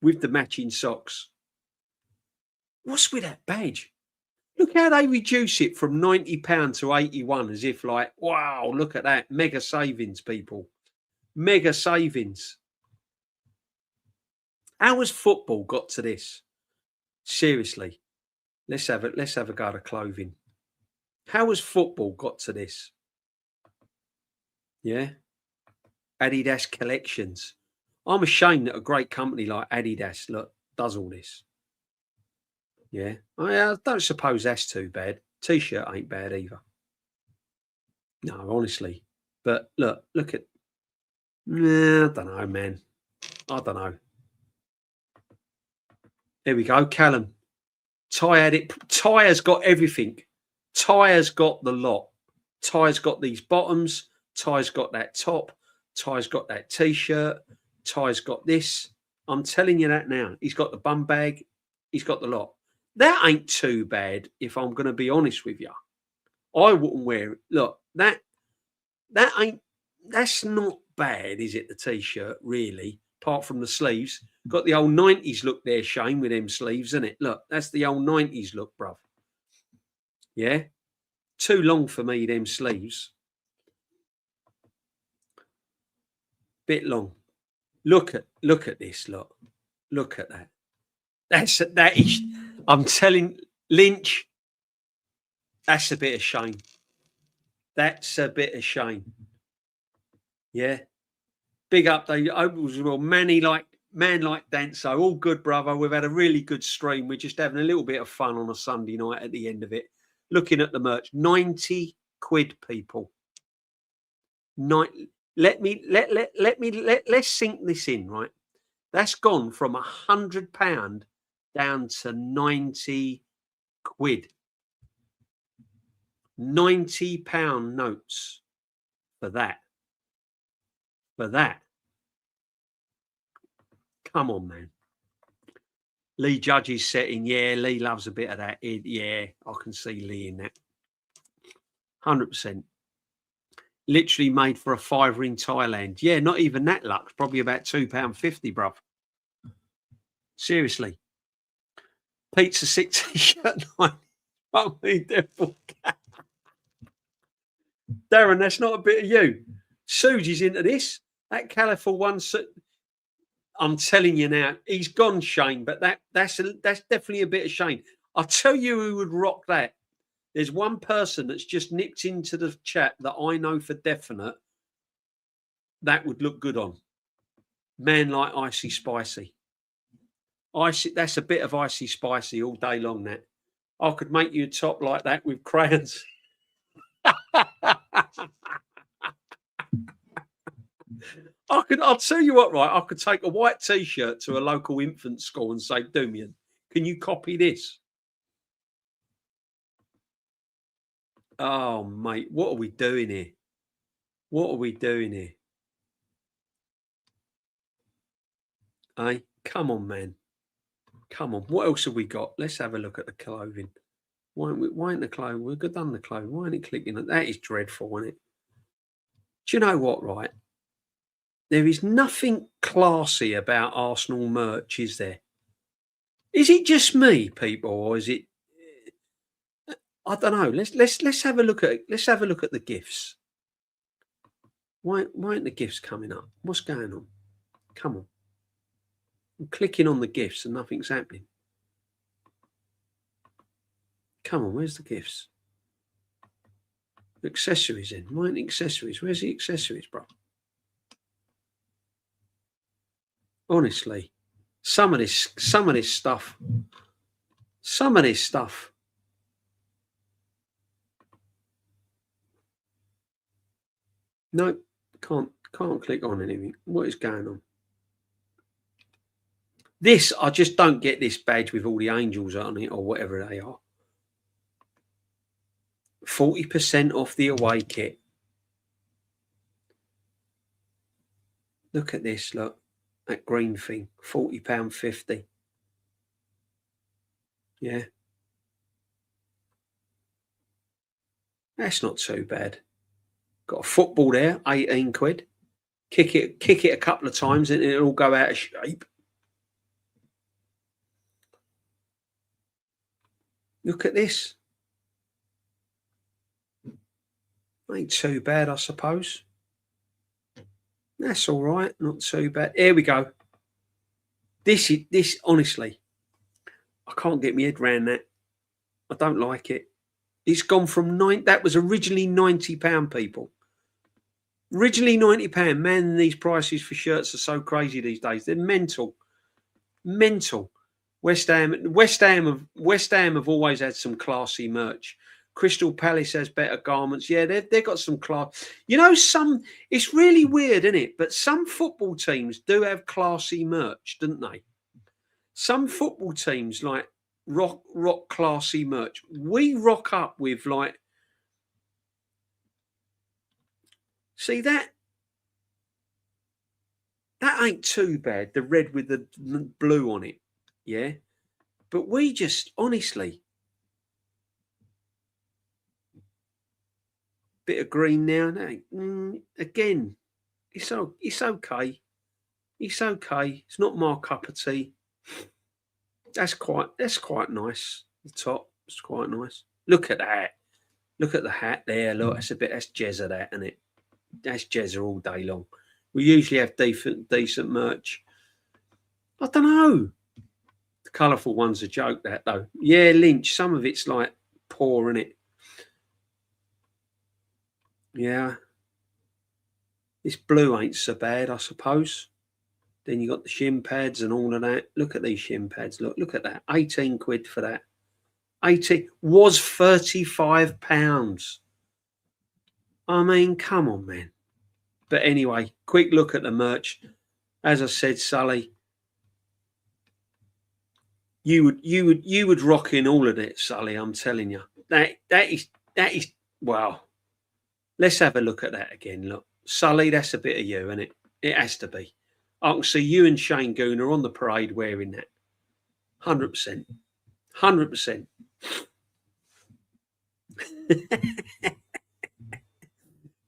With the matching socks. What's with that badge? Look how they reduce it from £90 to 81 as if like, wow, look at that. Mega savings, people. Mega savings. How has football got to this? Seriously. Let's have a go at clothing. How has football got to this? Yeah. Adidas collections. I'm ashamed that a great company like Adidas does all this. Yeah. I don't suppose that's too bad. T-shirt ain't bad either. No, honestly. But look at. Nah, I don't know, man. I don't know. There we go, Callum. Ty had it. Ty has got everything. Ty has got the lot. Ty's got these bottoms. Ty's got that top. Ty's got that T-shirt. Ty's got this. I'm telling you that now. He's got the bum bag. He's got the lot. That ain't too bad, if I'm going to be honest with you. I wouldn't wear it. Look, that's not bad, is it, the T-shirt, really? Apart from the sleeves. Got the old 90s look there, Shane, with them sleeves, isn't it? Look, that's the old 90s look, bruv. Yeah? Too long for me, them sleeves. Bit long. Look at this. Look at that. That is. I'm telling Lynch. That's a bit of shame. That's a bit of shame. Yeah. Big up, they opals as well. Man like Danso. All good, brother. We've had a really good stream. We're just having a little bit of fun on a Sunday night at the end of it. Looking at the merch. 90 quid, people. Let's sink this in, right? That's gone from £100 down to 90 quid. £90 notes for that. Come on, man. Lee Judge's setting. Yeah, Lee loves a bit of that. Yeah, I can see Lee in that. 100%. Literally made for a £5 in Thailand. Yeah, not even that lux. Probably about £2.50, bruv. Seriously. Pizza 6 t-shirt 9. Darren, that's not a bit of you. Suji's into this. That colourful one. I'm telling you now, he's gone Shane, but that's definitely a bit of Shane. I'll tell you who would rock that. There's one person that's just nipped into the chat that I know for definite that would look good on. Man like Icy Spicy. That's a bit of Icy Spicy all day long, that. I could make you a top like that with crayons. I'll tell you what, right? I could take a white t-shirt to a local infant school and say, Doomian, can you copy this? Oh, mate, what are we doing here? What are we doing here? Hey, come on, man. Come on. What else have we got? Let's have a look at the clothing. Why ain't the clothing? We've done the clothing. Why ain't it clicking? That is dreadful, isn't it? Do you know what, right? There is nothing classy about Arsenal merch, is there? Is it just me, people, or is it? I don't know. Let's have a look at it. Let's have a look at the gifts. Why aren't the gifts coming up? What's going on? Come on. I'm clicking on the gifts and nothing's happening. Come on, where's the gifts? Accessories in. Why aren't the accessories? Where's the accessories, bro? Honestly, some of this stuff. No, can't click on anything. What is going on? This, I just don't get this badge with all the angels on it or whatever they are. 40% off the away kit. Look at this, look. That green thing, £40.50. Yeah. That's not too bad. Got a football there, 18 quid. Kick it a couple of times and it'll all go out of shape. Look at this. Ain't too bad, I suppose. That's all right, not too bad. Here we go. This honestly, I can't get my head around that. I don't like it. It's gone from that was originally £90, people. Originally £90. Man, these prices for shirts are so crazy these days. They're mental. West Ham have always had some classy merch. Crystal Palace has better garments. Yeah, they've got some class. You know, it's really weird, isn't it? But some football teams do have classy merch, don't they? Some football teams like rock classy merch. We rock up with like, see that ain't too bad. The red with the blue on it, yeah. But we just honestly. Bit of green now. Again, it's okay. It's okay. It's not my cup of tea. That's quite nice. The top is quite nice. Look at that. Look at the hat there. Look, that's Jezza, that, isn't it? That's Jezza all day long. We usually have decent merch. I don't know. The colourful one's a joke, that though. Yeah, Lynch. Some of it's like poor, isn't it? Yeah. This blue ain't so bad, I suppose. Then you got the shin pads and all of that. Look at these shin pads. Look at that. 18 quid for that. 18 was £35. I mean, come on, man. But anyway, quick look at the merch. As I said, Sully, you would rock in all of it, Sully. I'm telling you. That is wow. Let's have a look at that again. Look, Sully, that's a bit of you, isn't it? It has to be. I can see you and Shane Gooner on the parade wearing that. 100%. 100%.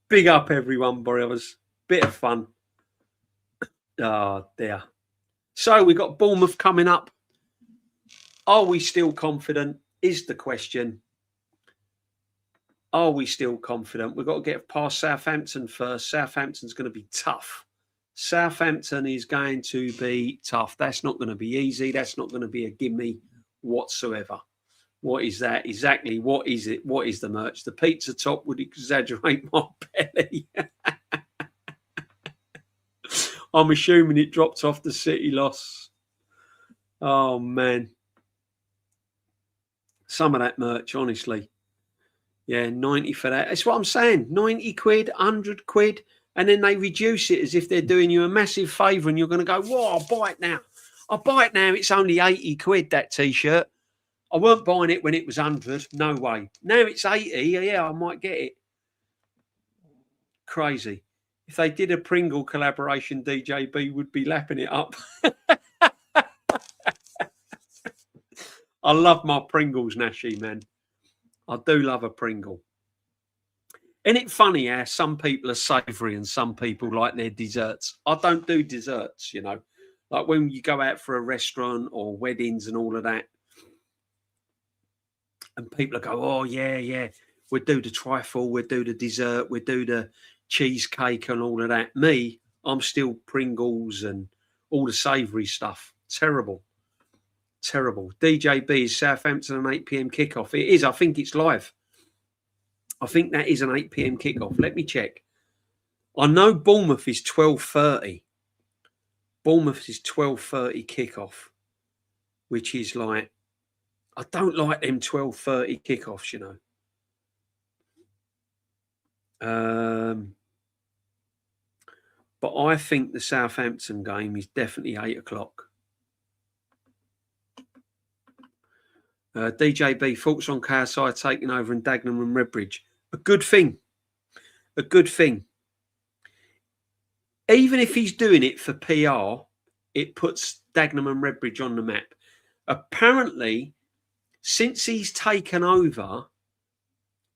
Big up, everyone, brothers. Bit of fun. Oh, dear. So we got Bournemouth coming up. Are we still confident? Is the question. Are we still confident? We've got to get past Southampton first. Southampton's going to be tough. Southampton is going to be tough. That's not going to be easy. That's not going to be a gimme whatsoever. What is that? Exactly. What is it? What is the merch? The pizza top would exaggerate my belly. I'm assuming it dropped off the City loss. Oh, man. Some of that merch, honestly. Yeah, 90 for that. That's what I'm saying. 90 quid, 100 quid. And then they reduce it as if they're doing you a massive favour and you're going to go, whoa, I'll buy it now. I'll buy it now. It's only 80 quid, that T-shirt. I weren't buying it when it was 100. No way. Now it's 80. Yeah, I might get it. Crazy. If they did a Pringle collaboration, DJB would be lapping it up. I love my Pringles, Nashi, man. I do love a Pringle. Isn't it funny how some people are savoury and some people like their desserts? I don't do desserts, you know. Like when you go out for a restaurant or weddings and all of that, and people go, oh, yeah, we'll do the trifle, we'll do the dessert, we'll do the cheesecake and all of that. Me, I'm still Pringles and all the savoury stuff. Terrible. DJB is Southampton an 8 p.m. kickoff. It is. I think it's live. I think that is an 8 p.m. kickoff. Let me check. I know Bournemouth is 12:30. Bournemouth is 12:30 kickoff, which is like, I don't like them 12:30 kickoffs, you know. But I think the Southampton game is definitely 8 o'clock. DJB, thoughts on KSI taking over in Dagenham and Redbridge? A good thing. A good thing. Even if he's doing it for PR, it puts Dagenham and Redbridge on the map. Apparently, since he's taken over,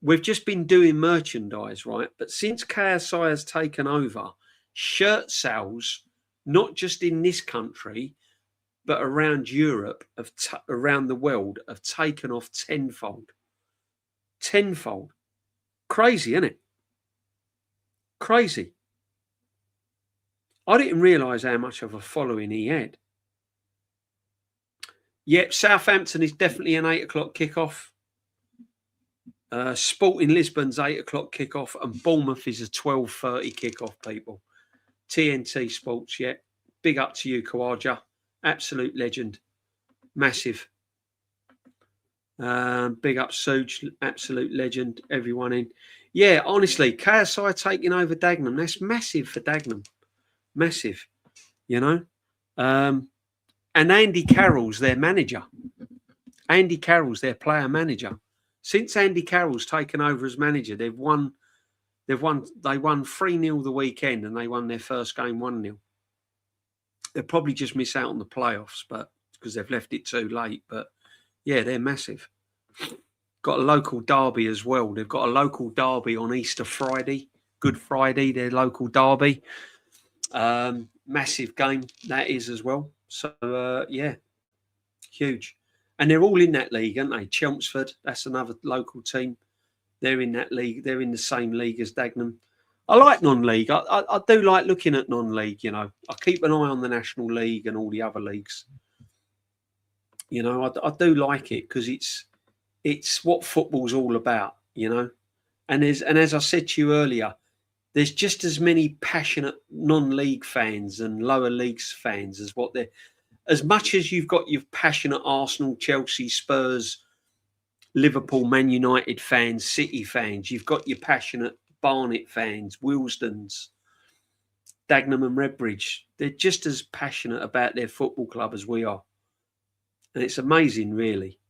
we've just been doing merchandise, right? But since KSI has taken over, shirt sales, not just in this country, but around Europe, around the world, have taken off tenfold. Tenfold. Crazy, isn't it? Crazy. I didn't realise how much of a following he had. Yep, Southampton is definitely an 8 o'clock kickoff. Sporting Lisbon's 8 o'clock kickoff, and Bournemouth is a 12:30 kickoff, people. TNT Sports, yeah. Big up to you, Kawaja. Absolute legend. Massive. Big up, Suge. Absolute legend. Everyone in. Yeah, honestly, KSI taking over Dagenham. That's massive for Dagenham. Massive. You know? And Andy Carroll's their manager. Andy Carroll's their player manager. Since Andy Carroll's taken over as manager, they won 3-0 the weekend and they won their first game 1-0. They'll probably just miss out on the playoffs, but because they've left it too late. But yeah, they're massive. Got a local derby as well. They've got a local derby on Easter Friday, Good Friday, their local derby. Massive game that is as well. So yeah, huge. And they're all in that league, aren't they? Chelmsford, that's another local team. They're in that league. They're in the same league as Dagenham. I like non-league. I do like looking at non-league. You know, I keep an eye on the National League and all the other leagues. You know, I do like it because it's what football's all about. You know, and as I said to you earlier, there's just as many passionate non-league fans and lower leagues fans as what they're. As much as you've got your passionate Arsenal, Chelsea, Spurs, Liverpool, Man United fans, City fans, you've got your passionate Barnet fans, Willesdons, Dagenham and Redbridge. They're just as passionate about their football club as we are. And it's amazing, really.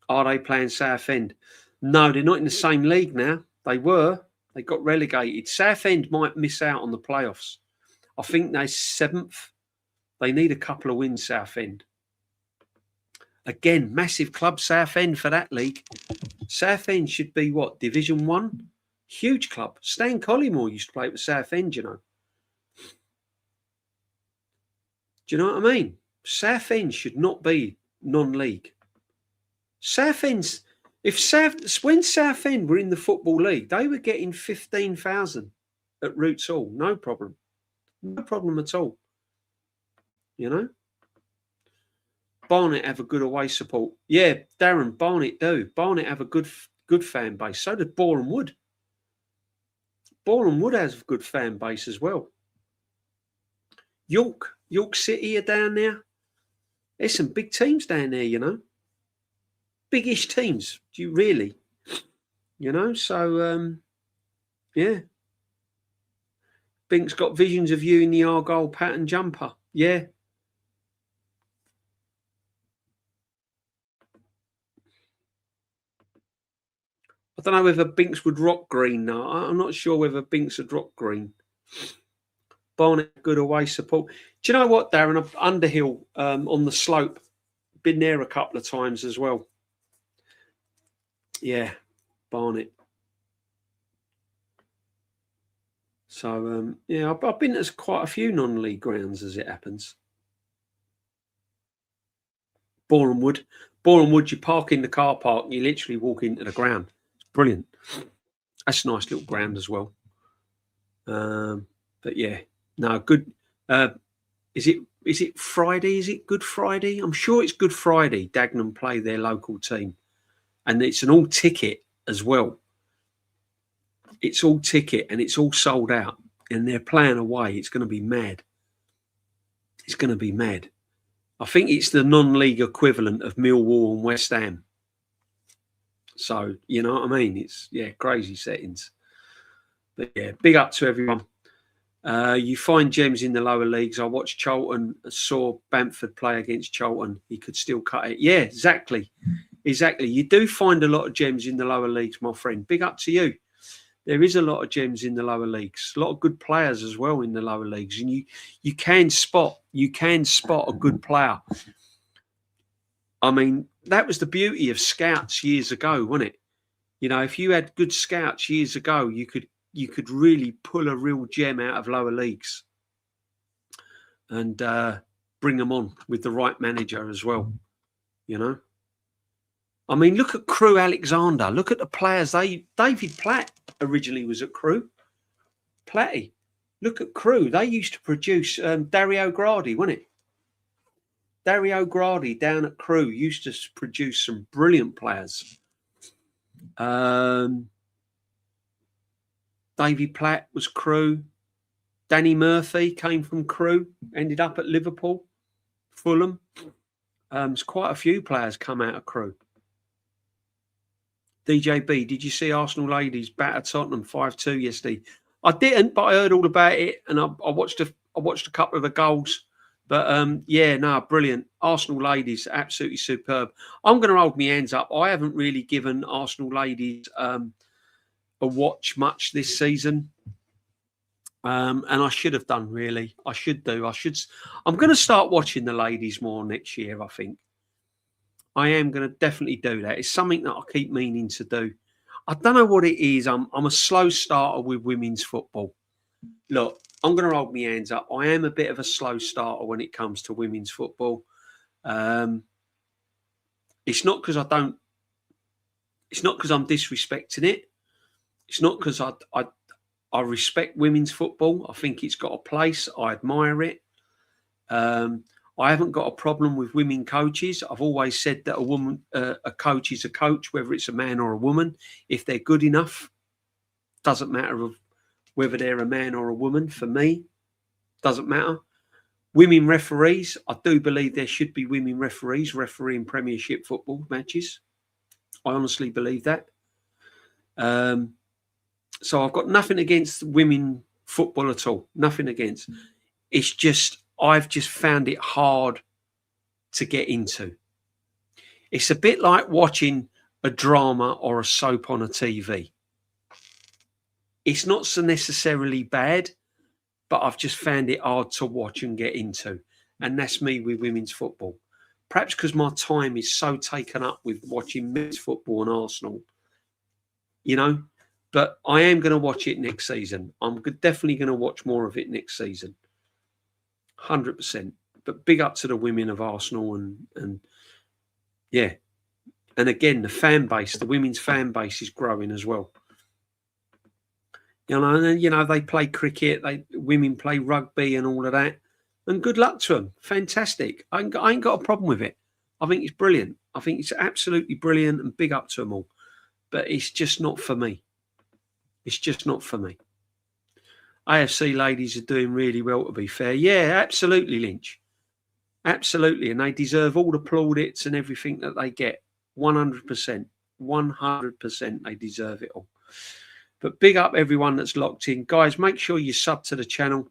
Are they playing Southend? No, they're not in the same league now. They were. They got relegated. Southend might miss out on the playoffs. I think they're 7th. They need a couple of wins, Southend. Again, massive club, Southend, for that league. Southend should be, what, Division 1? Huge club. Stan Collymore used to play for Southend, you know. Do you know what I mean? Southend should not be non-league. Southend's... When Southend were in the Football League, they were getting 15,000 at Roots Hall. No problem. No problem at all. You know? Barnet have a good away support. Yeah, Darren, Barnet do. Barnet have a good fan base. So did Boreham Wood. Boreham Wood has a good fan base as well. York City are down there. There's some big teams down there, you know. Biggish teams. Do you really? You know, so, yeah. Bink's got visions of you in the Argyle pattern jumper. Yeah. I don't know whether Binks would rock green now. I'm not sure whether Binks would rock green. Barnet, good away support. Do you know what, Darren? Underhill on the slope. Been there a couple of times as well. Yeah, Barnet. So, yeah, I've been to quite a few non-league grounds as it happens. Boreham Wood, you park in the car park and you literally walk into the ground. It's brilliant. That's a nice little ground as well. But yeah, no, good. Is it Friday? Is it Good Friday? I'm sure it's Good Friday. Dagenham play their local team. And it's an all ticket as well. It's all ticket and it's all sold out. And they're playing away. It's going to be mad. It's going to be mad. I think it's the non-league equivalent of Millwall and West Ham. So, you know what I mean? It's, yeah, crazy settings. But yeah, big up to everyone. You find gems in the lower leagues. I watched Charlton, saw Bamford play against Charlton. He could still cut it. Yeah, exactly. Exactly. You do find a lot of gems in the lower leagues, my friend. Big up to you. There is a lot of gems in the lower leagues. A lot of good players as well in the lower leagues. And you can spot a good player. I mean, that was the beauty of scouts years ago, wasn't it? You know, if you had good scouts years ago, you could really pull a real gem out of lower leagues and bring them on with the right manager as well, you know. I mean, look at Crewe Alexander. Look at the players. David Platt originally was at Crewe. Platty. Look at Crewe. They used to produce Dario Gradi, wasn't it? Dario Gradi down at Crewe used to produce some brilliant players. David Platt was Crewe. Danny Murphy came from Crewe, ended up at Liverpool, Fulham. There's quite a few players come out of Crewe. DJB, did you see Arsenal ladies batter Tottenham 5-2 yesterday? I didn't, but I heard all about it, and I watched a couple of the goals. But yeah, no, brilliant. Arsenal ladies, absolutely superb. I'm going to hold my hands up. I haven't really given Arsenal ladies a watch much this season, and I should have done. Really, I should do. I'm going to start watching the ladies more next year. I think. I am going to definitely do that. It's something that I keep meaning to do. I don't know what it is. I'm a slow starter with women's football. Look, I'm going to hold my hands up. I am a bit of a slow starter when it comes to women's football. It's not because I'm disrespecting it. It's not because I respect women's football. I think it's got a place. I admire it. I haven't got a problem with women coaches. I've always said that a coach is a coach, whether it's a man or a woman. If they're good enough, doesn't matter whether they're a man or a woman. For me, doesn't matter. Women referees, I do believe there should be women referees refereeing Premiership football matches. I honestly believe that. So I've got nothing against women football at all. Nothing against. It's just, I've just found it hard to get into. It's a bit like watching a drama or a soap on a TV. It's not so necessarily bad, but I've just found it hard to watch and get into. And that's me with women's football. Perhaps because my time is so taken up with watching men's football and Arsenal, you know. But I am going to watch it next season. I'm definitely going to watch more of it next season. 100%. But big up to the women of Arsenal and yeah. And again, the fan base, the women's fan base is growing as well. You know, they play cricket, women play rugby and all of that. And good luck to them. Fantastic. I ain't got a problem with it. I think it's brilliant. I think it's absolutely brilliant and big up to them all. But it's just not for me. It's just not for me. AFC ladies are doing really well, to be fair. Yeah, absolutely, Lynch. Absolutely. And they deserve all the plaudits and everything that they get. 100%. 100% they deserve it all. But big up everyone that's locked in. Guys, make sure you sub to the channel.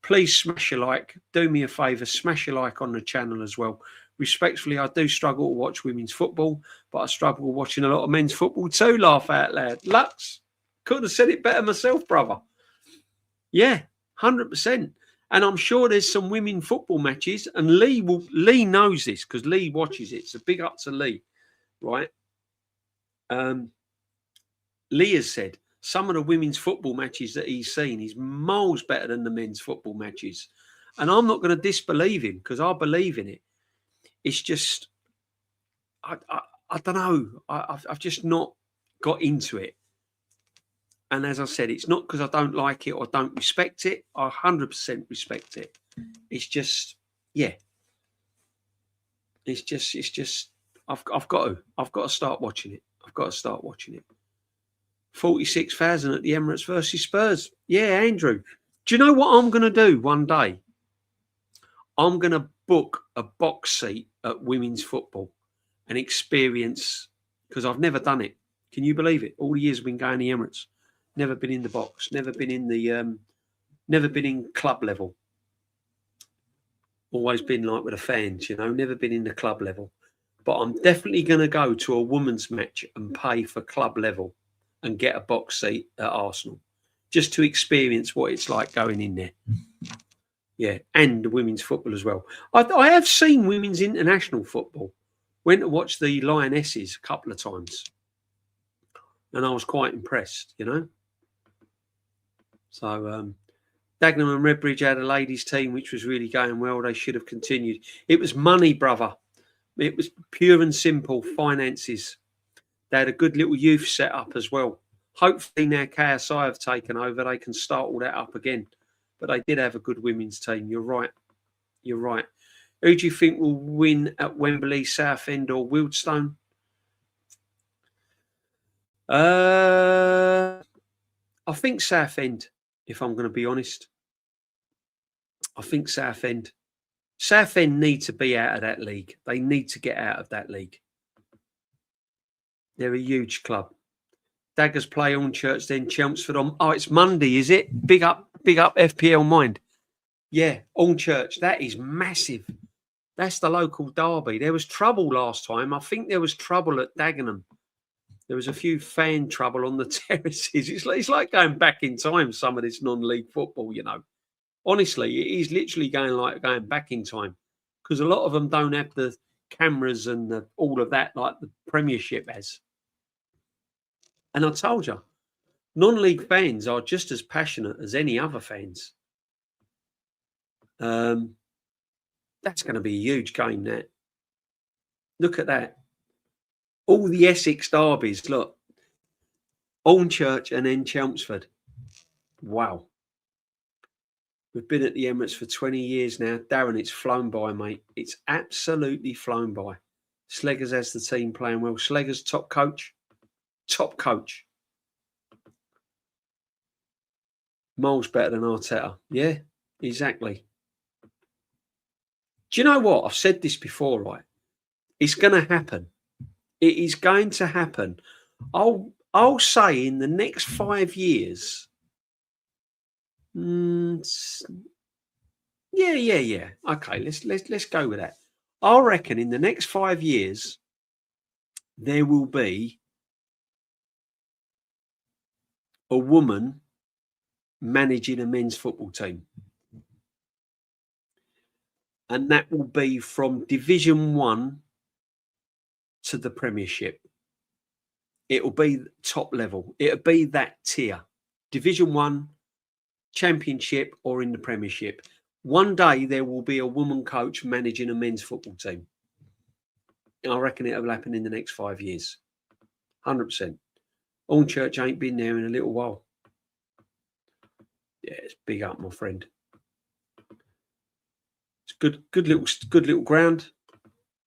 Please smash a like. Do me a favour, smash a like on the channel as well. Respectfully, I do struggle to watch women's football, but I struggle watching a lot of men's football too, laugh out loud. Lux, could have said it better myself, brother. Yeah, 100%. And I'm sure there's some women football matches, and Lee knows this because Lee watches it. So big up to Lee, right? Lee has said some of the women's football matches that he's seen is miles better than the men's football matches. And I'm not going to disbelieve him because I believe in it. It's just, I don't know. I've just not got into it. And as I said, it's not because I don't like it or don't respect it. I 100% respect it. It's just, yeah. It's just, I've got to start watching it. I've got to start watching it. 46,000 at the Emirates versus Spurs. Yeah, Andrew. Do you know what I'm going to do one day? I'm going to book a box seat at women's football and experience, because I've never done it. Can you believe it? All the years I've been going to the Emirates. Never been in the box. Never been in never been in club level. Always been like with the fans, you know. Never been in the club level. But I'm definitely going to go to a women's match and pay for club level and get a box seat at Arsenal, just to experience what it's like going in there. Yeah, and the women's football as well. I have seen women's international football. Went to watch the Lionesses a couple of times, and I was quite impressed, you know. So Dagenham and Redbridge had a ladies' team which was really going well. They should have continued. It was money, brother. It was pure and simple finances. They had a good little youth set up as well. Hopefully now KSI have taken over, they can start all that up again. But they did have a good women's team. You're right. You're right. Who do you think will win at Wembley, Southend or Wealdstone? I think Southend, if I'm going to be honest. I think Southend. Southend need to be out of that league. They need to get out of that league. They're a huge club. Daggers play Hornchurch, then Chelmsford on. Oh, it's Monday, is it? Big up FPL Mind. Yeah, Hornchurch. That is massive. That's the local derby. There was trouble last time. I think there was trouble at Dagenham. There was a few fan trouble on the terraces. It's like going back in time, some of this non-league football, you know. Honestly, it is literally going back in time because a lot of them don't have the cameras and all of that like the Premiership has. And I told you, non-league fans are just as passionate as any other fans. That's going to be a huge game, that. Look at that. All the Essex derbies, look. Hornchurch and then Chelmsford. Wow. We've been at the Emirates for 20 years now. Darren, it's flown by, mate. It's absolutely flown by. Sleggers has the team playing well. Sleggers, top coach. Top coach. Miles better than Arteta. Yeah, exactly. Do you know what? I've said this before, right? It's going to happen. It is going to happen. I'll say in the next 5 years. Yeah. Okay, let's go with that. I reckon in the next 5 years there will be a woman managing a men's football team, and that will be from Division 1 to the Premiership. It'll be top level. It'll be that tier, Division 1, Championship, or in the Premiership. One day there will be a woman coach managing a men's football team. I reckon it'll happen in the next 5 years. 100%. Hornchurch ain't been there in a little while. Yeah, it's big up, my friend. It's good little ground.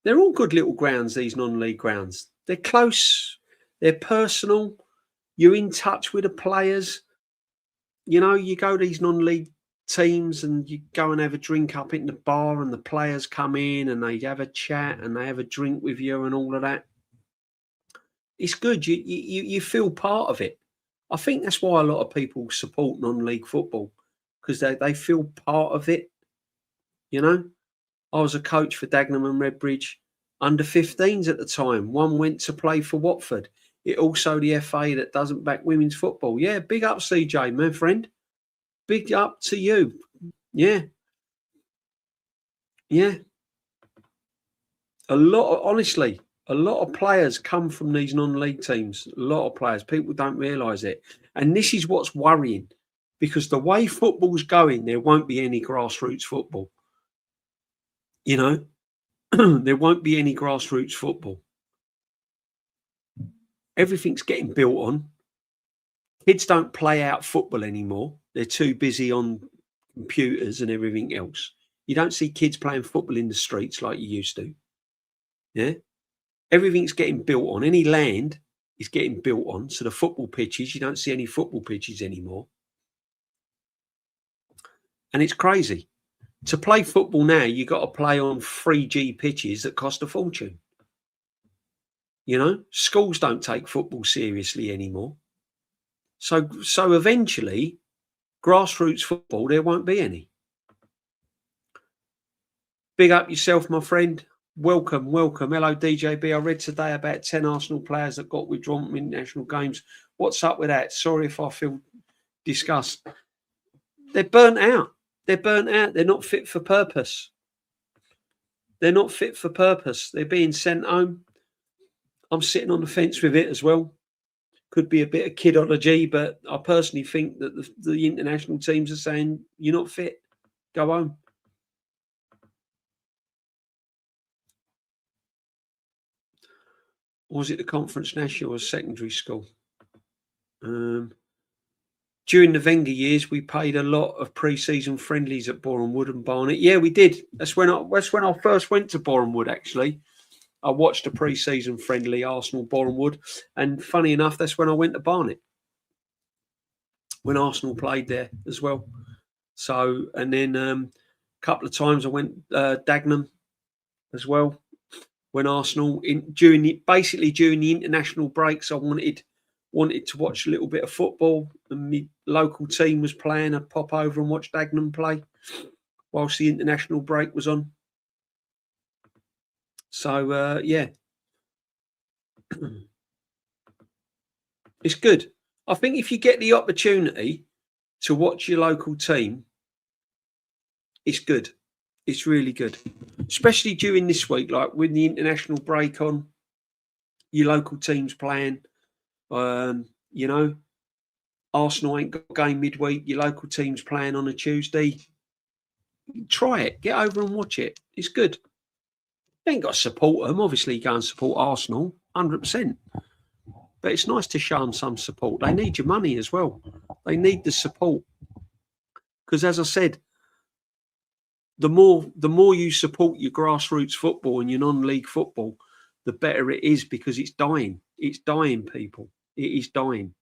They're all good little grounds, these non-league grounds. They're close. They're personal. You're in touch with the players. You know, you go to these non-league teams and you go and have a drink up in the bar and the players come in and they have a chat and they have a drink with you and all of that. It's good. You feel part of it. I think that's why a lot of people support non-league football, because they feel part of it. You know, I was a coach for Dagenham and Redbridge under 15s at the time. One went to play for Watford. It also the FA that doesn't back women's football. Yeah, big up CJ, my friend. Big up to you. Yeah. Honestly, a lot of players come from these non-league teams. A lot of players. People don't realise it. And this is what's worrying, because the way football's going, there won't be any grassroots football. You know, there won't be any grassroots football. Everything's getting built on. Kids don't play out football anymore. They're too busy on computers and everything else. You don't see kids playing football in the streets like you used to. Yeah. Everything's getting built on. Any land is getting built on. So the football pitches, you don't see any football pitches anymore. And it's crazy. To play football now, you've got to play on 3G pitches that cost a fortune. You know, schools don't take football seriously anymore. So eventually, grassroots football, there won't be any. Big up yourself, my friend. Welcome. Hello, DJB. I read today about 10 Arsenal players that got withdrawn from international games. What's up with that? Sorry if I feel disgust. They're burnt out. They're not fit for purpose. They're being sent home. I'm sitting on the fence with it as well. Could be a bit of kidology, but I personally think that the international teams are saying, you're not fit. Go home. Or was it the Conference National or secondary school? During the Wenger years, we played a lot of pre-season friendlies at Boreham Wood and Barnet. Yeah, we did. That's when I first went to Boreham Wood, actually. I watched a pre-season friendly, Arsenal Boreham Wood, and funny enough, that's when I went to Barnet, when Arsenal played there as well. So, and then a couple of times I went Dagenham as well. When Arsenal during the international breaks, I wanted to watch a little bit of football, and my local team was playing. I'd pop over and watch Dagenham play whilst the international break was on. So yeah, it's good. I think if you get the opportunity to watch your local team, it's good. It's really good, especially during this week, like with the international break on, your local team's playing. You know, Arsenal ain't got a game midweek. Your local team's playing on a Tuesday. Try it. Get over and watch it. It's good. You ain't got to support them. Obviously, go and support Arsenal, 100%. But but it's nice to show them some support. They need your money as well. They need the support. Because as I said, the more you support your grassroots football and your non-league football, the better it is, because it's dying. It's dying, people. It is dying.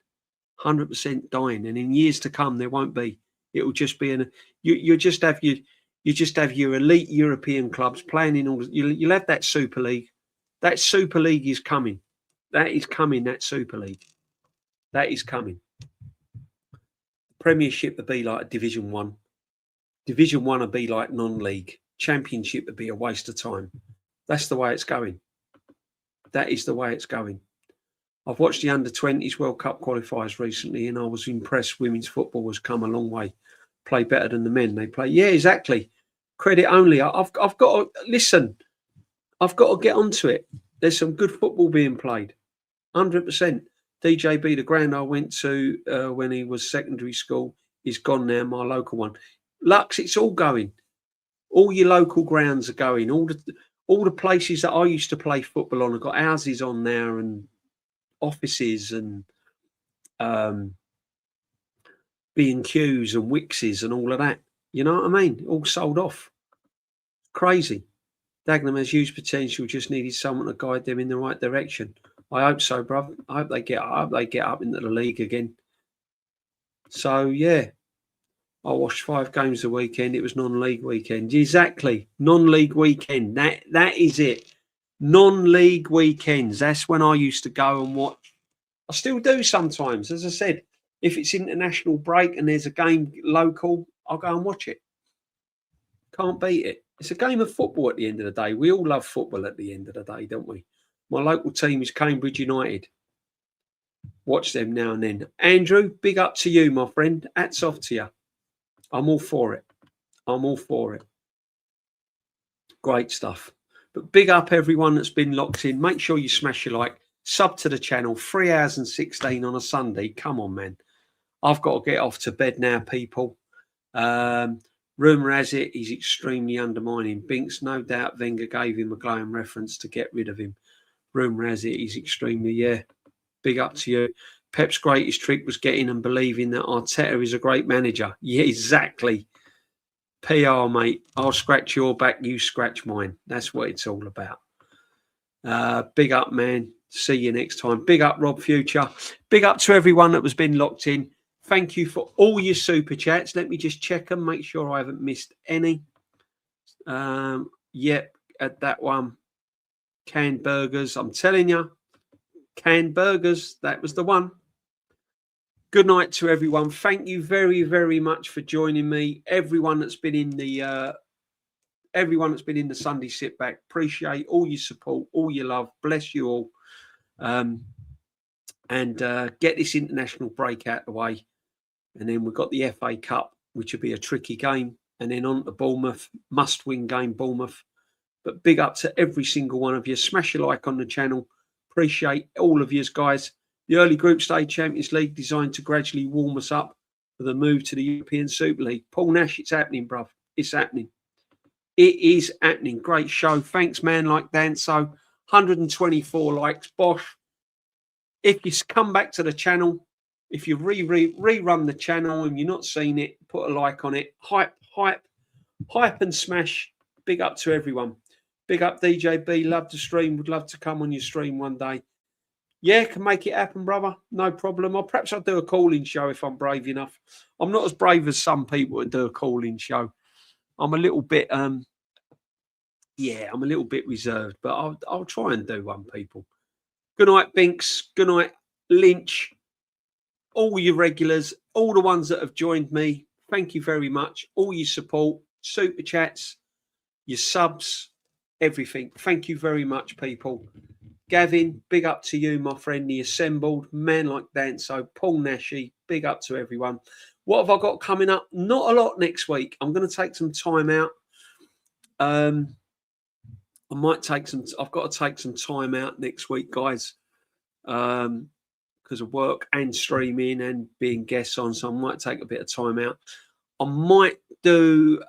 100% dying. And in years to come, there won't be. It will just be you just have your elite European clubs playing in all. You'll have that Super League. That Super League is coming. That is coming. That Super League. That is coming. Premiership would be like Division 1. Division 1 would be like non-league. Championship would be a waste of time. That's the way it's going. That is the way it's going. I've watched the under-20s World Cup qualifiers recently, and I was impressed. Women's football has come a long way. Play better than the men. They play. Yeah, exactly. Credit only. I've got to listen. I've got to get onto it. There's some good football being played. 100%. DJB, the ground I went to when he was secondary school, is gone now. My local one. Lux, it's all going. All your local grounds are going. All the places that I used to play football on have got houses on there and offices and B&Qs and Wixes and all of that. You know what I mean? All sold off. Crazy. Dagenham has huge potential, just needed someone to guide them in the right direction. I hope so, bruv. I hope they get up into the league again. So yeah, I watched 5 games a weekend. It was non-league weekend. Exactly. Non-league weekend. That is it. Non-league weekends. That's when I used to go and watch. I still do sometimes. As I said, if it's international break and there's a game local, I'll go and watch it. Can't beat it. It's a game of football at the end of the day. We all love football at the end of the day, don't we? My local team is Cambridge United. Watch them now and then. Andrew, big up to you, my friend. Hats off to you. I'm all for it. I'm all for it. Great stuff. But big up everyone that's been locked in. Make sure you smash your like. Sub to the channel. 3 hours and 16 on a Sunday. Come on, man. I've got to get off to bed now, people. Rumour has it he's extremely undermining Binks. No doubt Wenger gave him a glowing reference to get rid of him. Rumour has it he's extremely, yeah. Big up to you. Pep's greatest trick was getting and believing that Arteta is a great manager. Yeah, exactly. PR, mate. I'll scratch your back, you scratch mine. That's what it's all about. Big up, man. See you next time. Big up, Rob Future. Big up to everyone that was been locked in. Thank you for all your super chats. Let me just check them, make sure I haven't missed any. Yep, at that one. Canned burgers. I'm telling you, canned burgers. That was the one. Good night to everyone. Thank you very, very much for joining me. Everyone that's been in the Sunday sit back. Appreciate all your support, all your love. Bless you all. And get this international break out the way. And then we've got the FA Cup, which will be a tricky game. And then on to Bournemouth, must-win game, Bournemouth. But big up to every single one of you. Smash a like on the channel. Appreciate all of you guys. The early group stage Champions League designed to gradually warm us up for the move to the European Super League. Paul Nash, it's happening, bruv. It's happening. It is happening. Great show. Thanks, man, like Danso. 124 likes. Bosh. If you come back to the channel, if you rerun the channel and you're not seeing it, put a like on it. Hype and smash. Big up to everyone. Big up DJB. Love to stream. Would love to come on your stream one day. Yeah, can make it happen, brother. No problem. Or perhaps I'll do a call-in show if I'm brave enough. I'm not as brave as some people to do a call-in show. I'm a little bit, I'm a little bit reserved, but I'll try and do one, people. Good night, Binks. Good night, Lynch. All your regulars, all the ones that have joined me. Thank you very much. All your support, super chats, your subs, everything. Thank you very much, people. Gavin, big up to you, my friend. The assembled man like Danso, Paul Nashi, big up to everyone. What have I got coming up? Not a lot next week. I'm going to take some time out. I've got to take some time out next week, guys, because of work and streaming and being guests on. So I might take a bit of time out. I might do,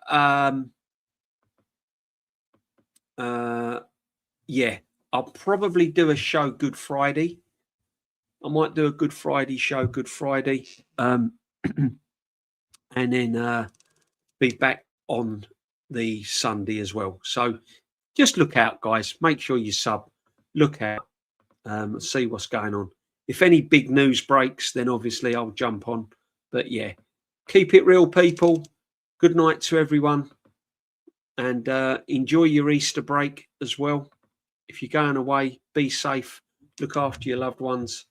I'll probably do a show Good Friday. I might do a Good Friday show, Good Friday, and then be back on the Sunday as well. So just look out, guys. Make sure you sub. Look out, see what's going on. If any big news breaks, then obviously I'll jump on. But yeah, keep it real, people. Good night to everyone, and enjoy your Easter break as well. If you're going away, be safe. Look after your loved ones.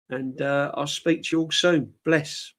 And I'll speak to you all soon. Bless.